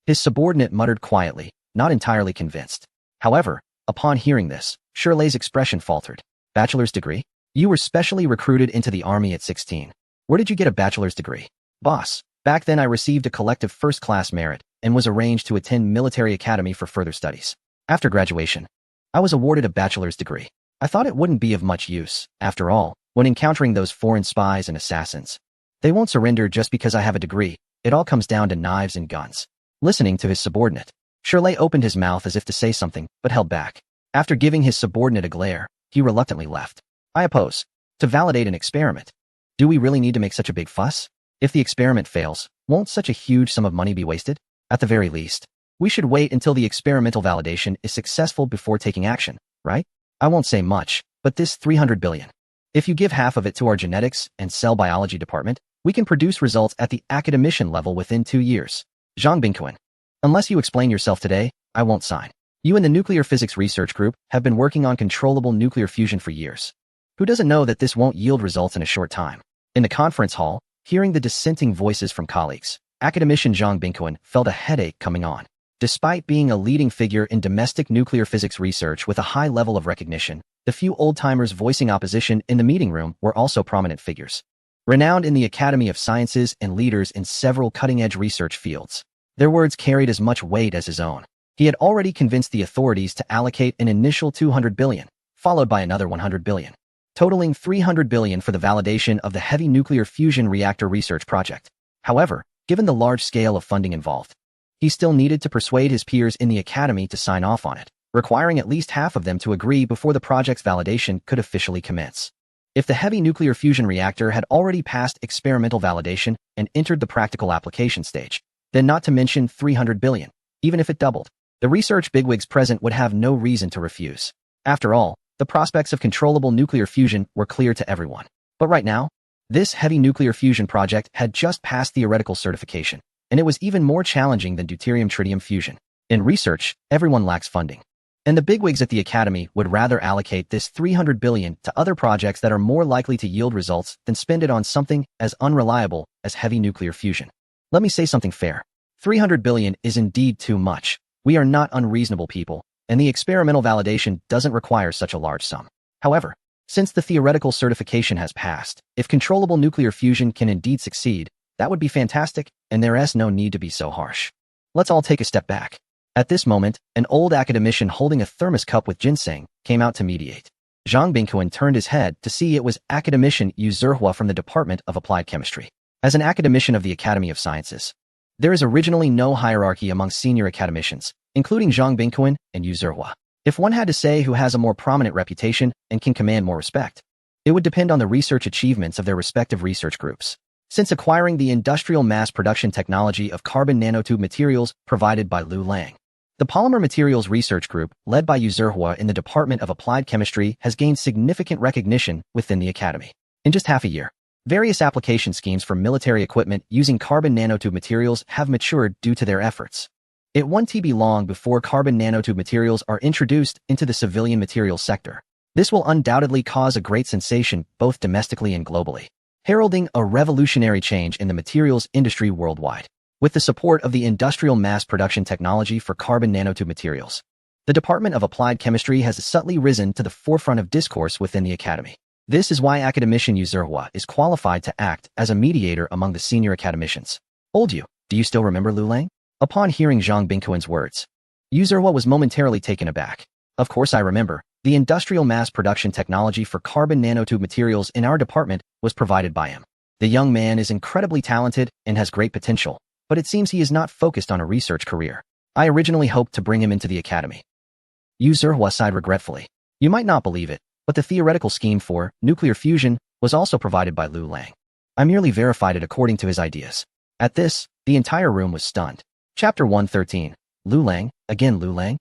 His subordinate muttered quietly, not entirely convinced. However, upon hearing this, Shirley's expression faltered. Bachelor's degree? You were specially recruited into the Army at 16. Where did you get a bachelor's degree? Boss, back then I received a collective first-class merit and was arranged to attend military academy for further studies. After graduation, I was awarded a bachelor's degree. I thought it wouldn't be of much use. After all, when encountering those foreign spies and assassins, they won't surrender just because I have a degree. It all comes down to knives and guns. Listening to his subordinate, Shirley opened his mouth as if to say something, but held back. After giving his subordinate a glare, he reluctantly left. I oppose. To validate an experiment. Do we really need to make such a big fuss? If the experiment fails, won't such a huge sum of money be wasted? At the very least, we should wait until the experimental validation is successful before taking action, right? I won't say much, but this 300 billion. If you give half of it to our genetics and cell biology department, we can produce results at the academician level within 2 years. Zhang Bingquan. Unless you explain yourself today, I won't sign. You and the Nuclear Physics Research Group have been working on controllable nuclear fusion for years. Who doesn't know that this won't yield results in a short time? In the conference hall, hearing the dissenting voices from colleagues, academician Zhang Bingquan felt a headache coming on. Despite being a leading figure in domestic nuclear physics research with a high level of recognition, the few old-timers voicing opposition in the meeting room were also prominent figures. Renowned in the Academy of Sciences and leaders in several cutting-edge research fields, their words carried as much weight as his own. He had already convinced the authorities to allocate an initial 200 billion, followed by another 100 billion. Totaling 300 billion for the validation of the heavy nuclear fusion reactor research project. However, given the large scale of funding involved, he still needed to persuade his peers in the academy to sign off on it, requiring at least half of them to agree before the project's validation could officially commence. If the heavy nuclear fusion reactor had already passed experimental validation and entered the practical application stage, then not to mention 300 billion, even if it doubled, the research bigwigs present would have no reason to refuse. After all, the prospects of controllable nuclear fusion were clear to everyone. But right now, this heavy nuclear fusion project had just passed theoretical certification, and it was even more challenging than deuterium-tritium fusion. In research, everyone lacks funding, and the bigwigs at the academy would rather allocate this 300 billion to other projects that are more likely to yield results than spend it on something as unreliable as heavy nuclear fusion. Let me say something fair. 300 billion is indeed too much. We are not unreasonable people, and the experimental validation doesn't require such a large sum. However, since the theoretical certification has passed, if controllable nuclear fusion can indeed succeed, that would be fantastic, and there's no need to be so harsh. Let's all take a step back. At this moment, an old academician holding a thermos cup with ginseng came out to mediate. Zhang Bingquan turned his head to see it was academician Yu Zihua from the Department of Applied Chemistry. As an academician of the Academy of Sciences, there is originally no hierarchy among senior academicians, including Zhang Bingquan and Yu Zihua. If one had to say who has a more prominent reputation and can command more respect, it would depend on the research achievements of their respective research groups. Since acquiring the industrial mass production technology of carbon nanotube materials provided by Lu Lang, The Polymer Materials Research Group, led by Yu Zhihua in the Department of Applied Chemistry, has gained significant recognition within the academy. In just half a year, various application schemes for military equipment using carbon nanotube materials have matured due to their efforts. It won't be long before carbon nanotube materials are introduced into the civilian materials sector. This will undoubtedly cause a great sensation both domestically and globally, heralding a revolutionary change in the materials industry worldwide. With the support of the industrial mass production technology for carbon nanotube materials, the Department of Applied Chemistry has subtly risen to the forefront of discourse within the academy. This is why academician Yu Zhihua is qualified to act as a mediator among the senior academicians. Old Yu, do you still remember Lu Lang? Upon hearing Zhang Bingquan's words, Yu Zhihua was momentarily taken aback. Of course I remember. The industrial mass production technology for carbon nanotube materials in our department was provided by him. The young man is incredibly talented and has great potential, but it seems he is not focused on a research career. I originally hoped to bring him into the academy. Yu Zhihua sighed regretfully. You might not believe it, but the theoretical scheme for nuclear fusion was also provided by Lu Lang. I merely verified it according to his ideas. At this, the entire room was stunned. Chapter 113. Lu Lang, again Lu Lang?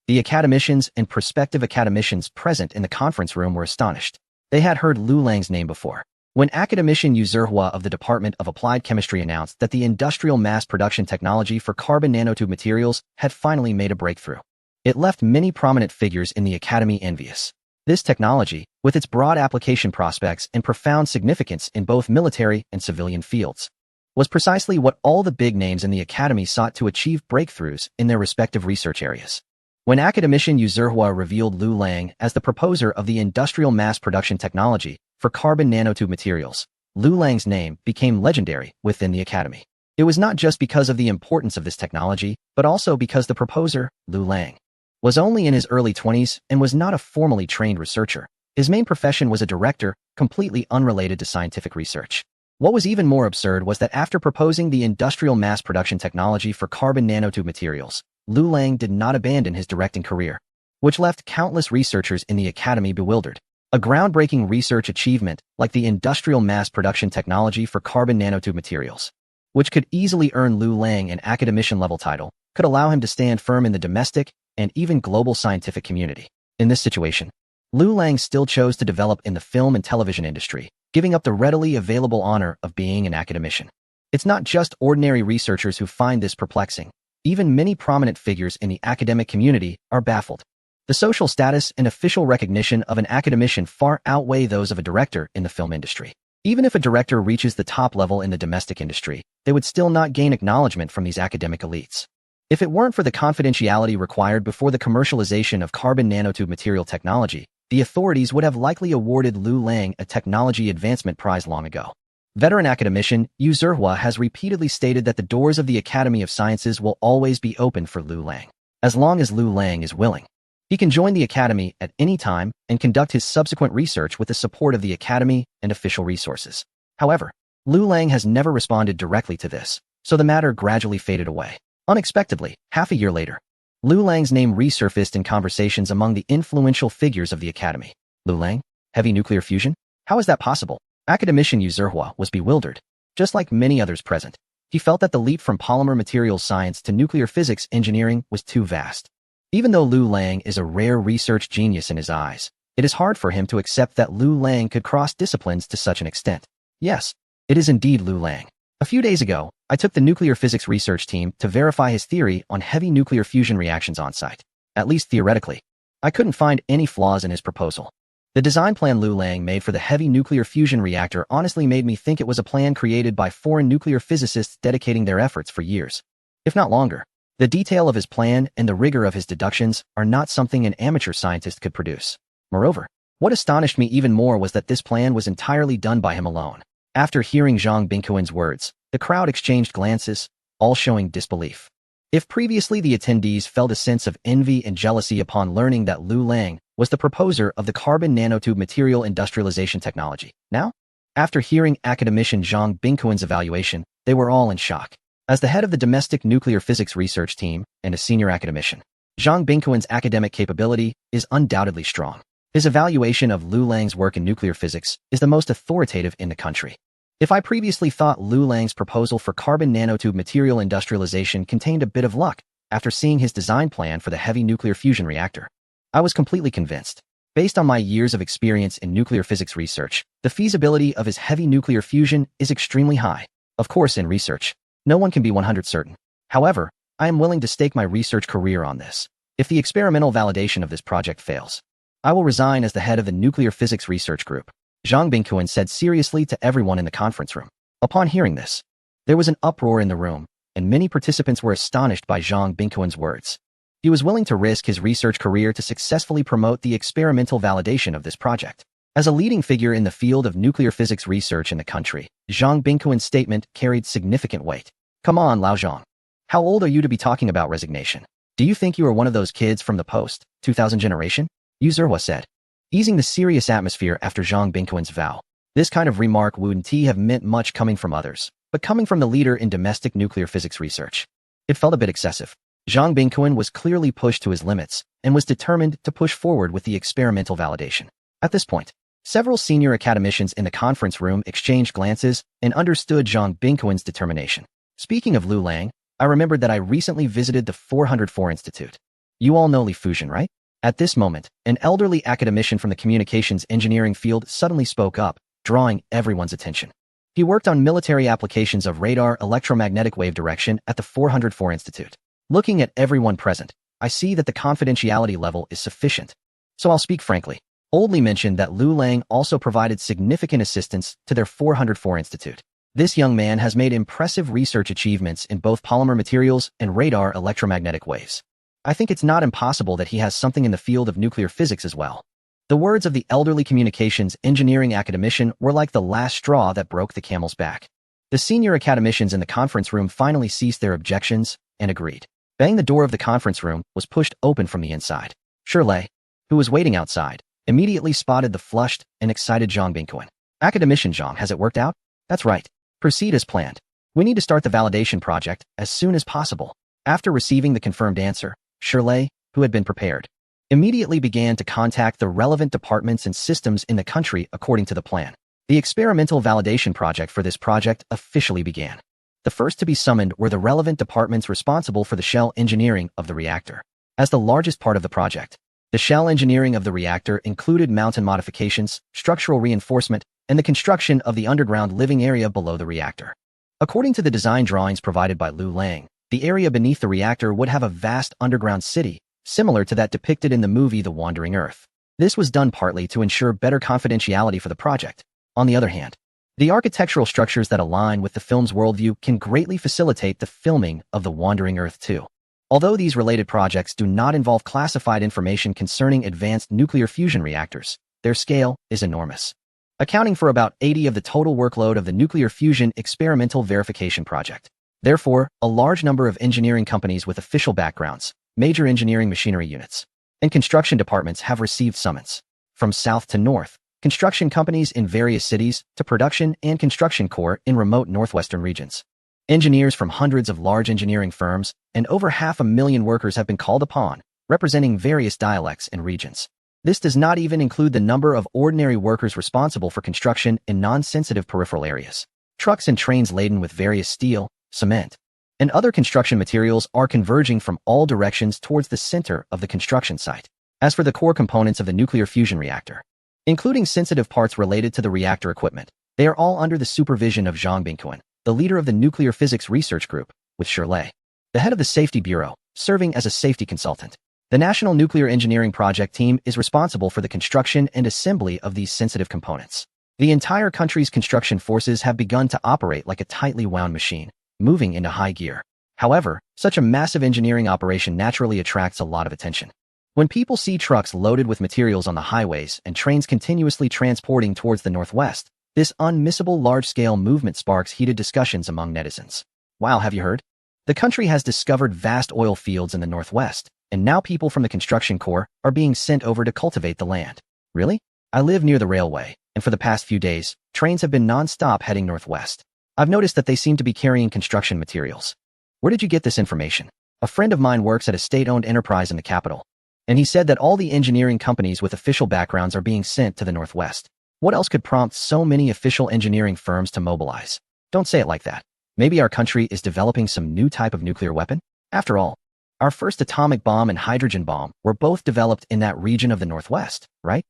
The academicians and prospective academicians present in the conference room were astonished. They had heard Lu Lang's name before. When academician Yu Zhihua of the Department of Applied Chemistry announced that the industrial mass production technology for carbon nanotube materials had finally made a breakthrough, it left many prominent figures in the academy envious. This technology, with its broad application prospects and profound significance in both military and civilian fields, was precisely what all the big names in the academy sought to achieve breakthroughs in their respective research areas. When academician Yu Zhihua revealed Lu Lang as the proposer of the industrial mass production technology for carbon nanotube materials, Lu Lang's name became legendary within the academy. It was not just because of the importance of this technology, but also because the proposer, Lu Lang, was only in his early 20s and was not a formally trained researcher. His main profession was a director, completely unrelated to scientific research. What was even more absurd was that after proposing the industrial mass production technology for carbon nanotube materials, Lu Lang did not abandon his directing career, which left countless researchers in the academy bewildered. A groundbreaking research achievement like the industrial mass production technology for carbon nanotube materials, which could easily earn Lu Lang an academician-level title, could allow him to stand firm in the domestic and even global scientific community. In this situation, Lu Lang still chose to develop in the film and television industry, giving up the readily available honor of being an academician. It's not just ordinary researchers who find this perplexing. Even many prominent figures in the academic community are baffled. The social status and official recognition of an academician far outweigh those of a director in the film industry. Even if a director reaches the top level in the domestic industry, they would still not gain acknowledgement from these academic elites. If it weren't for the confidentiality required before the commercialization of carbon nanotube material technology, the authorities would have likely awarded Lu Lang a Technology Advancement Prize long ago. Veteran academician Yu Zhihua has repeatedly stated that the doors of the Academy of Sciences will always be open for Lu Lang, as long as Lu Lang is willing. He can join the Academy at any time and conduct his subsequent research with the support of the Academy and official resources. However, Lu Lang has never responded directly to this, so the matter gradually faded away. Unexpectedly, half a year later, Lu Lang's name resurfaced in conversations among the influential figures of the Academy. Lu Lang? Heavy nuclear fusion? How is that possible? Academician Yu Zhihua was bewildered. Just like many others present, he felt that the leap from polymer materials science to nuclear physics engineering was too vast. Even though Lu Lang is a rare research genius in his eyes, it is hard for him to accept that Lu Lang could cross disciplines to such an extent. Yes, it is indeed Lu Lang. A few days ago, I took the nuclear physics research team to verify his theory on heavy nuclear fusion reactions on site. At least theoretically, I couldn't find any flaws in his proposal. The design plan Lu Lang made for the heavy nuclear fusion reactor honestly made me think it was a plan created by foreign nuclear physicists dedicating their efforts for years, if not longer. The detail of his plan and the rigor of his deductions are not something an amateur scientist could produce. Moreover, what astonished me even more was that this plan was entirely done by him alone. After hearing Zhang Bingquan's words, the crowd exchanged glances, all showing disbelief. If previously the attendees felt a sense of envy and jealousy upon learning that Lu Lang was the proposer of the carbon nanotube material industrialization technology, now, after hearing academician Zhang Bingquan's evaluation, they were all in shock. As the head of the domestic nuclear physics research team and a senior academician, Zhang Bingquan's academic capability is undoubtedly strong. His evaluation of Lu Lang's work in nuclear physics is the most authoritative in the country. If I previously thought Lu Lang's proposal for carbon nanotube material industrialization contained a bit of luck, after seeing his design plan for the heavy nuclear fusion reactor. I was completely convinced. Based on my years of experience in nuclear physics research, the feasibility of his heavy nuclear fusion is extremely high. Of course, in research, no one can be 100% certain. However, I am willing to stake my research career on this. If the experimental validation of this project fails, I will resign as the head of the nuclear physics research group, Zhang Bingquan said seriously to everyone in the conference room. Upon hearing this, there was an uproar in the room, and many participants were astonished by Zhang Bingquan's words. He was willing to risk his research career to successfully promote the experimental validation of this project. As a leading figure in the field of nuclear physics research in the country, Zhang Bingquan's statement carried significant weight. Come on, Lao Zhang. How old are you to be talking about resignation? Do you think you are one of those kids from the post-2000 generation? Yu Zihua said, easing the serious atmosphere after Zhang Bingquan's vow. This kind of remark wouldn't have meant much coming from others, but coming from the leader in domestic nuclear physics research, it felt a bit excessive. Zhang Bingquan was clearly pushed to his limits and was determined to push forward with the experimental validation. At this point, several senior academicians in the conference room exchanged glances and understood Zhang Bingquan's determination. Speaking of Lu Lang, I remembered that I recently visited the 404 Institute. You all know Li Fusion, right? At this moment, an elderly academician from the communications engineering field suddenly spoke up, drawing everyone's attention. He worked on military applications of radar electromagnetic wave direction at the 404 Institute. Looking at everyone present, I see that the confidentiality level is sufficient. So I'll speak frankly. Old Li mentioned that Lu Lang also provided significant assistance to their 404 Institute. This young man has made impressive research achievements in both polymer materials and radar electromagnetic waves. I think it's not impossible that he has something in the field of nuclear physics as well. The words of the elderly communications engineering academician were like the last straw that broke the camel's back. The senior academicians in the conference room finally ceased their objections and agreed. Bang, the door of the conference room was pushed open from the inside. Shirley, who was waiting outside, immediately spotted the flushed and excited Zhang Bingquan. Academician Zhang, has it worked out? That's right. Proceed as planned. We need to start the validation project as soon as possible. After receiving the confirmed answer, Shirley, who had been prepared, immediately began to contact the relevant departments and systems in the country according to the plan. The experimental validation project for this project officially began. The first to be summoned were the relevant departments responsible for the shell engineering of the reactor. As the largest part of the project, the shell engineering of the reactor included mountain modifications, structural reinforcement, and the construction of the underground living area below the reactor. According to the design drawings provided by Lu Lang, the area beneath the reactor would have a vast underground city, similar to that depicted in the movie The Wandering Earth. This was done partly to ensure better confidentiality for the project. On the other hand, the architectural structures that align with the film's worldview can greatly facilitate the filming of The Wandering Earth 2. Although these related projects do not involve classified information concerning advanced nuclear fusion reactors, their scale is enormous, accounting for about 80% of the total workload of the nuclear fusion experimental verification project. Therefore, a large number of engineering companies with official backgrounds, major engineering machinery units, and construction departments have received summons. From south to north, construction companies in various cities to production and construction corps in remote northwestern regions. Engineers from hundreds of large engineering firms and over 500,000 workers have been called upon, representing various dialects and regions. This does not even include the number of ordinary workers responsible for construction in non-sensitive peripheral areas. Trucks and trains laden with various steel, cement, and other construction materials are converging from all directions towards the center of the construction site. As for the core components of the nuclear fusion reactor, including sensitive parts related to the reactor equipment, they are all under the supervision of Zhang Bingquan, the leader of the nuclear physics research group, with Shirley, the head of the safety bureau, serving as a safety consultant. The National Nuclear Engineering Project team is responsible for the construction and assembly of these sensitive components. The entire country's construction forces have begun to operate like a tightly wound machine, moving into high gear. However, such a massive engineering operation naturally attracts a lot of attention. When people see trucks loaded with materials on the highways and trains continuously transporting towards the northwest, this unmissable large-scale movement sparks heated discussions among netizens. Wow, have you heard? The country has discovered vast oil fields in the northwest, and now people from the construction corps are being sent over to cultivate the land. Really? I live near the railway, and for the past few days, trains have been non-stop heading northwest. I've noticed that they seem to be carrying construction materials. Where did you get this information? A friend of mine works at a state-owned enterprise in the capital, and he said that all the engineering companies with official backgrounds are being sent to the northwest. What else could prompt so many official engineering firms to mobilize? Don't say it like that. Maybe our country is developing some new type of nuclear weapon? After all, Our first atomic bomb and hydrogen bomb were both developed in that region of the Northwest, right?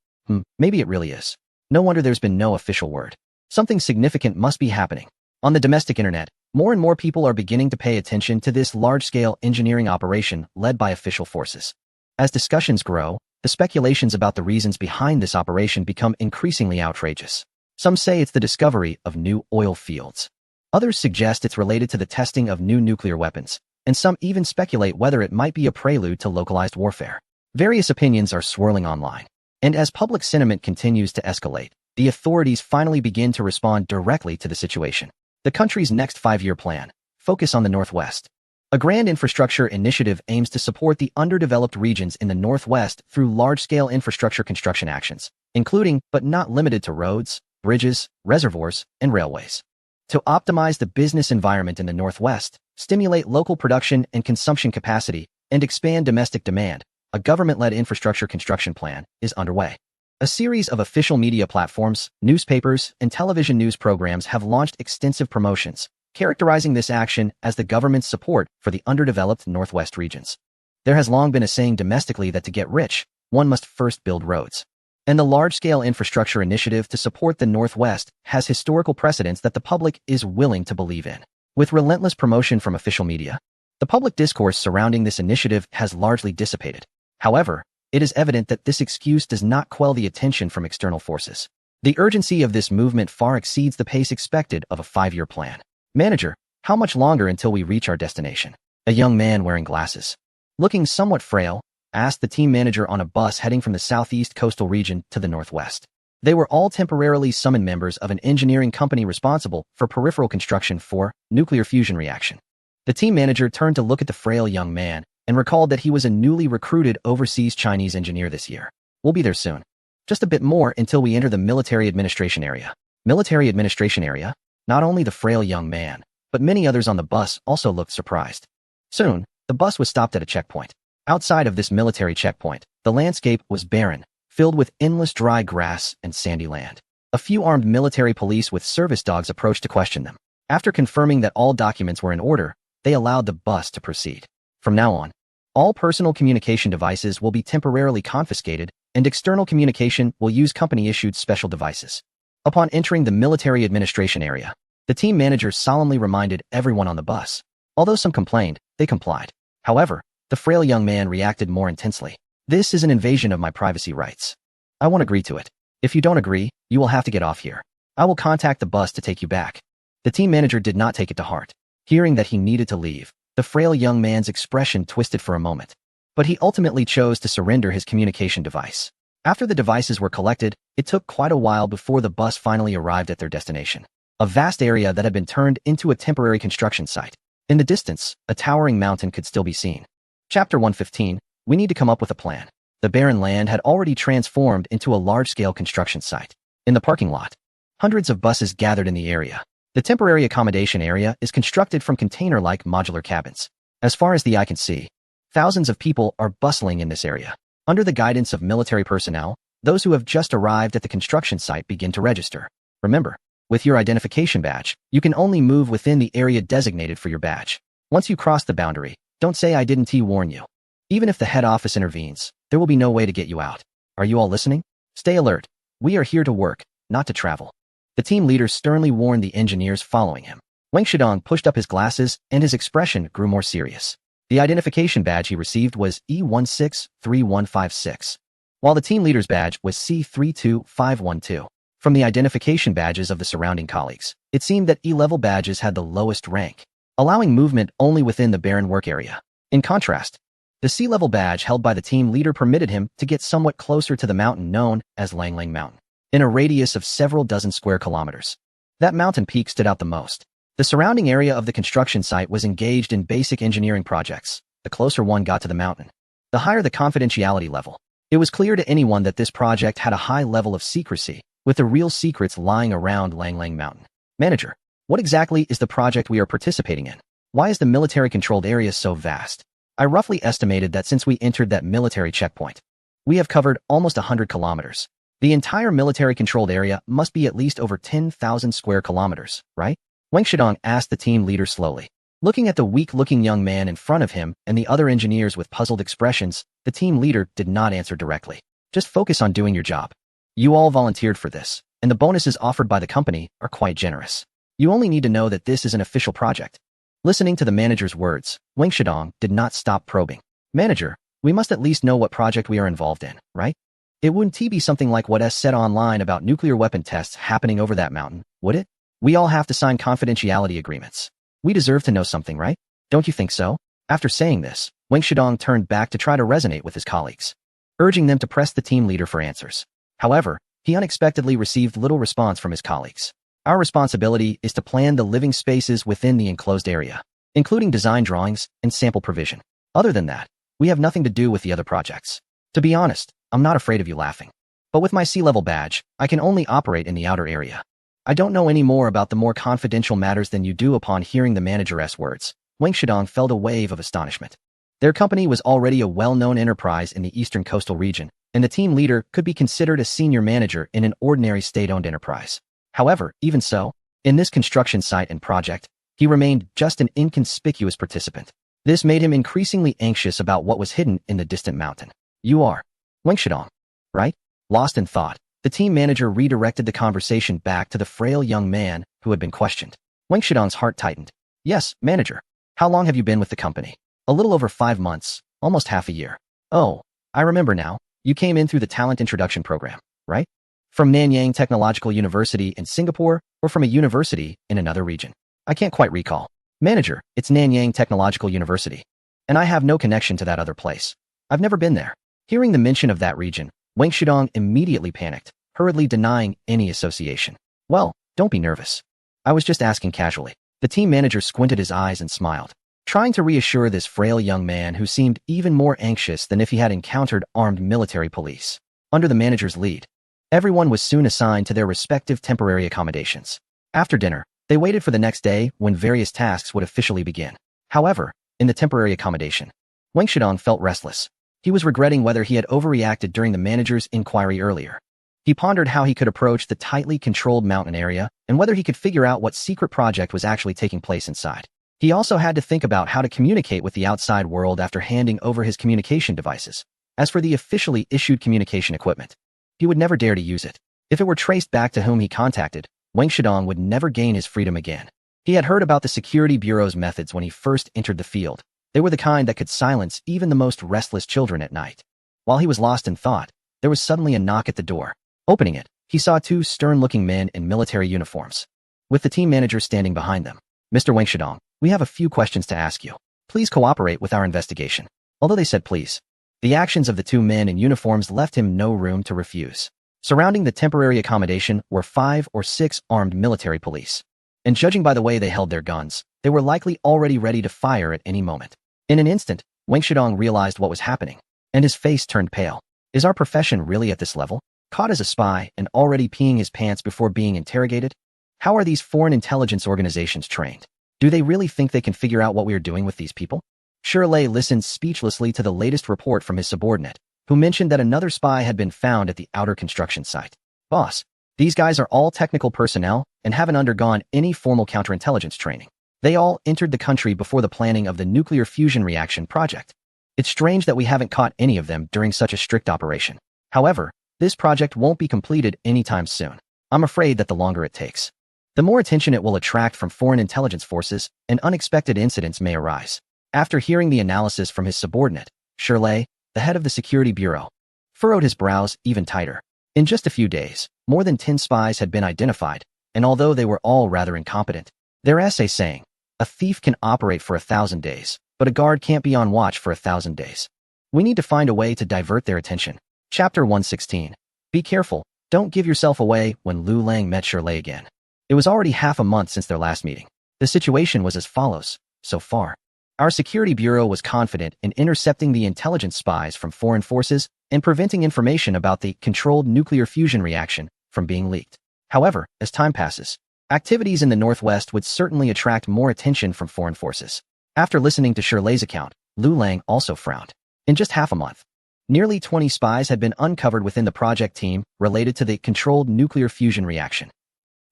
Maybe it really is. No wonder there's been no official word. Something significant must be happening. On the domestic internet, more and more people are beginning to pay attention to this large-scale engineering operation led by official forces. As discussions grow, the speculations about the reasons behind this operation become increasingly outrageous. Some say it's the discovery of new oil fields. Others suggest it's related to the testing of new nuclear weapons, and some even speculate whether it might be a prelude to localized warfare. Various opinions are swirling online, and as public sentiment continues to escalate, the authorities finally begin to respond directly to the situation. The country's next 5-year plan, Focus on the Northwest. A grand infrastructure initiative aims to support the underdeveloped regions in the Northwest through large-scale infrastructure construction actions, including, but not limited to roads, bridges, reservoirs, and railways. To optimize the business environment in the Northwest, stimulate local production and consumption capacity, and expand domestic demand, a government-led infrastructure construction plan is underway. A series of official media platforms, newspapers, and television news programs have launched extensive promotions, characterizing this action as the government's support for the underdeveloped Northwest regions. There has long been a saying domestically that to get rich, one must first build roads. And the large-scale infrastructure initiative to support the Northwest has historical precedents that the public is willing to believe in. With relentless promotion from official media, the public discourse surrounding this initiative has largely dissipated. However, it is evident that this excuse does not quell the attention from external forces. The urgency of this movement far exceeds the pace expected of a 5-year plan. Manager, how much longer until we reach our destination? A young man wearing glasses, looking somewhat frail, asked the team manager on a bus heading from the southeast coastal region to the northwest. They were all temporarily summoned members of an engineering company responsible for peripheral construction for nuclear fusion reaction. The team manager turned to look at the frail young man and recalled that he was a newly recruited overseas Chinese engineer this year. We'll be there soon. Just a bit more until we enter the military administration area. Military administration area? Not only the frail young man, but many others on the bus also looked surprised. Soon, the bus was stopped at a checkpoint. Outside of this military checkpoint, the landscape was barren, filled with endless dry grass and sandy land. A few armed military police with service dogs approached to question them. After confirming that all documents were in order, they allowed the bus to proceed. From now on, all personal communication devices will be temporarily confiscated, and external communication will use company-issued special devices. Upon entering the military administration area, the team manager solemnly reminded everyone on the bus. Although some complained, they complied. However, the frail young man reacted more intensely. This is an invasion of my privacy rights. I won't agree to it. If you don't agree, you will have to get off here. I will contact the bus to take you back. The team manager did not take it to heart. Hearing that he needed to leave, the frail young man's expression twisted for a moment. But he ultimately chose to surrender his communication device. After the devices were collected, it took quite a while before the bus finally arrived at their destination. A vast area that had been turned into a temporary construction site. In the distance, a towering mountain could still be seen. Chapter 115, we need to come up with a plan. The barren land had already transformed into a large-scale construction site. In the parking lot, hundreds of buses gathered in the area. The temporary accommodation area is constructed from container-like modular cabins. As far as the eye can see, thousands of people are bustling in this area. Under the guidance of military personnel, those who have just arrived at the construction site begin to register. Remember, with your identification badge, you can only move within the area designated for your badge. Once you cross the boundary, don't say I didn't warn you. Even if the head office intervenes, there will be no way to get you out. Are you all listening? Stay alert. We are here to work, not to travel. The team leader sternly warned the engineers following him. Wang Shidong pushed up his glasses and his expression grew more serious. The identification badge he received was E163156, while the team leader's badge was C32512. From the identification badges of the surrounding colleagues, it seemed that E-level badges had the lowest rank, allowing movement only within the barren work area. In contrast, the C-level badge held by the team leader permitted him to get somewhat closer to the mountain known as Lang Lang Mountain, in a radius of several dozen square kilometers. That mountain peak stood out the most. The surrounding area of the construction site was engaged in basic engineering projects. The closer one got to the mountain, the higher the confidentiality level. It was clear to anyone that this project had a high level of secrecy, with the real secrets lying around Lang Lang Mountain. Manager, what exactly is the project we are participating in? Why is the military-controlled area so vast? I roughly estimated that since we entered that military checkpoint, we have covered almost 100 kilometers. The entire military-controlled area must be at least over 10,000 square kilometers, right? Wang Shidong asked the team leader slowly. Looking at the weak-looking young man in front of him and the other engineers with puzzled expressions, the team leader did not answer directly. Just focus on doing your job. You all volunteered for this, and the bonuses offered by the company are quite generous. You only need to know that this is an official project. Listening to the manager's words, Wang Shidong did not stop probing. Manager, we must at least know what project we are involved in, right? It wouldn't be something like what S said online about nuclear weapon tests happening over that mountain, would it? We all have to sign confidentiality agreements. We deserve to know something, right? Don't you think so? After saying this, Wang Shidong turned back to try to resonate with his colleagues, urging them to press the team leader for answers. However, he unexpectedly received little response from his colleagues. Our responsibility is to plan the living spaces within the enclosed area, including design drawings and sample provision. Other than that, we have nothing to do with the other projects. To be honest, I'm not afraid of you laughing. But with my sea-level badge, I can only operate in the outer area. I don't know any more about the more confidential matters than you do. Upon hearing the manager's words, Wang Shidong felt a wave of astonishment. Their company was already a well-known enterprise in the eastern coastal region, and the team leader could be considered a senior manager in an ordinary state-owned enterprise. However, even so, in this construction site and project, he remained just an inconspicuous participant. This made him increasingly anxious about what was hidden in the distant mountain. You are Wang Shidong, right? Lost in thought, the team manager redirected the conversation back to the frail young man who had been questioned. Wang Shidong's heart tightened. Yes, manager. How long have you been with the company? A little over 5 months, almost half a year. Oh, I remember now. You came in through the talent introduction program, right? From Nanyang Technological University in Singapore or from a university in another region? I can't quite recall. Manager, it's Nanyang Technological University. And I have no connection to that other place. I've never been there. Hearing the mention of that region, Wang Shidong immediately panicked, hurriedly denying any association. Well, don't be nervous. I was just asking casually. The team manager squinted his eyes and smiled, trying to reassure this frail young man who seemed even more anxious than if he had encountered armed military police. Under the manager's lead, everyone was soon assigned to their respective temporary accommodations. After dinner, they waited for the next day when various tasks would officially begin. However, in the temporary accommodation, Wang Shidong felt restless. He was regretting whether he had overreacted during the manager's inquiry earlier. He pondered how he could approach the tightly controlled mountain area and whether he could figure out what secret project was actually taking place inside. He also had to think about how to communicate with the outside world after handing over his communication devices. As for the officially issued communication equipment, he would never dare to use it. If it were traced back to whom he contacted, Wang Shidong would never gain his freedom again. He had heard about the Security Bureau's methods when he first entered the field. They were the kind that could silence even the most restless children at night. While he was lost in thought, there was suddenly a knock at the door. Opening it, he saw 2 stern-looking men in military uniforms, with the team manager standing behind them. Mr. Wang Shidong, we have a few questions to ask you. Please cooperate with our investigation. Although they said please, the actions of the 2 men in uniforms left him no room to refuse. Surrounding the temporary accommodation were 5 or 6 armed military police. And judging by the way they held their guns, they were likely already ready to fire at any moment. In an instant, Wang Shidong realized what was happening, and his face turned pale. Is our profession really at this level? Caught as a spy and already peeing his pants before being interrogated? How are these foreign intelligence organizations trained? Do they really think they can figure out what we are doing with these people? Shirley listened speechlessly to the latest report from his subordinate, who mentioned that another spy had been found at the outer construction site. Boss, these guys are all technical personnel and haven't undergone any formal counterintelligence training. They all entered the country before the planning of the nuclear fusion reaction project. It's strange that we haven't caught any of them during such a strict operation. However, this project won't be completed anytime soon. I'm afraid that the longer it takes, the more attention it will attract from foreign intelligence forces and unexpected incidents may arise. After hearing the analysis from his subordinate, Shirley, the head of the Security Bureau, furrowed his brows even tighter. In just a few days, more than 10 spies had been identified, and although they were all rather incompetent, their essay saying, a thief can operate for 1,000 days, but a guard can't be on watch for 1,000 days. We need to find a way to divert their attention. Chapter 116. Be careful, don't give yourself away. When Lu Lang met Shirley again, it was already half a month since their last meeting. The situation was as follows. So far, our Security Bureau was confident in intercepting the intelligence spies from foreign forces and preventing information about the controlled nuclear fusion reaction from being leaked. However, as time passes, activities in the Northwest would certainly attract more attention from foreign forces. After listening to Shirley's account, Lu Lang also frowned. In just half a month, nearly 20 spies had been uncovered within the project team related to the controlled nuclear fusion reaction.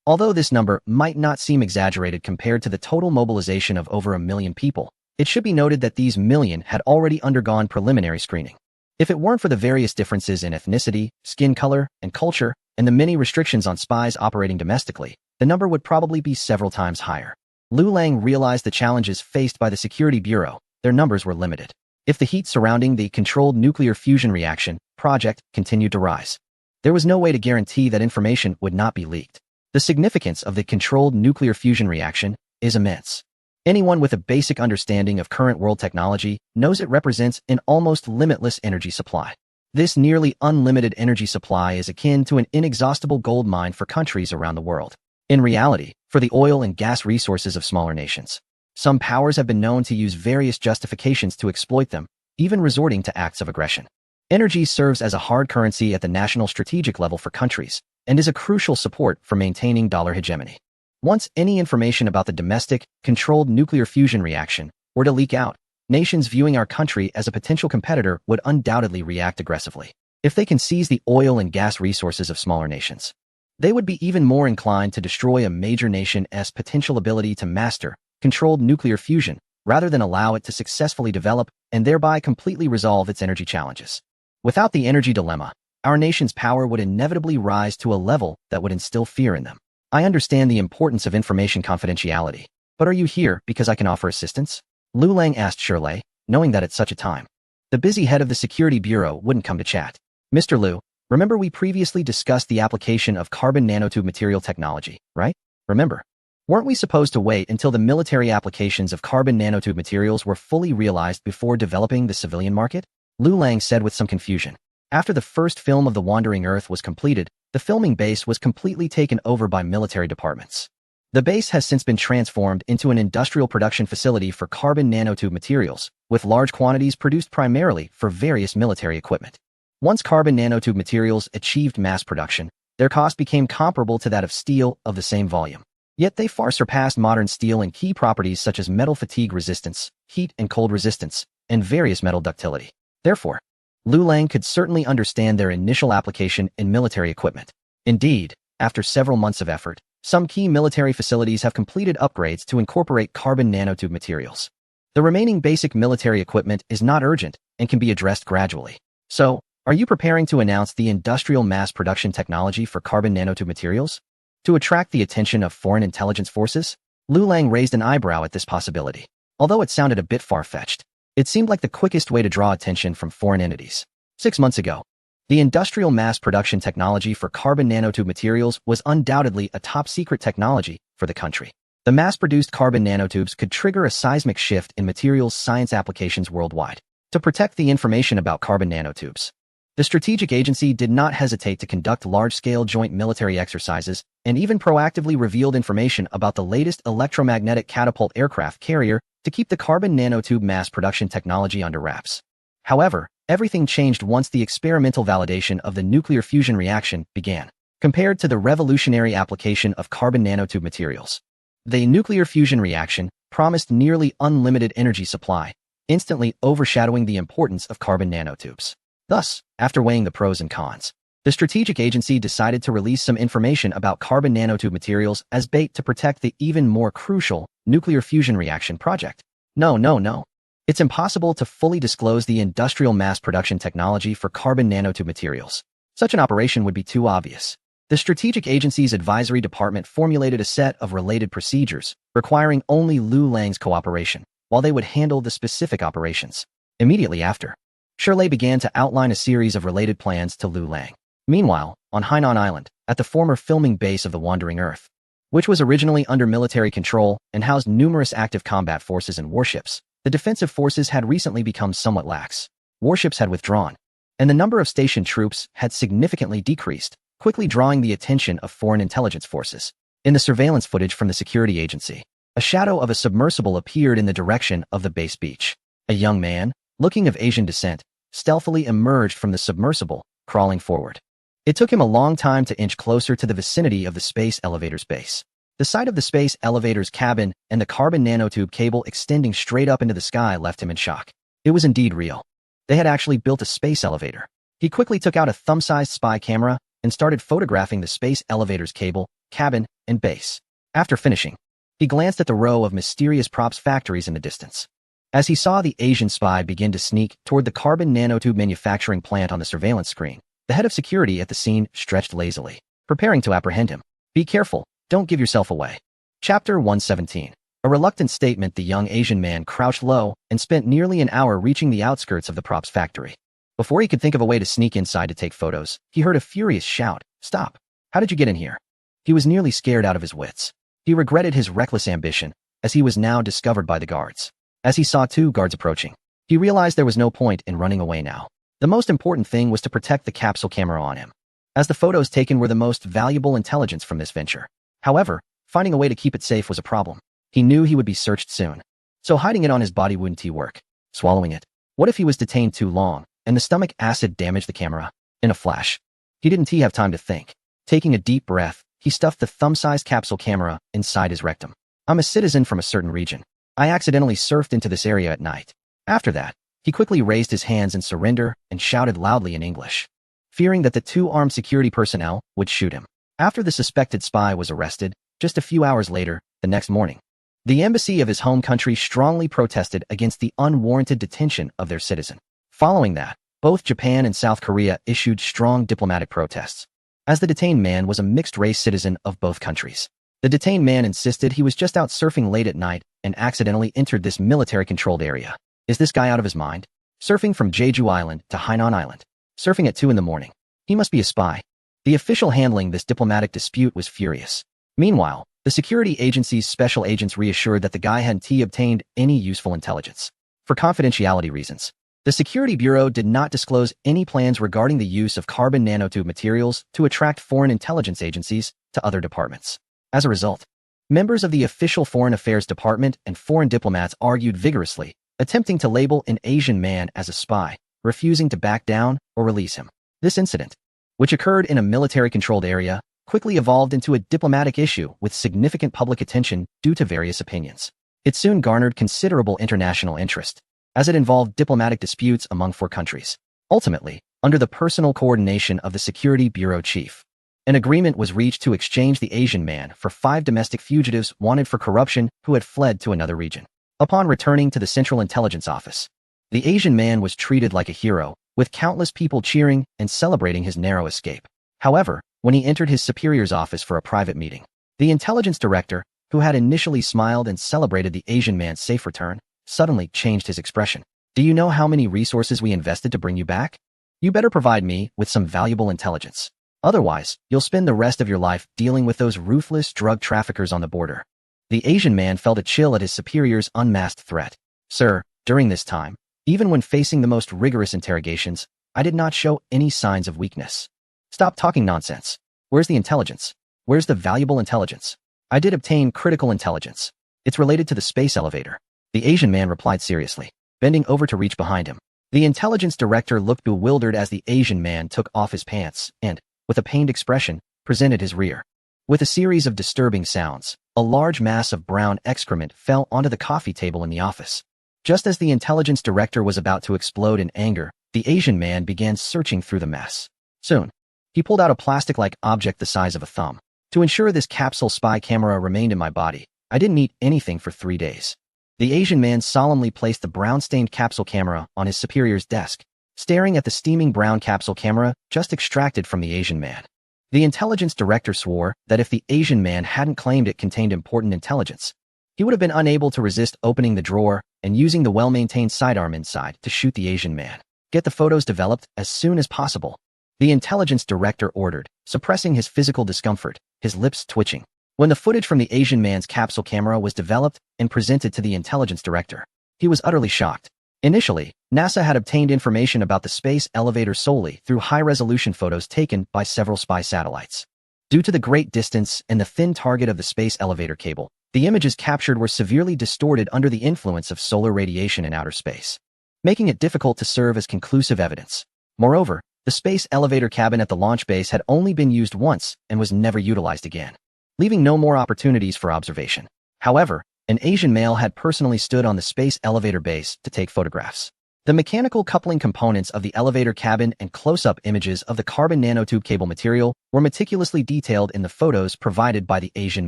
Although this number might not seem exaggerated compared to the total mobilization of over 1 million people, it should be noted that these million had already undergone preliminary screening. If it weren't for the various differences in ethnicity, skin color, and culture, and the many restrictions on spies operating domestically, the number would probably be several times higher. Lu Lang realized the challenges faced by the Security Bureau. Their numbers were limited. If the heat surrounding the controlled nuclear fusion reaction project continued to rise, there was no way to guarantee that information would not be leaked. The significance of the controlled nuclear fusion reaction is immense. Anyone with a basic understanding of current world technology knows it represents an almost limitless energy supply. This nearly unlimited energy supply is akin to an inexhaustible gold mine for countries around the world. In reality, for the oil and gas resources of smaller nations, some powers have been known to use various justifications to exploit them, even resorting to acts of aggression. Energy serves as a hard currency at the national strategic level for countries, and is a crucial support for maintaining dollar hegemony. Once any information about the domestic, controlled nuclear fusion reaction were to leak out, nations viewing our country as a potential competitor would undoubtedly react aggressively. If they can seize the oil and gas resources of smaller nations, they would be even more inclined to destroy a major nation's potential ability to master controlled nuclear fusion, rather than allow it to successfully develop and thereby completely resolve its energy challenges. Without the energy dilemma, our nation's power would inevitably rise to a level that would instill fear in them. I understand the importance of information confidentiality, but are you here because I can offer assistance? Lu Lang asked Shirley, knowing that at such a time, the busy head of the Security Bureau wouldn't come to chat. Mr. Liu, remember we previously discussed the application of carbon nanotube material technology, right? Remember? Weren't we supposed to wait until the military applications of carbon nanotube materials were fully realized before developing the civilian market? Lu Lang said with some confusion. After the first film of The Wandering Earth was completed, the filming base was completely taken over by military departments. The base has since been transformed into an industrial production facility for carbon nanotube materials, with large quantities produced primarily for various military equipment. Once carbon nanotube materials achieved mass production, their cost became comparable to that of steel of the same volume. Yet they far surpassed modern steel in key properties such as metal fatigue resistance, heat and cold resistance, and various metal ductility. Therefore, Lu Lang could certainly understand their initial application in military equipment. Indeed, after several months of effort, some key military facilities have completed upgrades to incorporate carbon nanotube materials. The remaining basic military equipment is not urgent and can be addressed gradually. So, are you preparing to announce the industrial mass production technology for carbon nanotube materials? To attract the attention of foreign intelligence forces? Lu Lang raised an eyebrow at this possibility. Although it sounded a bit far-fetched, it seemed like the quickest way to draw attention from foreign entities. 6 months ago, the industrial mass production technology for carbon nanotube materials was undoubtedly a top-secret technology for the country. The mass-produced carbon nanotubes could trigger a seismic shift in materials science applications worldwide. To protect the information about carbon nanotubes, the strategic agency did not hesitate to conduct large-scale joint military exercises and even proactively revealed information about the latest electromagnetic catapult aircraft carrier to keep the carbon nanotube mass production technology under wraps. However, everything changed once the experimental validation of the nuclear fusion reaction began. Compared to the revolutionary application of carbon nanotube materials, the nuclear fusion reaction promised nearly unlimited energy supply, instantly overshadowing the importance of carbon nanotubes. Thus, after weighing the pros and cons, the strategic agency decided to release some information about carbon nanotube materials as bait to protect the even more crucial nuclear fusion reaction project. No. It's impossible to fully disclose the industrial mass production technology for carbon nanotube materials. Such an operation would be too obvious. The strategic agency's advisory department formulated a set of related procedures, requiring only Lu Lang's cooperation, while they would handle the specific operations. Immediately after, Shirley began to outline a series of related plans to Lu Lang. Meanwhile, on Hainan Island, at the former filming base of the Wandering Earth, which was originally under military control and housed numerous active combat forces and warships, the defensive forces had recently become somewhat lax. Warships had withdrawn, and the number of stationed troops had significantly decreased, quickly drawing the attention of foreign intelligence forces. In the surveillance footage from the security agency, a shadow of a submersible appeared in the direction of the base beach. A young man, looking of Asian descent, stealthily emerged from the submersible, crawling forward. It took him a long time to inch closer to the vicinity of the space elevator's base. The sight of the space elevator's cabin and the carbon nanotube cable extending straight up into the sky left him in shock. It was indeed real. They had actually built a space elevator. He quickly took out a thumb-sized spy camera and started photographing the space elevator's cable, cabin, and base. After finishing, he glanced at the row of mysterious props factories in the distance. As he saw the Asian spy begin to sneak toward the carbon nanotube manufacturing plant on the surveillance screen, the head of security at the scene stretched lazily, preparing to apprehend him. Be careful, don't give yourself away. Chapter 117. A reluctant statement. The young Asian man crouched low and spent nearly an hour reaching the outskirts of the props factory. Before he could think of a way to sneak inside to take photos, he heard a furious shout, "Stop! How did you get in here?" He was nearly scared out of his wits. He regretted his reckless ambition, as he was now discovered by the guards. As he saw two guards approaching, he realized there was no point in running away now. The most important thing was to protect the capsule camera on him, as the photos taken were the most valuable intelligence from this venture. However, finding a way to keep it safe was a problem. He knew he would be searched soon, so hiding it on his body wouldn't work. Swallowing it. What if he was detained too long, and the stomach acid damaged the camera? In a flash, he didn't have time to think. Taking a deep breath, he stuffed the thumb-sized capsule camera inside his rectum. I'm a citizen from a certain region. I accidentally surfed into this area at night. After that, he quickly raised his hands in surrender and shouted loudly in English, fearing that the two armed security personnel would shoot him. After the suspected spy was arrested, just a few hours later, the next morning, the embassy of his home country strongly protested against the unwarranted detention of their citizen. Following that, both Japan and South Korea issued strong diplomatic protests, as the detained man was a mixed-race citizen of both countries. The detained man insisted he was just out surfing late at night and accidentally entered this military-controlled area. Is this guy out of his mind? Surfing from Jeju Island to Hainan Island. Surfing at 2 in the morning. He must be a spy. The official handling this diplomatic dispute was furious. Meanwhile, the security agency's special agents reassured that the guy hadn't obtained any useful intelligence. For confidentiality reasons, the Security Bureau did not disclose any plans regarding the use of carbon nanotube materials to attract foreign intelligence agencies to other departments. As a result, members of the official Foreign Affairs Department and foreign diplomats argued vigorously, attempting to label an Asian man as a spy, refusing to back down or release him. This incident, which occurred in a military-controlled area, quickly evolved into a diplomatic issue with significant public attention due to various opinions. It soon garnered considerable international interest, as it involved diplomatic disputes among 4 countries. Ultimately, under the personal coordination of the Security Bureau chief, an agreement was reached to exchange the Asian man for 5 domestic fugitives wanted for corruption who had fled to another region. Upon returning to the Central Intelligence Office, the Asian man was treated like a hero, with countless people cheering and celebrating his narrow escape. However, when he entered his superior's office for a private meeting, the intelligence director, who had initially smiled and celebrated the Asian man's safe return, suddenly changed his expression. Do you know how many resources we invested to bring you back? You better provide me with some valuable intelligence. Otherwise, you'll spend the rest of your life dealing with those ruthless drug traffickers on the border. The Asian man felt a chill at his superior's unmasked threat. Sir, during this time, even when facing the most rigorous interrogations, I did not show any signs of weakness. Stop talking nonsense. Where's the intelligence? Where's the valuable intelligence? I did obtain critical intelligence. It's related to the space elevator. The Asian man replied seriously, bending over to reach behind him. The intelligence director looked bewildered as the Asian man took off his pants and, with a pained expression, presented his rear. With a series of disturbing sounds, a large mass of brown excrement fell onto the coffee table in the office. Just as the intelligence director was about to explode in anger, the Asian man began searching through the mess. Soon, he pulled out a plastic-like object the size of a thumb. To ensure this capsule spy camera remained in my body, I didn't eat anything for 3 days. The Asian man solemnly placed the brown-stained capsule camera on his superior's desk, staring at the steaming brown capsule camera just extracted from the Asian man. The intelligence director swore that if the Asian man hadn't claimed it contained important intelligence, he would have been unable to resist opening the drawer and using the well-maintained sidearm inside to shoot the Asian man. Get the photos developed as soon as possible, the intelligence director ordered, suppressing his physical discomfort, his lips twitching. When the footage from the Asian man's capsule camera was developed and presented to the intelligence director, he was utterly shocked. Initially, NASA had obtained information about the space elevator solely through high-resolution photos taken by several spy satellites. Due to the great distance and the thin target of the space elevator cable, the images captured were severely distorted under the influence of solar radiation in outer space, making it difficult to serve as conclusive evidence. Moreover, the space elevator cabin at the launch base had only been used once and was never utilized again, leaving no more opportunities for observation. However, an Asian male had personally stood on the space elevator base to take photographs. The mechanical coupling components of the elevator cabin and close-up images of the carbon nanotube cable material were meticulously detailed in the photos provided by the Asian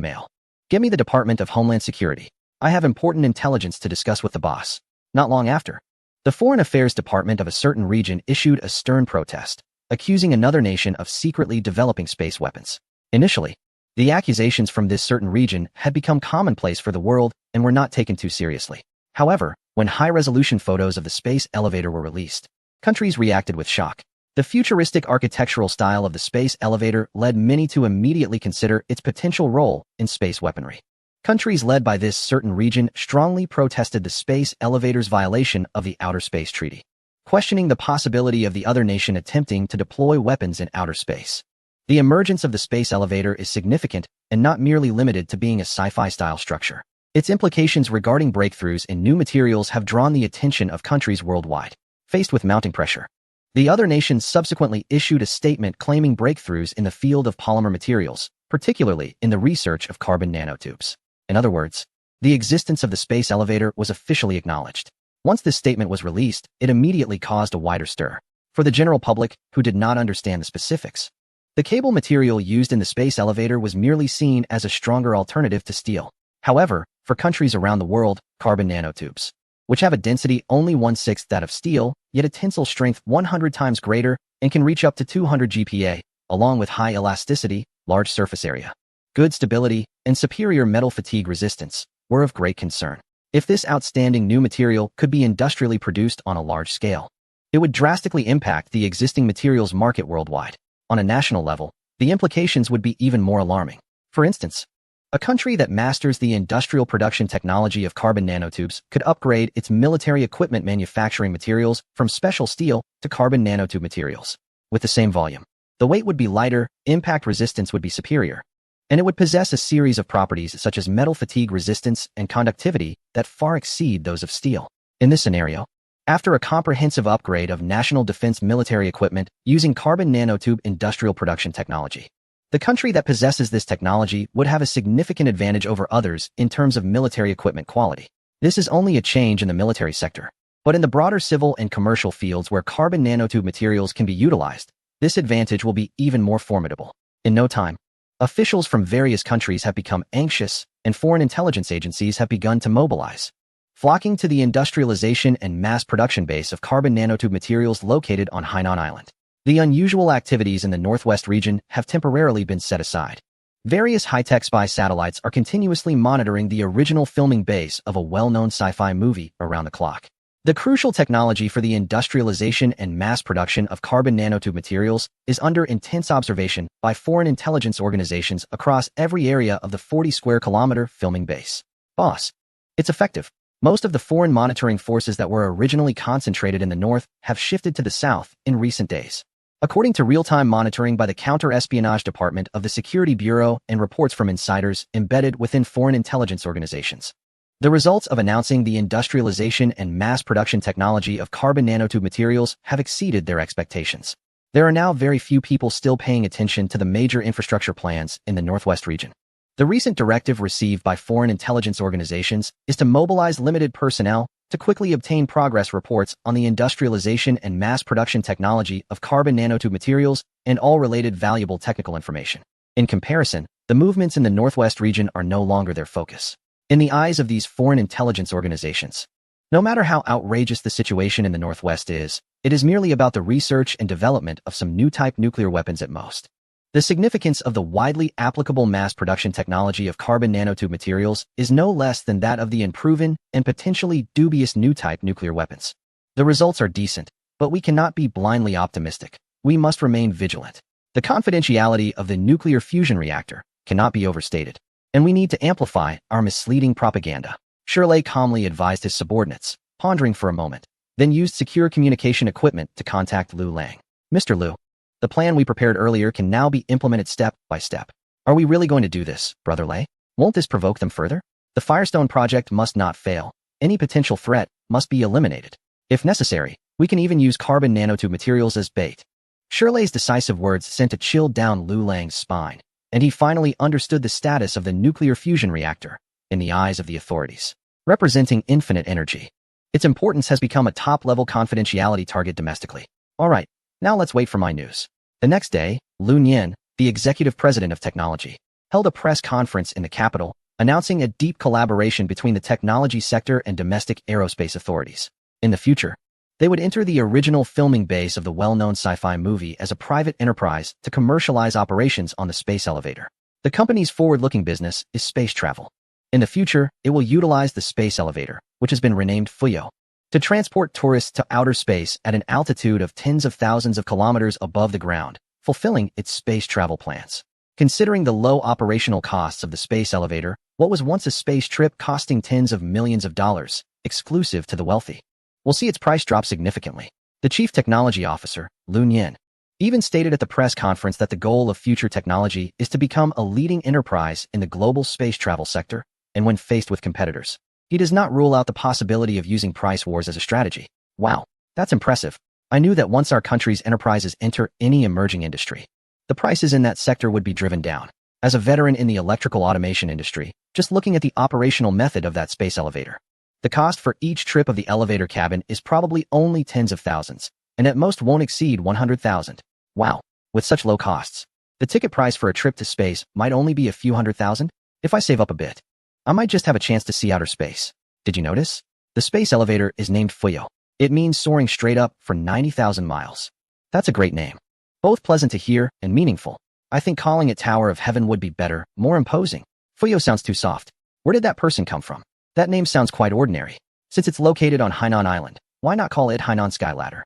male. Give me the Department of Homeland Security. I have important intelligence to discuss with the boss. Not long after, the Foreign Affairs Department of a certain region issued a stern protest, accusing another nation of secretly developing space weapons. Initially, the accusations from this certain region had become commonplace for the world and were not taken too seriously. However, when high-resolution photos of the space elevator were released, countries reacted with shock. The futuristic architectural style of the space elevator led many to immediately consider its potential role in space weaponry. Countries led by this certain region strongly protested the space elevator's violation of the Outer Space Treaty, questioning the possibility of the other nation attempting to deploy weapons in outer space. The emergence of the space elevator is significant and not merely limited to being a sci-fi-style structure. Its implications regarding breakthroughs in new materials have drawn the attention of countries worldwide. Faced with mounting pressure, the other nations subsequently issued a statement claiming breakthroughs in the field of polymer materials, particularly in the research of carbon nanotubes. In other words, the existence of the space elevator was officially acknowledged. Once this statement was released, it immediately caused a wider stir. For the general public, who did not understand the specifics, the cable material used in the space elevator was merely seen as a stronger alternative to steel. However, for countries around the world, carbon nanotubes, which have a density only 1/6 that of steel, yet a tensile strength 100 times greater and can reach up to 200 GPa, along with high elasticity, large surface area, good stability, and superior metal fatigue resistance, were of great concern. If this outstanding new material could be industrially produced on a large scale, it would drastically impact the existing materials market worldwide. On a national level, the implications would be even more alarming. For instance, a country that masters the industrial production technology of carbon nanotubes could upgrade its military equipment manufacturing materials from special steel to carbon nanotube materials. With the same volume, the weight would be lighter, impact resistance would be superior, and it would possess a series of properties such as metal fatigue resistance and conductivity that far exceed those of steel. In this scenario, after a comprehensive upgrade of national defense military equipment using carbon nanotube industrial production technology, the country that possesses this technology would have a significant advantage over others in terms of military equipment quality. This is only a change in the military sector, but in the broader civil and commercial fields where carbon nanotube materials can be utilized, this advantage will be even more formidable. In no time, officials from various countries have become anxious, and foreign intelligence agencies have begun to mobilize, flocking to the industrialization and mass production base of carbon nanotube materials located on Hainan Island. The unusual activities in the Northwest region have temporarily been set aside. Various high-tech spy satellites are continuously monitoring the original filming base of a well-known sci-fi movie around the clock. The crucial technology for the industrialization and mass production of carbon nanotube materials is under intense observation by foreign intelligence organizations across every area of the 40-square-kilometer filming base. Boss, it's effective. Most of the foreign monitoring forces that were originally concentrated in the north have shifted to the south in recent days, according to real-time monitoring by the Counter-Espionage Department of the Security Bureau and reports from insiders embedded within foreign intelligence organizations. The results of announcing the industrialization and mass production technology of carbon nanotube materials have exceeded their expectations. There are now very few people still paying attention to the major infrastructure plans in the Northwest region. The recent directive received by foreign intelligence organizations is to mobilize limited personnel to quickly obtain progress reports on the industrialization and mass production technology of carbon nanotube materials and all related valuable technical information. In comparison, the movements in the Northwest region are no longer their focus. In the eyes of these foreign intelligence organizations, no matter how outrageous the situation in the Northwest is, it is merely about the research and development of some new type nuclear weapons at most. The significance of the widely applicable mass production technology of carbon nanotube materials is no less than that of the unproven and potentially dubious new type nuclear weapons. The results are decent, but we cannot be blindly optimistic. We must remain vigilant. The confidentiality of the nuclear fusion reactor cannot be overstated, and we need to amplify our misleading propaganda. Shirley calmly advised his subordinates, pondering for a moment, then used secure communication equipment to contact Lu Lang. Mr. Lu, the plan we prepared earlier can now be implemented step by step. Are we really going to do this, Brother Lei? Won't this provoke them further? The Firestone project must not fail. Any potential threat must be eliminated. If necessary, we can even use carbon nanotube materials as bait. Shirley's decisive words sent a chill down Lu Lang's spine, and he finally understood the status of the nuclear fusion reactor in the eyes of the authorities, representing infinite energy. Its importance has become a top-level confidentiality target domestically. Alright, now let's wait for my news. The next day, Lun Yin, the executive president of technology, held a press conference in the capital, announcing a deep collaboration between the technology sector and domestic aerospace authorities. In the future, they would enter the original filming base of the well-known sci-fi movie as a private enterprise to commercialize operations on the space elevator. The company's forward-looking business is space travel. In the future, it will utilize the space elevator, which has been renamed Fuyo, to transport tourists to outer space at an altitude of tens of thousands of kilometers above the ground, fulfilling its space travel plans. Considering the low operational costs of the space elevator, what was once a space trip costing tens of millions of dollars, exclusive to the wealthy, will see its price drop significantly. The chief technology officer, Lun Yin, even stated at the press conference that the goal of future technology is to become a leading enterprise in the global space travel sector, and when faced with competitors, he does not rule out the possibility of using price wars as a strategy. Wow, that's impressive. I knew that once our country's enterprises enter any emerging industry, the prices in that sector would be driven down. As a veteran in the electrical automation industry, just looking at the operational method of that space elevator, the cost for each trip of the elevator cabin is probably only tens of thousands, and at most won't exceed 100,000. Wow, with such low costs, the ticket price for a trip to space might only be a few $100,000. If I save up a bit, I might just have a chance to see outer space. Did you notice? The space elevator is named Fuyo. It means soaring straight up for 90,000 miles. That's a great name. Both pleasant to hear and meaningful. I think calling it Tower of Heaven would be better, more imposing. Fuyo sounds too soft. Where did that person come from? That name sounds quite ordinary. Since it's located on Hainan Island, why not call it Hainan Skyladder?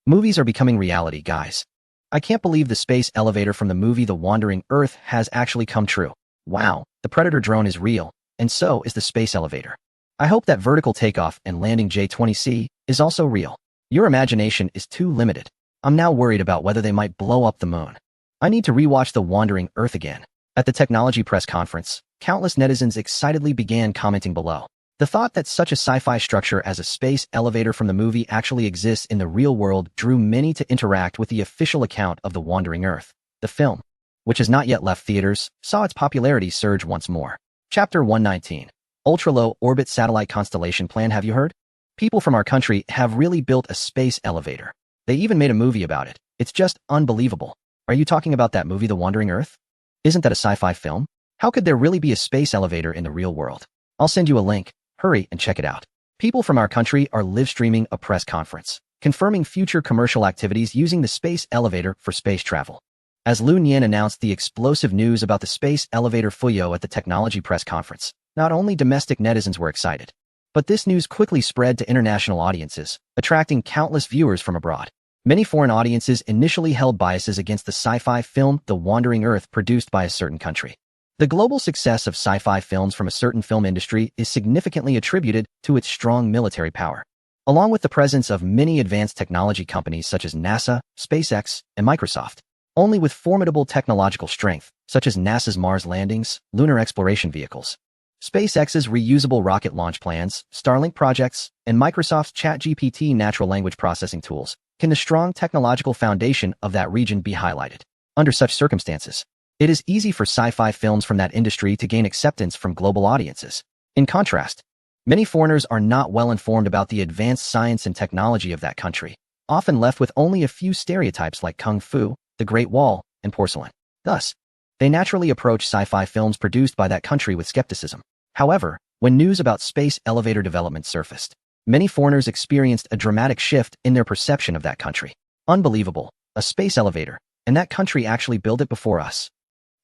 Movies are becoming reality, guys. I can't believe the space elevator from the movie The Wandering Earth has actually come true. Wow, the Predator drone is real, and so is the space elevator. I hope that vertical takeoff and landing J-20C is also real. Your imagination is too limited. I'm now worried about whether they might blow up the moon. I need to rewatch The Wandering Earth again. At the technology press conference, countless netizens excitedly began commenting below. The thought that such a sci-fi structure as a space elevator from the movie actually exists in the real world drew many to interact with the official account of The Wandering Earth. The film, which has not yet left theaters, saw its popularity surge once more. Chapter 119. Ultra-Low Orbit Satellite Constellation Plan. Have you heard? People from our country have really built a space elevator. They even made a movie about it. It's just unbelievable. Are you talking about that movie The Wandering Earth? Isn't that a sci-fi film? How could there really be a space elevator in the real world? I'll send you a link. Hurry and check it out. People from our country are live streaming a press conference, confirming future commercial activities using the space elevator for space travel. As Lun Yin announced the explosive news about the space elevator Fuyo at the technology press conference, not only domestic netizens were excited, but this news quickly spread to international audiences, attracting countless viewers from abroad. Many foreign audiences initially held biases against the sci-fi film The Wandering Earth produced by a certain country. The global success of sci-fi films from a certain film industry is significantly attributed to its strong military power. Along with the presence of many advanced technology companies such as NASA, SpaceX, and Microsoft, only with formidable technological strength, such as NASA's Mars landings, lunar exploration vehicles, SpaceX's reusable rocket launch plans, Starlink projects, and Microsoft's ChatGPT natural language processing tools, can the strong technological foundation of that region be highlighted. Under such circumstances, it is easy for sci-fi films from that industry to gain acceptance from global audiences. In contrast, many foreigners are not well informed about the advanced science and technology of that country, often left with only a few stereotypes like Kung Fu, the Great Wall, and porcelain. Thus, they naturally approach sci-fi films produced by that country with skepticism. However, when news about space elevator development surfaced, many foreigners experienced a dramatic shift in their perception of that country. Unbelievable, a space elevator, and that country actually built it before us.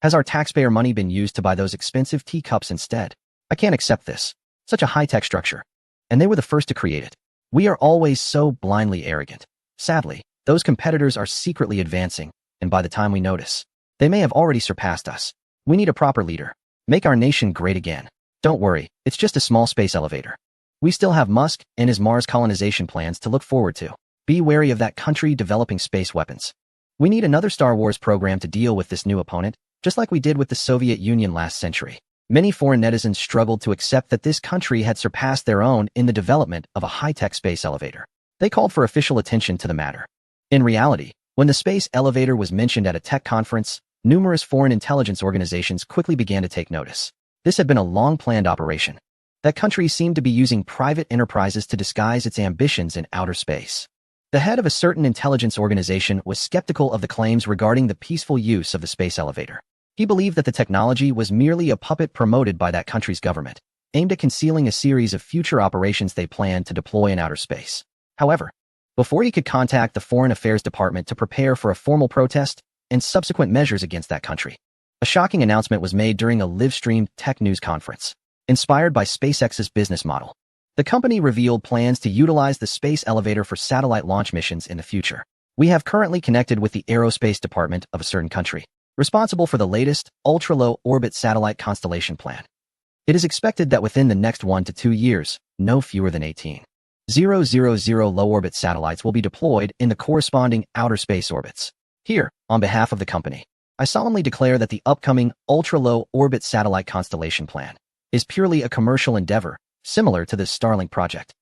Has our taxpayer money been used to buy those expensive teacups instead? I can't accept this. Such a high-tech structure. And they were the first to create it. We are always so blindly arrogant. Sadly, those competitors are secretly advancing, and by the time we notice, they may have already surpassed us. We need a proper leader. Make our nation great again. Don't worry, it's just a small space elevator. We still have Musk and his Mars colonization plans to look forward to. Be wary of that country developing space weapons. We need another Star Wars program to deal with this new opponent, just like we did with the Soviet Union last century. Many foreign netizens struggled to accept that this country had surpassed their own in the development of a high-tech space elevator. They called for official attention to the matter. In reality, when the space elevator was mentioned at a tech conference, numerous foreign intelligence organizations quickly began to take notice. This had been a long-planned operation. That country seemed to be using private enterprises to disguise its ambitions in outer space. The head of a certain intelligence organization was skeptical of the claims regarding the peaceful use of the space elevator. He believed that the technology was merely a puppet promoted by that country's government, aimed at concealing a series of future operations they planned to deploy in outer space. However, before he could contact the Foreign Affairs Department to prepare for a formal protest and subsequent measures against that country, a shocking announcement was made during a live-streamed tech news conference. Inspired by SpaceX's business model, the company revealed plans to utilize the space elevator for satellite launch missions in the future. We have currently connected with the aerospace department of a certain country, responsible for the latest ultra-low orbit satellite constellation plan. It is expected that within the next 1 to 2 years, no fewer than 18,000 low-orbit satellites will be deployed in the corresponding outer space orbits. Here, on behalf of the company, I solemnly declare that the upcoming ultra-low orbit satellite constellation plan is purely a commercial endeavor, similar to the Starlink project.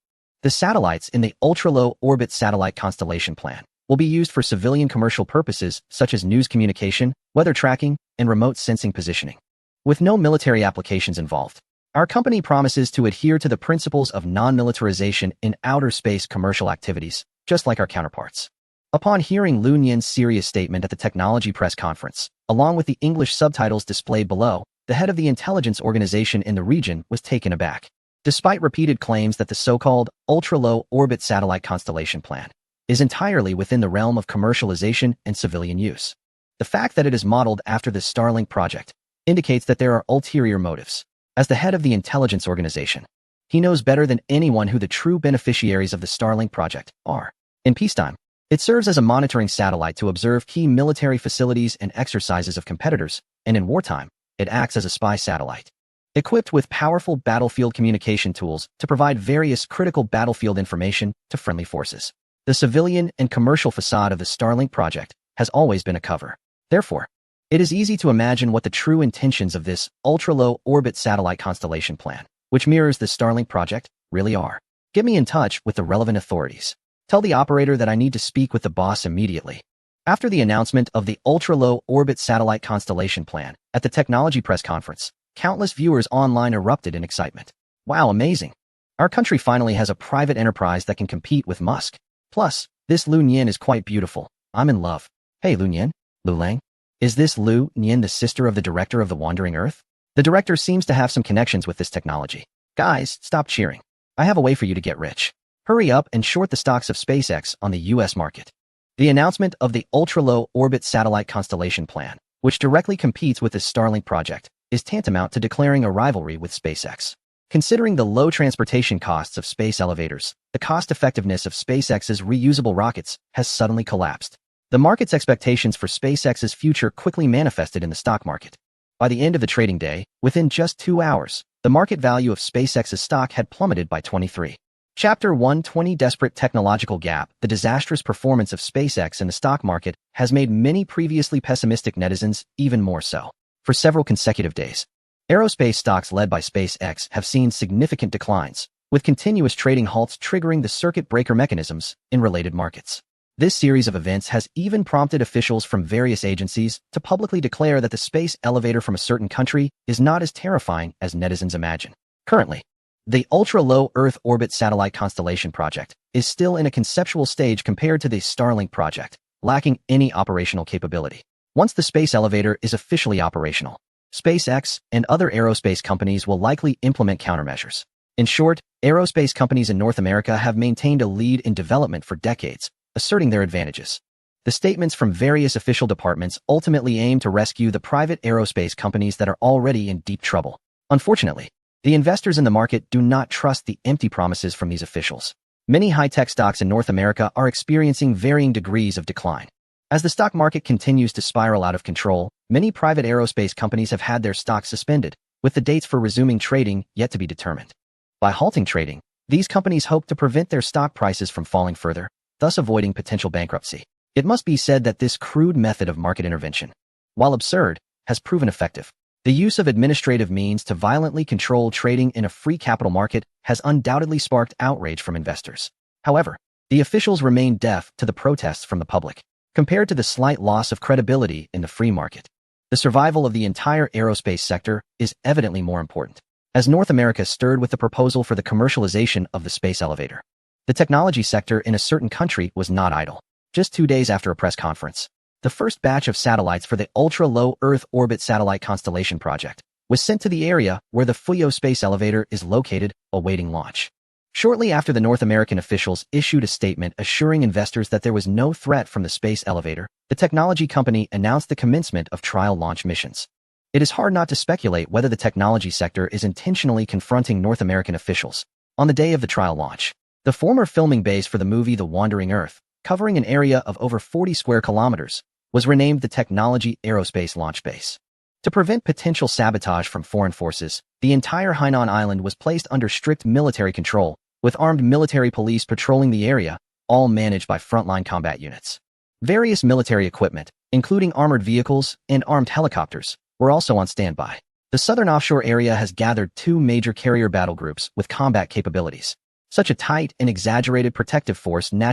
The satellites in the ultra-low orbit satellite constellation plan will be used for civilian commercial purposes such as news communication, weather tracking, and remote sensing positioning. With no military applications involved, our company promises to adhere to the principles of non-militarization in outer space commercial activities, just like our counterparts. Upon hearing Lu Nian's serious statement at the technology press conference, along with the English subtitles displayed below, the head of the intelligence organization in the region was taken aback. Despite repeated claims that the so-called ultra-low orbit satellite constellation plan is entirely within the realm of commercialization and civilian use, the fact that it is modeled after the Starlink project indicates that there are ulterior motives. As the head of the intelligence organization, he knows better than anyone who the true beneficiaries of the Starlink project are. In peacetime, it serves as a monitoring satellite to observe key military facilities and exercises of competitors, and in wartime, it acts as a spy satellite, equipped with powerful battlefield communication tools to provide various critical battlefield information to friendly forces. The civilian and commercial facade of the Starlink project has always been a cover. Therefore, it is easy to imagine what the true intentions of this ultra-low orbit satellite constellation plan, which mirrors the Starlink project, really are. Get me in touch with the relevant authorities. Tell the operator that I need to speak with the boss immediately. After the announcement of the ultra-low orbit satellite constellation plan at the technology press conference, countless viewers online erupted in excitement. Wow, amazing! Our country finally has a private enterprise that can compete with Musk. Plus, this Lu Nian is quite beautiful. I'm in love. Hey, Lu Nian? Lu Lang? Is this Lu Nian the sister of the director of the Wandering Earth? The director seems to have some connections with this technology. Guys, stop cheering. I have a way for you to get rich. Hurry up and short the stocks of SpaceX on the US market. The announcement of the ultra-low orbit satellite constellation plan, which directly competes with the Starlink project, is tantamount to declaring a rivalry with SpaceX. Considering the low transportation costs of space elevators, the cost-effectiveness of SpaceX's reusable rockets has suddenly collapsed. The market's expectations for SpaceX's future quickly manifested in the stock market. By the end of the trading day, within just 2 hours, the market value of SpaceX's stock had plummeted by 23. Chapter 120 Desperate Technological Gap. The disastrous performance of SpaceX in the stock market has made many previously pessimistic netizens even more so. For several consecutive days, aerospace stocks led by SpaceX have seen significant declines, with continuous trading halts triggering the circuit breaker mechanisms in related markets. This series of events has even prompted officials from various agencies to publicly declare that the space elevator from a certain country is not as terrifying as netizens imagine. Currently, the ultra-low Earth orbit satellite constellation project is still in a conceptual stage compared to the Starlink project, lacking any operational capability. Once the space elevator is officially operational, SpaceX and other aerospace companies will likely implement countermeasures. In short, aerospace companies in North America have maintained a lead in development for decades, asserting their advantages. The statements from various official departments ultimately aim to rescue the private aerospace companies that are already in deep trouble. Unfortunately, the investors in the market do not trust the empty promises from these officials. Many high-tech stocks in North America are experiencing varying degrees of decline. As the stock market continues to spiral out of control, many private aerospace companies have had their stocks suspended, with the dates for resuming trading yet to be determined. By halting trading, these companies hope to prevent their stock prices from falling further, thus avoiding potential bankruptcy. It must be said that this crude method of market intervention, while absurd, has proven effective. The use of administrative means to violently control trading in a free capital market has undoubtedly sparked outrage from investors. However, the officials remain deaf to the protests from the public. Compared to the slight loss of credibility in the free market, the survival of the entire aerospace sector is evidently more important. as North America stirred with the proposal for the commercialization of the space elevator. The technology sector in a certain country was not idle. Just 2 days after a press conference, the first batch of satellites for the ultra-low Earth orbit satellite constellation project was sent to the area where the Fuyo space elevator is located, awaiting launch. Shortly after, the North American officials issued a statement assuring investors that there was no threat from the space elevator. The technology company announced the commencement of trial launch missions. It is hard not to speculate whether the technology sector is intentionally confronting North American officials. On the day of the trial launch, the former filming base for the movie The Wandering Earth, covering an area of over 40 square kilometers, was renamed the Technology Aerospace Launch Base. To prevent potential sabotage from foreign forces, the entire Hainan Island was placed under strict military control, with armed military police patrolling the area, all managed by frontline combat units. Various military equipment, including armored vehicles and armed helicopters, were also on standby. The southern offshore area has gathered 2 major carrier battle groups with combat capabilities. Such a tight and exaggerated protective force naturally